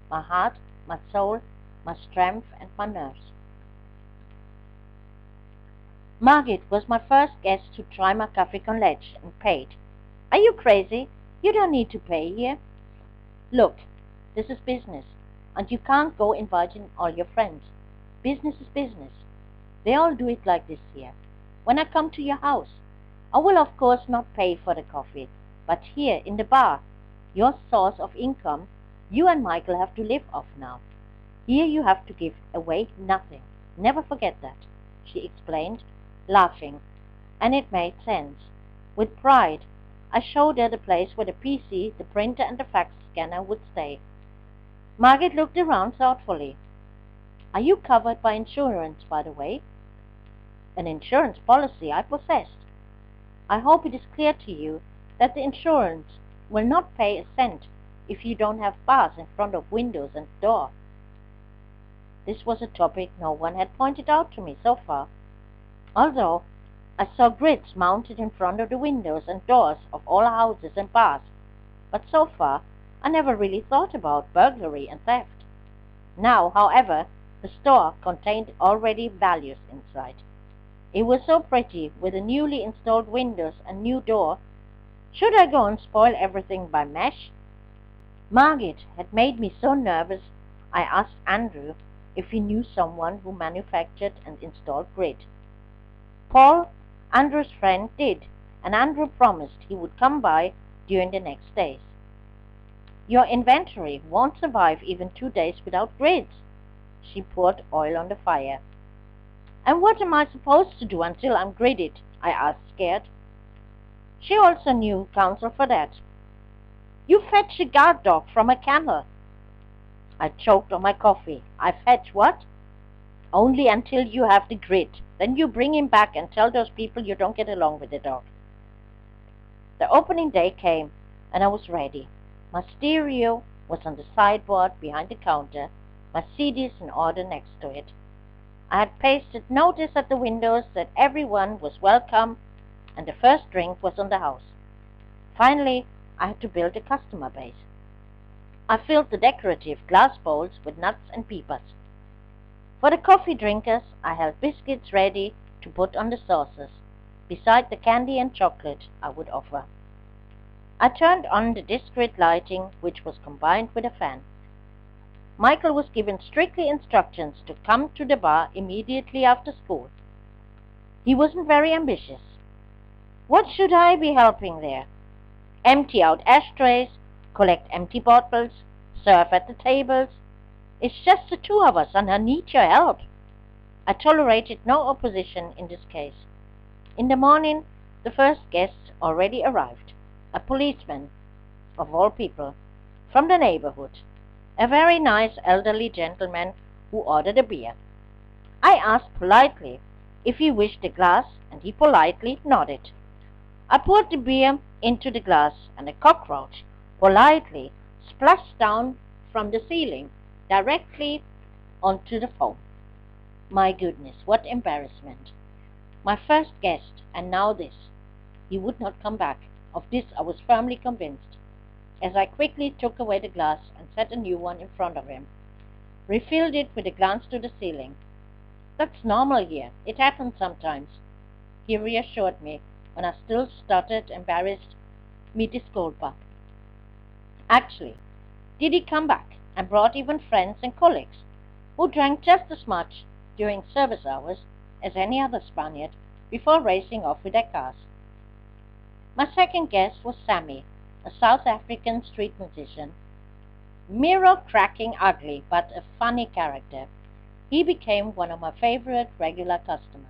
My heart, my soul, my strength, and my nerves. Margit was my first guest to try my café con leche and paid. Are you crazy? You don't need to pay here. Look, this is business, and you can't go inviting all your friends. Business is business. They all do it like this here. When I come to your house, I will of course not pay for the coffee, but here in the bar, your source of income, you and Michael have to live off now. Here you have to give away nothing. Never forget that, she explained, laughing, and it made sense. With pride, I showed her the place where the PC, the printer, and the fax scanner would stay. Margit looked around thoughtfully. Are you covered by insurance, by the way? An insurance policy I possessed. I hope it is clear to you that the insurance will not pay a cent if you don't have bars in front of windows and door. This was a topic no one had pointed out to me so far, although I saw grids mounted in front of the windows and doors of all houses and bars, but so far I never really thought about burglary and theft. Now, however, the store contained already values inside. It was so pretty, with the newly installed windows and new door. Should I go and spoil everything by mesh? Margit had made me so nervous, I asked Andrew if he knew someone who manufactured and installed grid. Paul, Andrew's friend, did, and Andrew promised he would come by during the next days. Your inventory won't survive even 2 days without grids. She poured oil on the fire. And what am I supposed to do until I'm gridded? I asked, scared. She also knew counsel for that. You fetch a guard dog from a kennel. I choked on my coffee. I fetch what? Only until you have the grid. Then you bring him back and tell those people you don't get along with the dog. The opening day came, and I was ready. My stereo was on the sideboard behind the counter, my CDs in order next to it. I had pasted notice at the windows that everyone was welcome, and the first drink was on the house. Finally, I had to build a customer base. I filled the decorative glass bowls with nuts and peppers. For the coffee drinkers, I held biscuits ready to put on the saucers, beside the candy and chocolate I would offer. I turned on the discreet lighting, which was combined with a fan. Michael was given strictly instructions to come to the bar immediately after school. He wasn't very ambitious. What should I be helping there? Empty out ashtrays, collect empty bottles, serve at the tables. It's just the two of us, and I need your help. I tolerated no opposition in this case. In the morning, the first guests already arrived. A policeman, of all people, from the neighborhood. A very nice elderly gentleman who ordered a beer. I asked politely if he wished a glass, and he politely nodded. I poured the beer into the glass, and a cockroach politely splashed down from the ceiling directly onto the foam. My goodness, what embarrassment. My first guest, and now this. He would not come back. Of this I was firmly convinced, as I quickly took away the glass and set a new one in front of him, refilled it with a glance to the ceiling. That's normal here. It happens sometimes, he reassured me when I still stuttered, embarrassed, mi disculpa. Actually, did he come back and brought even friends and colleagues who drank just as much during service hours as any other Spaniard before racing off with their cars. My second guest was Sammy, a South African street musician. Mirror-cracking ugly, but a funny character. He became one of my favorite regular customers.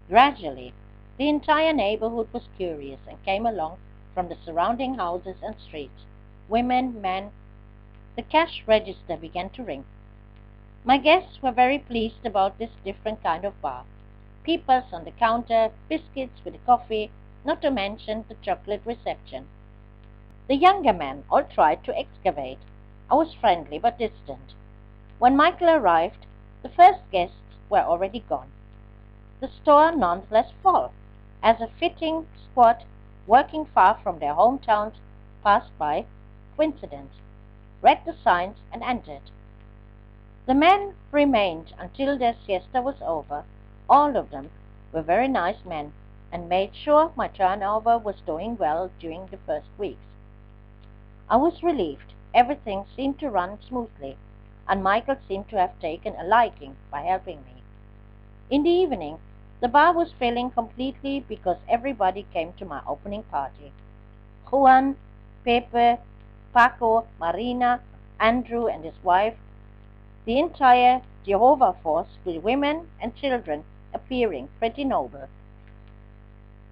Gradually, the entire neighborhood was curious and came along from the surrounding houses and streets. Women, men. The cash register began to ring. My guests were very pleased about this different kind of bar. Peepers on the counter, biscuits with the coffee, not to mention the chocolate reception. The younger men all tried to excavate. I was friendly but distant. When Michael arrived, the first guests were already gone. The store nonetheless full, as a fitting squad working far from their hometowns passed by, coincidence, read the signs and entered. The men remained until their siesta was over. All of them were very nice men and made sure my turnover was going well during the first weeks. I was relieved. Everything seemed to run smoothly, and Michael seemed to have taken a liking by helping me. In the evening, the bar was filling completely because everybody came to my opening party. Juan, Pepe, Paco, Marina, Andrew and his wife, the entire Jehovah force with women and children appearing pretty noble.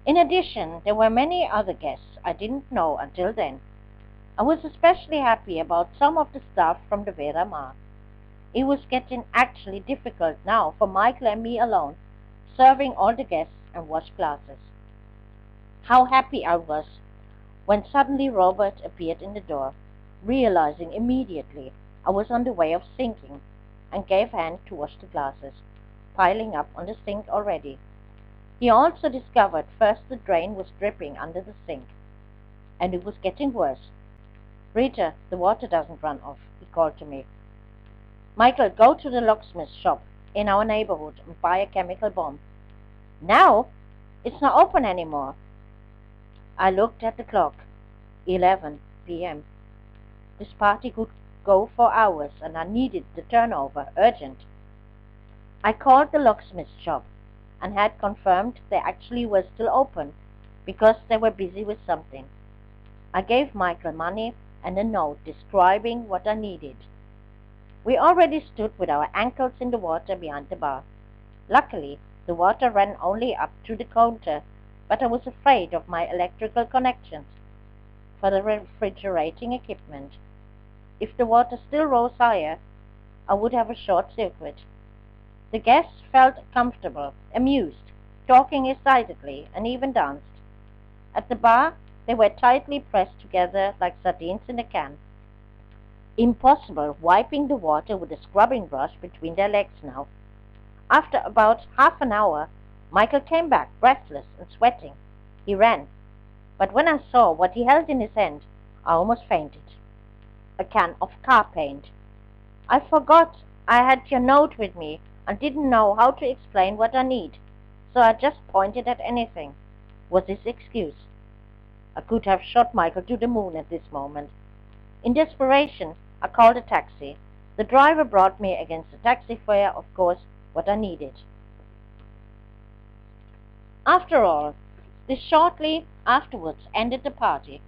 In addition, there were many other guests I didn't know until then. I was especially happy about some of the staff from the Vera Mar. It was getting actually difficult now for Michael and me alone, serving all the guests and wash glasses. How happy I was when suddenly Robert appeared in the door, realizing immediately I was on the way of sinking, and gave hand to wash the glasses, piling up on the sink already. He also discovered first the drain was dripping under the sink, and it was getting worse. "Rita, the water doesn't run off," he called to me. "Michael, go to the locksmith shop in our neighborhood and buy a chemical bomb." "Now? It's not open anymore." I looked at the clock. 11 p.m. This party could go for hours, and I needed the turnover, urgent. I called the locksmith shop and had confirmed they actually were still open because they were busy with something. I gave Michael money and a note describing what I needed. We already stood with our ankles in the water behind the bar. Luckily, the water ran only up to the counter, but I was afraid of my electrical connections for the refrigerating equipment. If the water still rose higher, I would have a short circuit. The guests felt comfortable, amused, talking excitedly, and even danced. At the bar, they were tightly pressed together like sardines in a can. Impossible wiping the water with a scrubbing brush between their legs now. After about half an hour, Michael came back, breathless and sweating. He ran, but when I saw what he held in his hand, I almost fainted. A can of car paint. "I forgot I had your note with me and didn't know how to explain what I need, so I just pointed at anything," was his excuse. I could have shot Michael to the moon at this moment. In desperation, I called a taxi. The driver brought me against the taxi fare, of course, what I needed. After all, this shortly afterwards ended the party,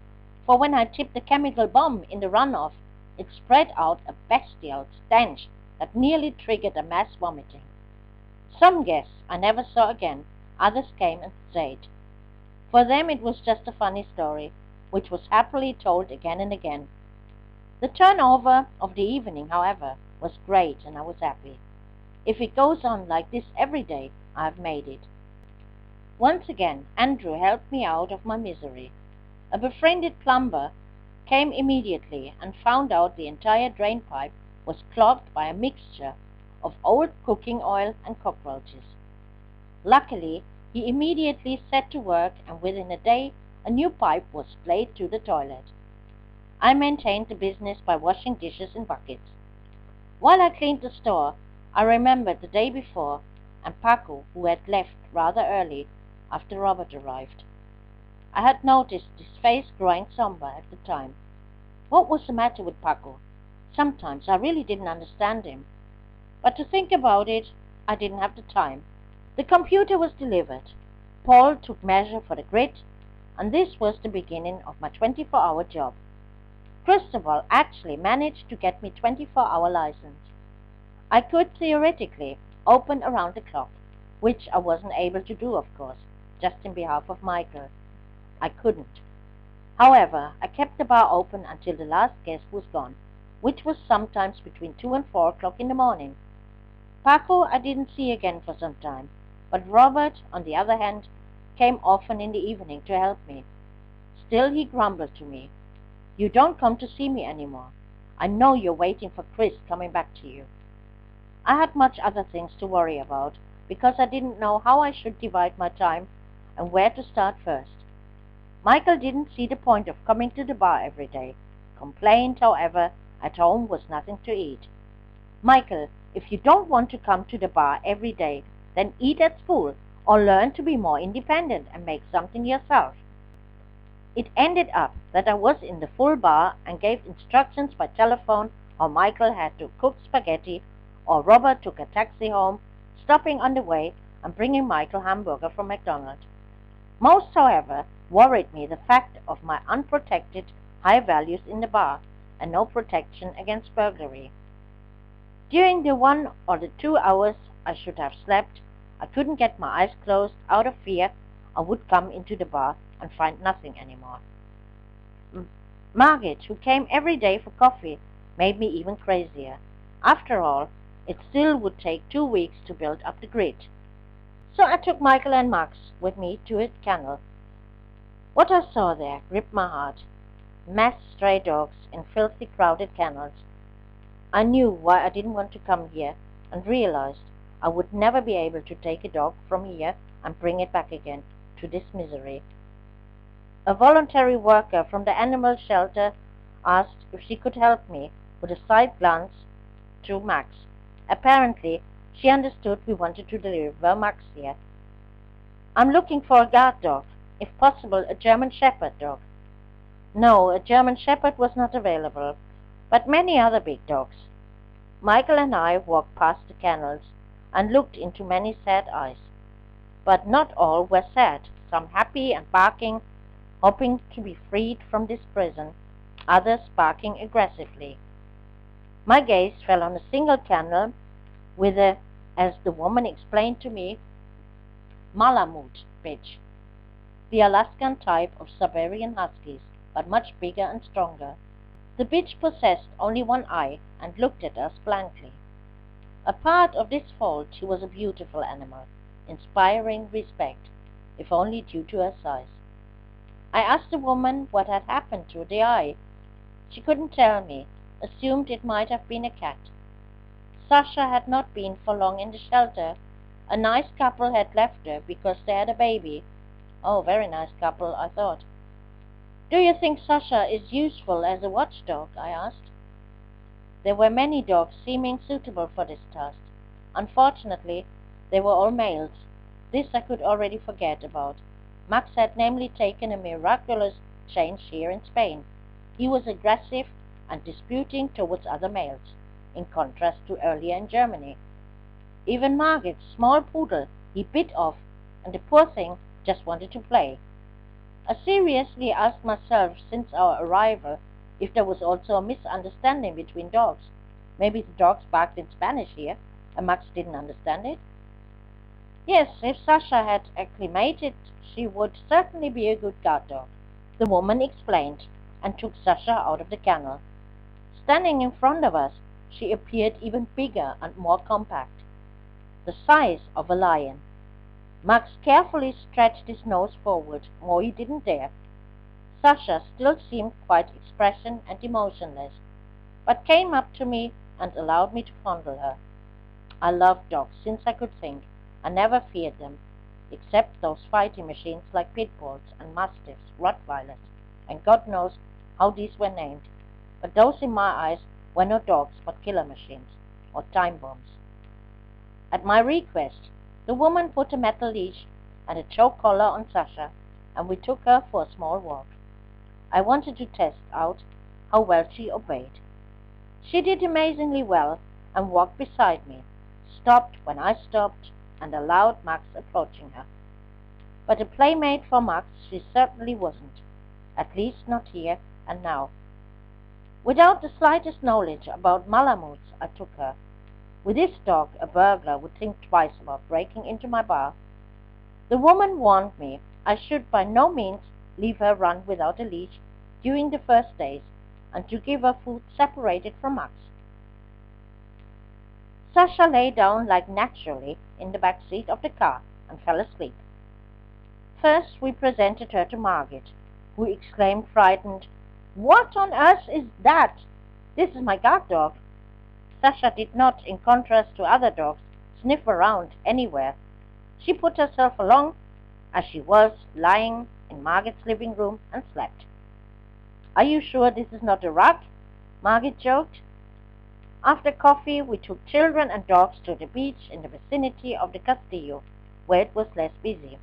for when I tipped the chemical bomb in the runoff, it spread out a bestial stench that nearly triggered a mass vomiting. Some guests I never saw again, others came and stayed. For them it was just a funny story, which was happily told again and again. The turnover of the evening, however, was great, and I was happy. If it goes on like this every day, I have made it. Once again, Andrew helped me out of my misery. A befriended plumber came immediately and found out the entire drain pipe was clogged by a mixture of old cooking oil and cockroaches. Luckily, he immediately set to work, and within a day a new pipe was laid to the toilet. I maintained the business by washing dishes in buckets. While I cleaned the store, I remembered the day before, and Paco, who had left rather early after Robert arrived. I had noticed his face growing somber at the time. What was the matter with Paco? Sometimes I really didn't understand him. But to think about it, I didn't have the time. The computer was delivered. Paul took measure for the grid, and this was the beginning of my 24-hour job. Cristobal actually managed to get me 24-hour license. I could theoretically open around the clock, which I wasn't able to do, of course, just in behalf of Michael. I couldn't. However, I kept the bar open until the last guest was gone, which was sometimes between 2 and 4 o'clock in the morning. Paco I didn't see again for some time, but Robert, on the other hand, came often in the evening to help me. Still he grumbled to me, "You don't come to see me anymore. I know you're waiting for Chris coming back to you." I had much other things to worry about because I didn't know how I should divide my time and where to start first. Michael didn't see the point of coming to the bar every day. Complained, however, at home was nothing to eat. Michael, if you don't want to come to the bar every day, then eat at school or learn to be more independent and make something yourself. It ended up that I was in the full bar and gave instructions by telephone how Michael had to cook spaghetti, or Robert took a taxi home, stopping on the way and bringing Michael hamburger from McDonald's. Most, however, worried me the fact of my unprotected high values in the bar and no protection against burglary. During the 1 or 2 hours I should have slept, I couldn't get my eyes closed out of fear I would come into the bar and find nothing anymore. Margit, who came every day for coffee, made me even crazier. After all, it still would take 2 weeks to build up the grit. So I took Michael and Max with me to a kennel. What I saw there gripped my heart. Mass stray dogs in filthy, crowded kennels. I knew why I didn't want to come here and realized I would never be able to take a dog from here and bring it back again to this misery. A voluntary worker from the animal shelter asked if she could help me with a side glance to Max. Apparently, she understood we wanted to deliver Max here. I'm looking for a guard dog, if possible a German Shepherd dog. No, a German Shepherd was not available, but many other big dogs. Michael and I walked past the kennels and looked into many sad eyes. But not all were sad, some happy and barking, hoping to be freed from this prison, others barking aggressively. My gaze fell on a single kennel with a, as the woman explained to me, Malamute bitch, the Alaskan type of Siberian Huskies, but much bigger and stronger. The bitch possessed only one eye and looked at us blankly. Apart of this fault, she was a beautiful animal, inspiring respect, if only due to her size. I asked the woman what had happened to the eye. She couldn't tell me, assumed it might have been a cat. Sasha had not been for long in the shelter. A nice couple had left her because they had a baby. Oh, very nice couple, I thought. Do you think Sasha is useful as a watchdog? I asked. There were many dogs seeming suitable for this task. Unfortunately, they were all males. This I could already forget about. Max had namely taken a miraculous change here in Spain. He was aggressive and disputing towards other males, in contrast to earlier in Germany. Even Margit's small poodle he bit off, and the poor thing just wanted to play. I seriously asked myself since our arrival if there was also a misunderstanding between dogs. Maybe the dogs barked in Spanish here, and Max didn't understand it. Yes, if Sasha had acclimated, she would certainly be a good guard dog, the woman explained, and took Sasha out of the kennel. Standing in front of us, she appeared even bigger and more compact, the size of a lion. Max carefully stretched his nose forward, more he didn't dare. Sasha still seemed quite expression and emotionless, but came up to me and allowed me to fondle her. I loved dogs since I could think. I never feared them, except those fighting machines like pit bulls and mastiffs, Rottweilers, and God knows how these were named. But those in my eyes were no dogs but killer machines, or time bombs. At my request, the woman put a metal leash and a choke collar on Sasha, and we took her for a small walk. I wanted to test out how well she obeyed. She did amazingly well and walked beside me, stopped when I stopped, and allowed Max approaching her. But a playmate for Max she certainly wasn't, at least not here and now. Without the slightest knowledge about Malamutes, I took her. With this dog, a burglar would think twice about breaking into my bar. The woman warned me I should by no means leave her run without a leash during the first days, and to give her food separated from Max. Sasha lay down like naturally in the back seat of the car and fell asleep. First we presented her to Margit, who exclaimed frightened, "What on earth is that? This is my guard dog." Sasha did not, in contrast to other dogs, sniff around anywhere. She put herself along as she was, lying in Margaret's living room, and slept. "Are you sure this is not a rug?" Margaret joked. After coffee, we took children and dogs to the beach in the vicinity of the Castillo, where it was less busy.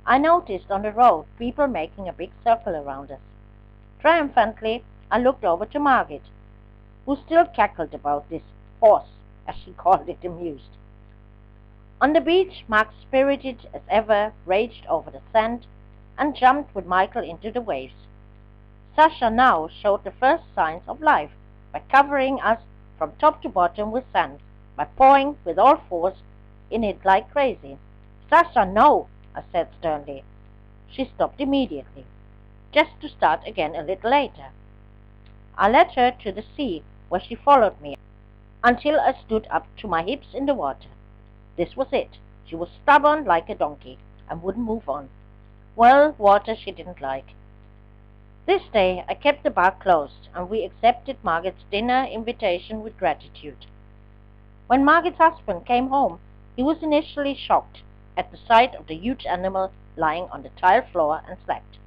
I noticed on the road people making a big circle around us. Triumphantly, I looked over to Margaret, who still cackled about this horse, as she called it, amused. On the beach, Max, spirited as ever, raged over the sand and jumped with Michael into the waves. Sasha now showed the first signs of life by covering us from top to bottom with sand, by pawing with all force in it like crazy. "Sasha, no," I said sternly. She stopped immediately, just to start again a little later. I led her to the sea, where she followed me until I stood up to my hips in the water. This was it. She was stubborn like a donkey and wouldn't move on. Well, water she didn't like. This day I kept the bar closed, and we accepted Margaret's dinner invitation with gratitude. When Margaret's husband came home, he was initially shocked at the sight of the huge animal lying on the tile floor and slept.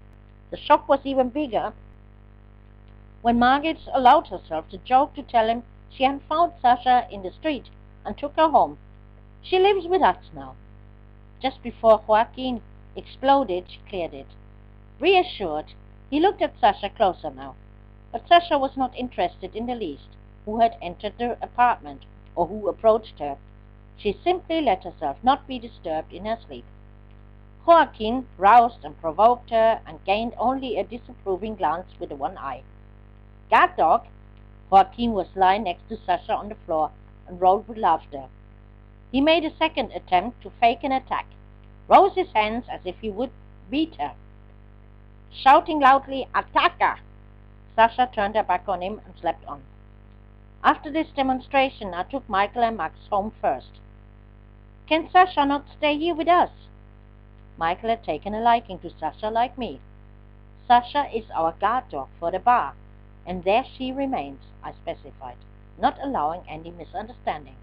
The shock was even bigger when Margaret allowed herself to joke to tell him she had found Sasha in the street and took her home. "She lives with us now." Just before Joaquin exploded, she cleared it. Reassured, he looked at Sasha closer now. But Sasha was not interested in the least who had entered the apartment or who approached her. She simply let herself not be disturbed in her sleep. Joaquin roused and provoked her and gained only a disapproving glance with the one eye. "Guard dog!" Joaquin was lying next to Sasha on the floor and rolled with laughter. He made a second attempt to fake an attack, rose his hands as if he would beat her. Shouting loudly, "Attacker!" Sasha turned her back on him and slept on. After this demonstration, I took Michael and Max home first. "Can Sasha not stay here with us?" Michael had taken a liking to Sasha like me. "Sasha is our guard dog for the bar, and there she remains," I specified, not allowing any misunderstandings.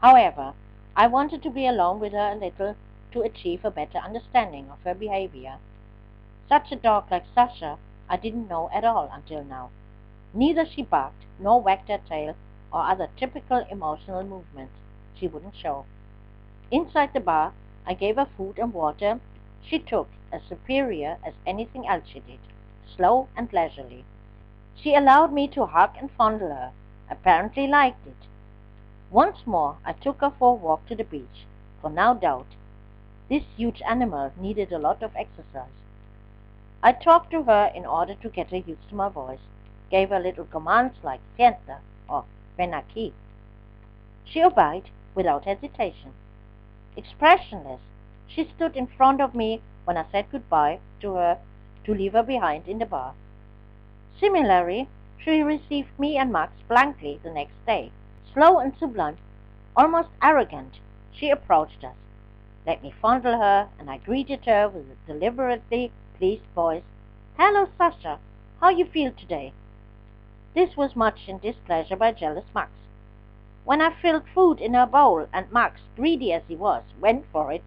However, I wanted to be alone with her a little to achieve a better understanding of her behavior. Such a dog like Sasha I didn't know at all until now. Neither she barked nor wagged her tail or other typical emotional movements she wouldn't show. Inside the bar, I gave her food and water she took as superior as anything else she did, slow and leisurely. She allowed me to hug and fondle her, apparently liked it. Once more I took her for a walk to the beach, for no doubt this huge animal needed a lot of exercise. I talked to her in order to get her used to my voice, gave her little commands like "sienta" or "ven aquí." She obeyed without hesitation. Expressionless, she stood in front of me when I said goodbye to her to leave her behind in the bar. Similarly, she received me and Max blankly the next day. Slow and sublime, almost arrogant, she approached us, let me fondle her, and I greeted her with a deliberately pleased voice. "Hello, Sasha. How you feel today?" This was much in displeasure by jealous Max. When I filled food in her bowl and Max, greedy as he was, went for it,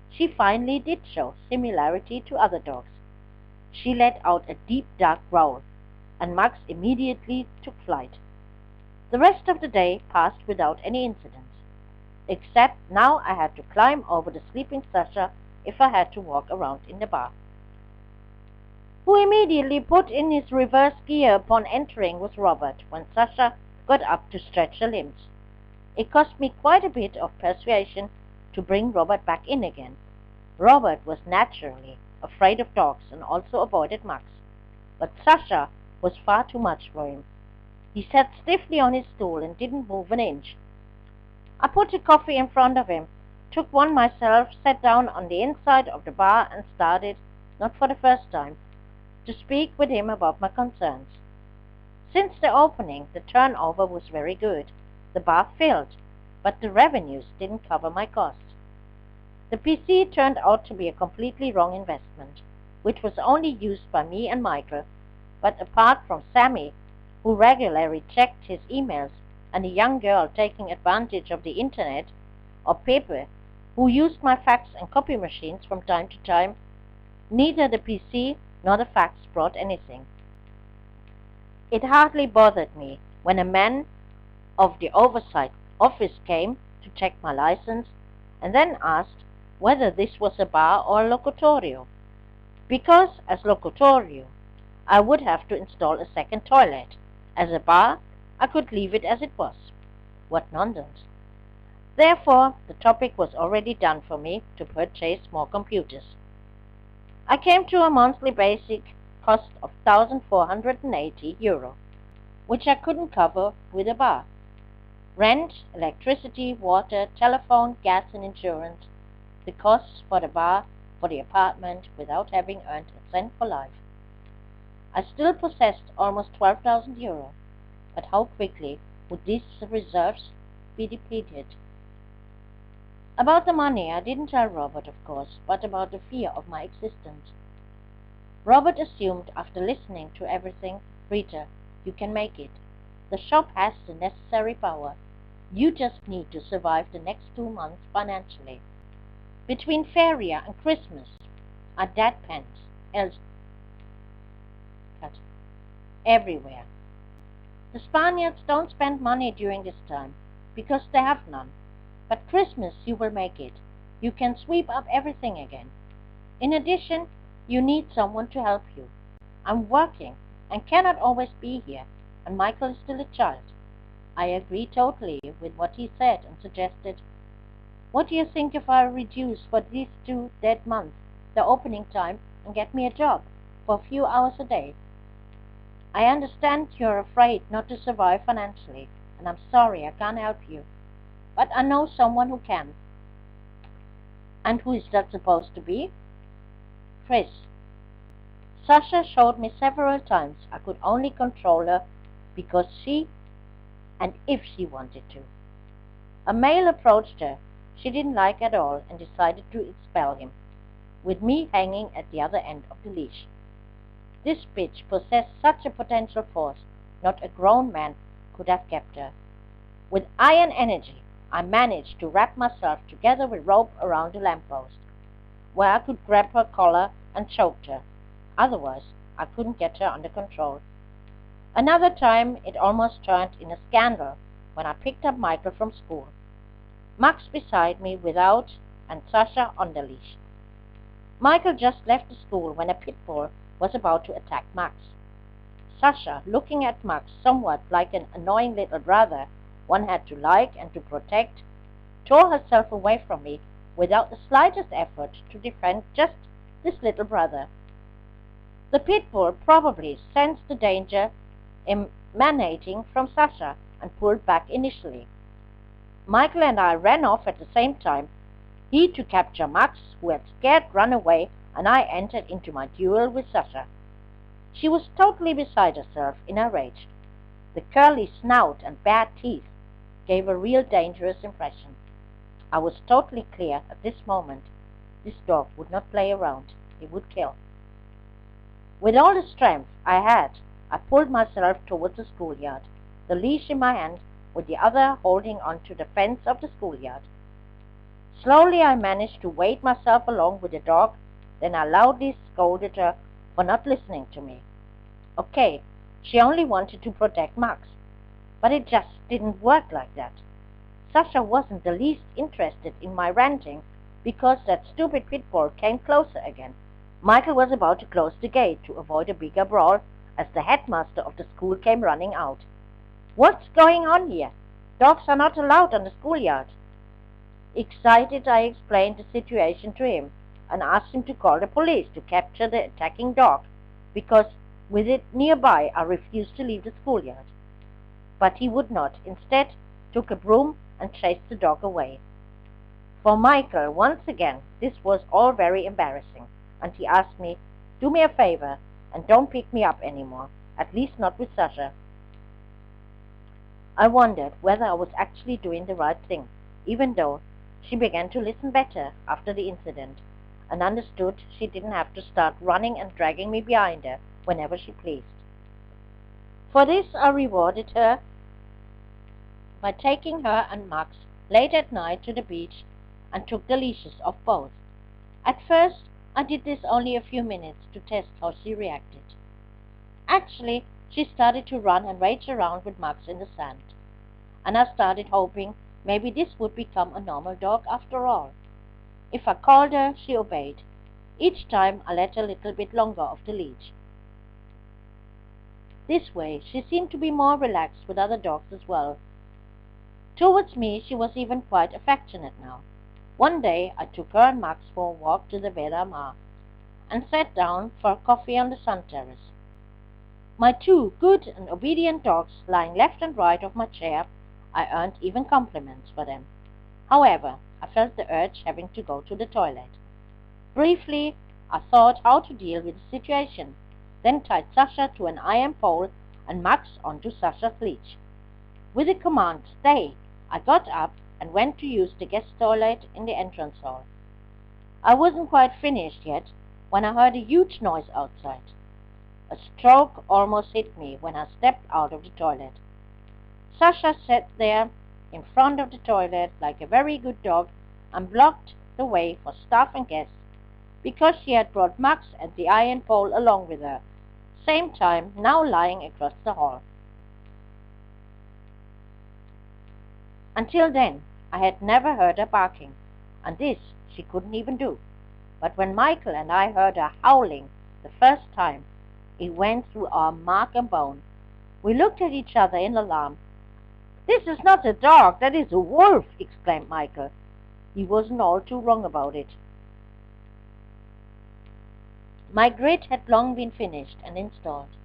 she finally did show similarity to other dogs. She let out a deep, dark growl, and Max immediately took flight. The rest of the day passed without any incidents, except now I had to climb over the sleeping Sasha if I had to walk around in the bar. Who immediately put in his reverse gear upon entering was Robert when Sasha got up to stretch her limbs. It cost me quite a bit of persuasion to bring Robert back in again. Robert was naturally afraid of dogs and also avoided Max, but Sasha was far too much for him. He sat stiffly on his stool and didn't move an inch. I put a coffee in front of him, took one myself, sat down on the inside of the bar and started, not for the first time, to speak with him about my concerns. Since the opening, the turnover was very good. The bar filled, but the revenues didn't cover my costs. The PC turned out to be a completely wrong investment, which was only used by me and Michael, but apart from Sammy, who regularly checked his emails, and a young girl taking advantage of the internet or paper who used my fax and copy machines from time to time, neither the PC nor the fax brought anything. It hardly bothered me when a man of the oversight office came to check my license and then asked whether this was a bar or a locutorio, because as locutorio I would have to install a second toilet. As a bar, I could leave it as it was. What nonsense. Therefore, the topic was already done for me to purchase more computers. I came to a monthly basic cost of €1,480, which I couldn't cover with a bar. Rent, electricity, water, telephone, gas and insurance, the costs for the bar, for the apartment, without having earned a cent for life. I still possessed almost €12,000, but how quickly would these reserves be depleted? About the money I didn't tell Robert, of course, but about the fear of my existence. Robert assumed, after listening to everything, Rita, you can make it. The shop has the necessary power. You just need to survive the next 2 months financially. Between Feria and Christmas are dead pens, else cut everywhere. The Spaniards don't spend money during this time, because they have none. But Christmas you will make it. You can sweep up everything again. In addition, you need someone to help you. I'm working and cannot always be here, and Michael is still a child. I agree totally with what he said and suggested, what do you think if I reduce for these 2 dead months the opening time and get me a job for a few hours a day? I understand you're afraid not to survive financially, and I'm sorry I can't help you. But I know someone who can. And who is that supposed to be? Chris. Sasha showed me several times I could only control her because she, and if she wanted to. A male approached her she didn't like at all and decided to expel him, with me hanging at the other end of the leash. This bitch possessed such a potential force, not a grown man could have kept her. With iron energy, I managed to wrap myself together with rope around a lamppost, where I could grab her collar and choke her. Otherwise, I couldn't get her under control. Another time, it almost turned in a scandal when I picked up Michael from school. Max beside me without, and Sasha on the leash. Michael just left the school when a pit bull was about to attack Max. Sasha, looking at Max somewhat like an annoying little brother one had to like and to protect, tore herself away from me without the slightest effort to defend just this little brother. The pit bull probably sensed the danger emanating from Sasha and pulled back initially. Michael and I ran off at the same time, he to capture Max, who had scared run away, and I entered into my duel with Sasha. She was totally beside herself in her rage. The curly snout and bad teeth gave a real dangerous impression. I was totally clear at this moment. This dog would not play around. He would kill. With all the strength I had, I pulled myself towards the schoolyard, the leash in my hand, with the other holding on to the fence of the schoolyard. Slowly I managed to wade myself along with the dog, then I loudly scolded her for not listening to me. Okay, she only wanted to protect Max, but it just didn't work like that. Sasha wasn't the least interested in my ranting because that stupid pit bull came closer again. Michael was about to close the gate to avoid a bigger brawl as the headmaster of the school came running out. What's going on here? Dogs are not allowed on the schoolyard. Excited, I explained the situation to him and asked him to call the police to capture the attacking dog because with it nearby I refused to leave the schoolyard. But he would not. Instead, took a broom and chased the dog away. For Michael, once again, this was all very embarrassing, and he asked me, do me a favor and don't pick me up anymore, at least not with Sasha. I wondered whether I was actually doing the right thing, even though she began to listen better after the incident, and understood she didn't have to start running and dragging me behind her whenever she pleased. For this I rewarded her by taking her and Max late at night to the beach and took the leashes off both. At first, I did this only a few minutes to test how she reacted. Actually, she started to run and rage around with Max in the sand, and I started hoping maybe this would become a normal dog after all. If I called her, she obeyed. Each time I let a little bit longer off the leash. This way, she seemed to be more relaxed with other dogs as well. Towards me, she was even quite affectionate now. One day, I took her and Max for a walk to the Villa Mar and sat down for a coffee on the sun terrace. My two good and obedient dogs lying left and right of my chair, I earned even compliments for them. However, I felt the urge having to go to the toilet. Briefly, I thought how to deal with the situation, then tied Sasha to an iron pole and Max onto Sasha's leash. With the command, "Stay," I got up and went to use the guest toilet in the entrance hall. I wasn't quite finished yet when I heard a huge noise outside. A stroke almost hit me when I stepped out of the toilet. Sasha sat there in front of the toilet like a very good dog and blocked the way for staff and guests because she had brought Max and the iron pole along with her, same time now lying across the hall. Until then, I had never heard her barking, and this she couldn't even do. But when Michael and I heard her howling the first time, it went through our mark and bone. We looked at each other in alarm. "This is not a dog, that is a wolf," exclaimed Michael. He wasn't all too wrong about it. My grid had long been finished and installed.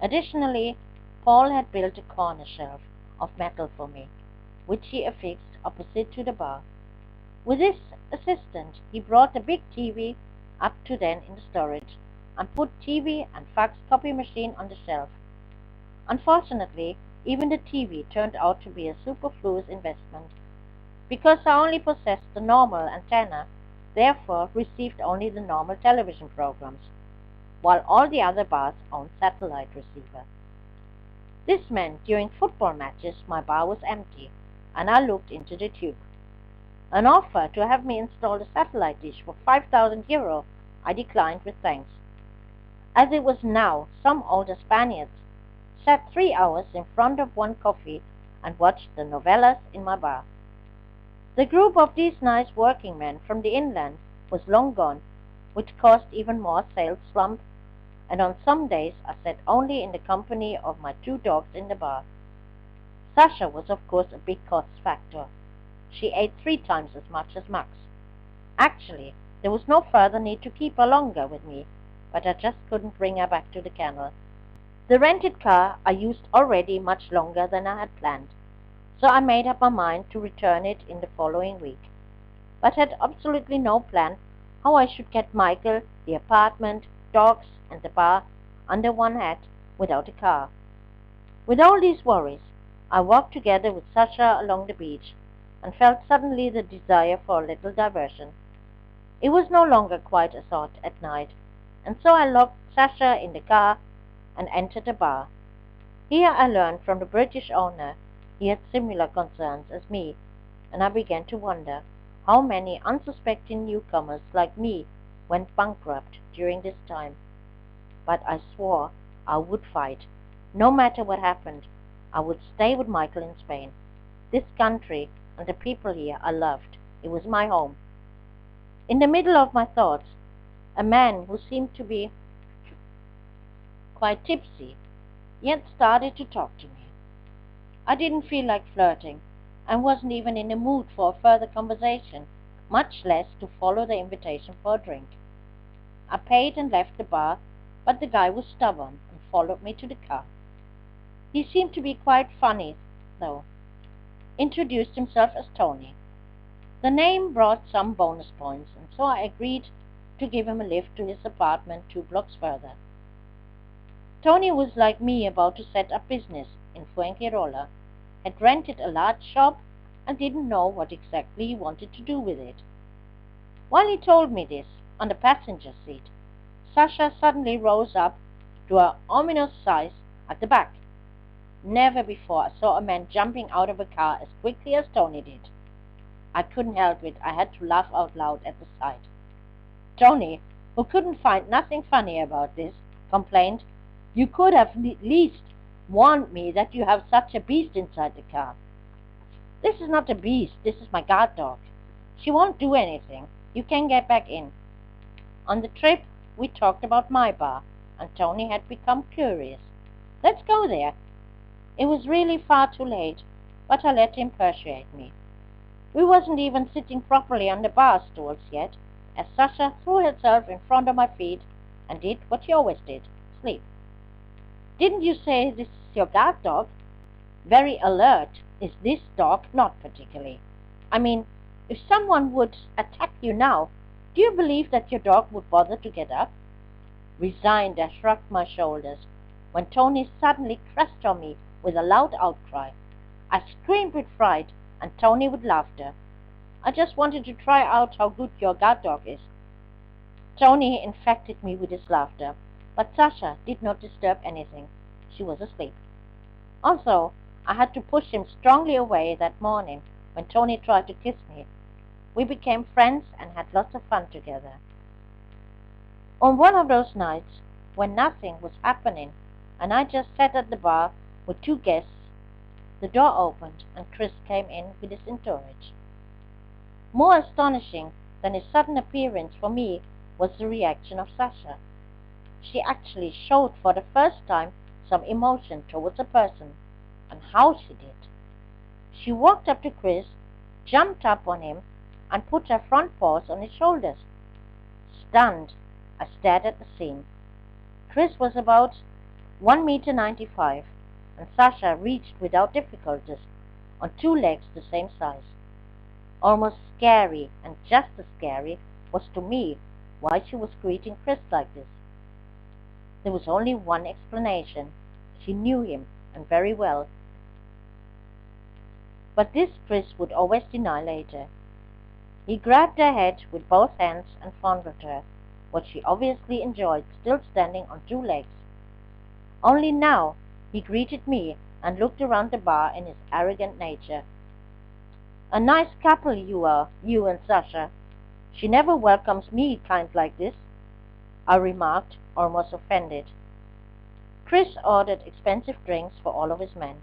Additionally, Paul had built a corner shelf of metal for me, which he affixed opposite to the bar. With his assistant, he brought the big TV up to then in the storage and put TV and fax copy machine on the shelf. Unfortunately, even the TV turned out to be a superfluous investment because I only possessed the normal antenna, therefore received only the normal television programs, while all the other bars owned satellite receiver. This meant during football matches my bar was empty, and I looked into the tube. An offer to have me install a satellite dish for €5,000 I declined with thanks. As it was now, some older Spaniards sat 3 hours in front of one coffee and watched the novellas in my bar. The group of these nice working men from the inland was long gone, which caused even more sales slump, and on some days I sat only in the company of my two dogs in the bar. Sasha was of course a big cost factor. She ate 3 times as much as Max. Actually, there was no further need to keep her longer with me, but I just couldn't bring her back to the kennel. The rented car I used already much longer than I had planned, so I made up my mind to return it in the following week, but had absolutely no plan how I should get Michael, the apartment, dogs, and the bar under one hat without a car. With all these worries, I walked together with Sasha along the beach and felt suddenly the desire for a little diversion. It was no longer quite as hot at night, and so I locked Sasha in the car and entered the bar. Here I learned from the British owner he had similar concerns as me, and I began to wonder how many unsuspecting newcomers like me went bankrupt during this time. But I swore I would fight. No matter what happened, I would stay with Michael in Spain. This country and the people here I loved. It was my home. In the middle of my thoughts, a man who seemed to be quite tipsy yet started to talk to me. I didn't feel like flirting and wasn't even in the mood for a further conversation, much less to follow the invitation for a drink. I paid and left the bar, but the guy was stubborn and followed me to the car. He seemed to be quite funny, though. Introduced himself as Tony. The name brought some bonus points, and so I agreed to give him a lift to his apartment 2 blocks further. Tony was like me, about to set up business in Fuengirola, had rented a large shop and didn't know what exactly he wanted to do with it. While he told me this, on the passenger seat, Sasha suddenly rose up to her ominous size at the back. Never before I saw a man jumping out of a car as quickly as Tony did. I couldn't help it. I had to laugh out loud at the sight. Tony, who couldn't find nothing funny about this, complained, "You could have at least warned me that you have such a beast inside the car." "This is not a beast. This is my guard dog. She won't do anything. You can get back in." On the trip, we talked about my bar, and Tony had become curious. "Let's go there." It was really far too late, but I let him persuade me. We wasn't even sitting properly on the bar stools yet, as Sasha threw herself in front of my feet and did what she always did, sleep. "Didn't you say this is your guard dog?" "Very alert is this dog not particularly. I mean, if someone would attack you now, do you believe that your dog would bother to get up?" Resigned, I shrugged my shoulders, when Tony suddenly crashed on me with a loud outcry. I screamed with fright, and Tony with laughter. "I just wanted to try out how good your guard dog is." Tony infected me with his laughter, but Sasha did not disturb anything. She was asleep. Also, I had to push him strongly away that morning when Tony tried to kiss me. We became friends and had lots of fun together. On one of those nights, when nothing was happening, and I just sat at the bar with two guests, the door opened and Chris came in with his entourage. More astonishing than his sudden appearance for me was the reaction of Sasha. She actually showed for the first time some emotion towards a person, and how she did. She walked up to Chris, jumped up on him, and put her front paws on his shoulders. Stunned, I stared at the scene. Chris was about 1 meter 95, and Sasha reached without difficulties on two legs the same size. Almost scary, and just as scary, was to me why she was greeting Chris like this. There was only one explanation. She knew him, and very well. But this Chris would always deny later. He grabbed her head with both hands and fondled her, what she obviously enjoyed, still standing on two legs. Only now he greeted me and looked around the bar in his arrogant nature. "A nice couple you are, you and Sasha. She never welcomes me kind like this," I remarked, almost offended. Chris ordered expensive drinks for all of his men.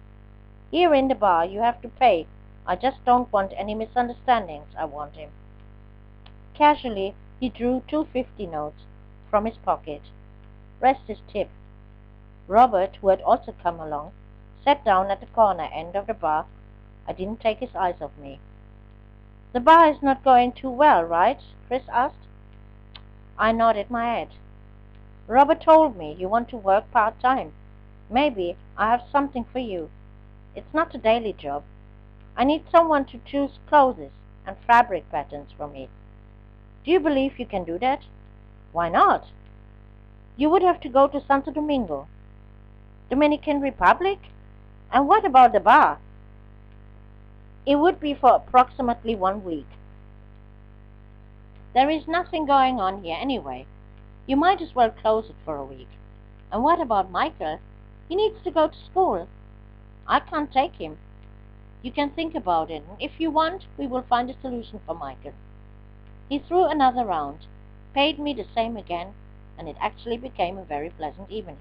"Here in the bar you have to pay. I just don't want any misunderstandings," I warned him. Casually, he drew 250 notes from his pocket. "Rest is tip." Robert, who had also come along, sat down at the corner end of the bar. I didn't take his eyes off me. "The bar is not going too well, right?" Chris asked. I nodded my head. "Robert told me you want to work part-time. Maybe I have something for you. It's not a daily job. I need someone to choose clothes and fabric patterns for me. Do you believe you can do that?" "Why not?" "You would have to go to Santo Domingo." "Dominican Republic? And what about the bar?" "It would be for approximately 1 week. There is nothing going on here anyway. You might as well close it for a week. And what about Michael? He needs to go to school. I can't take him. You can think about it, and if you want, we will find a solution for Michael." He threw another round, paid me the same again, and it actually became a very pleasant evening.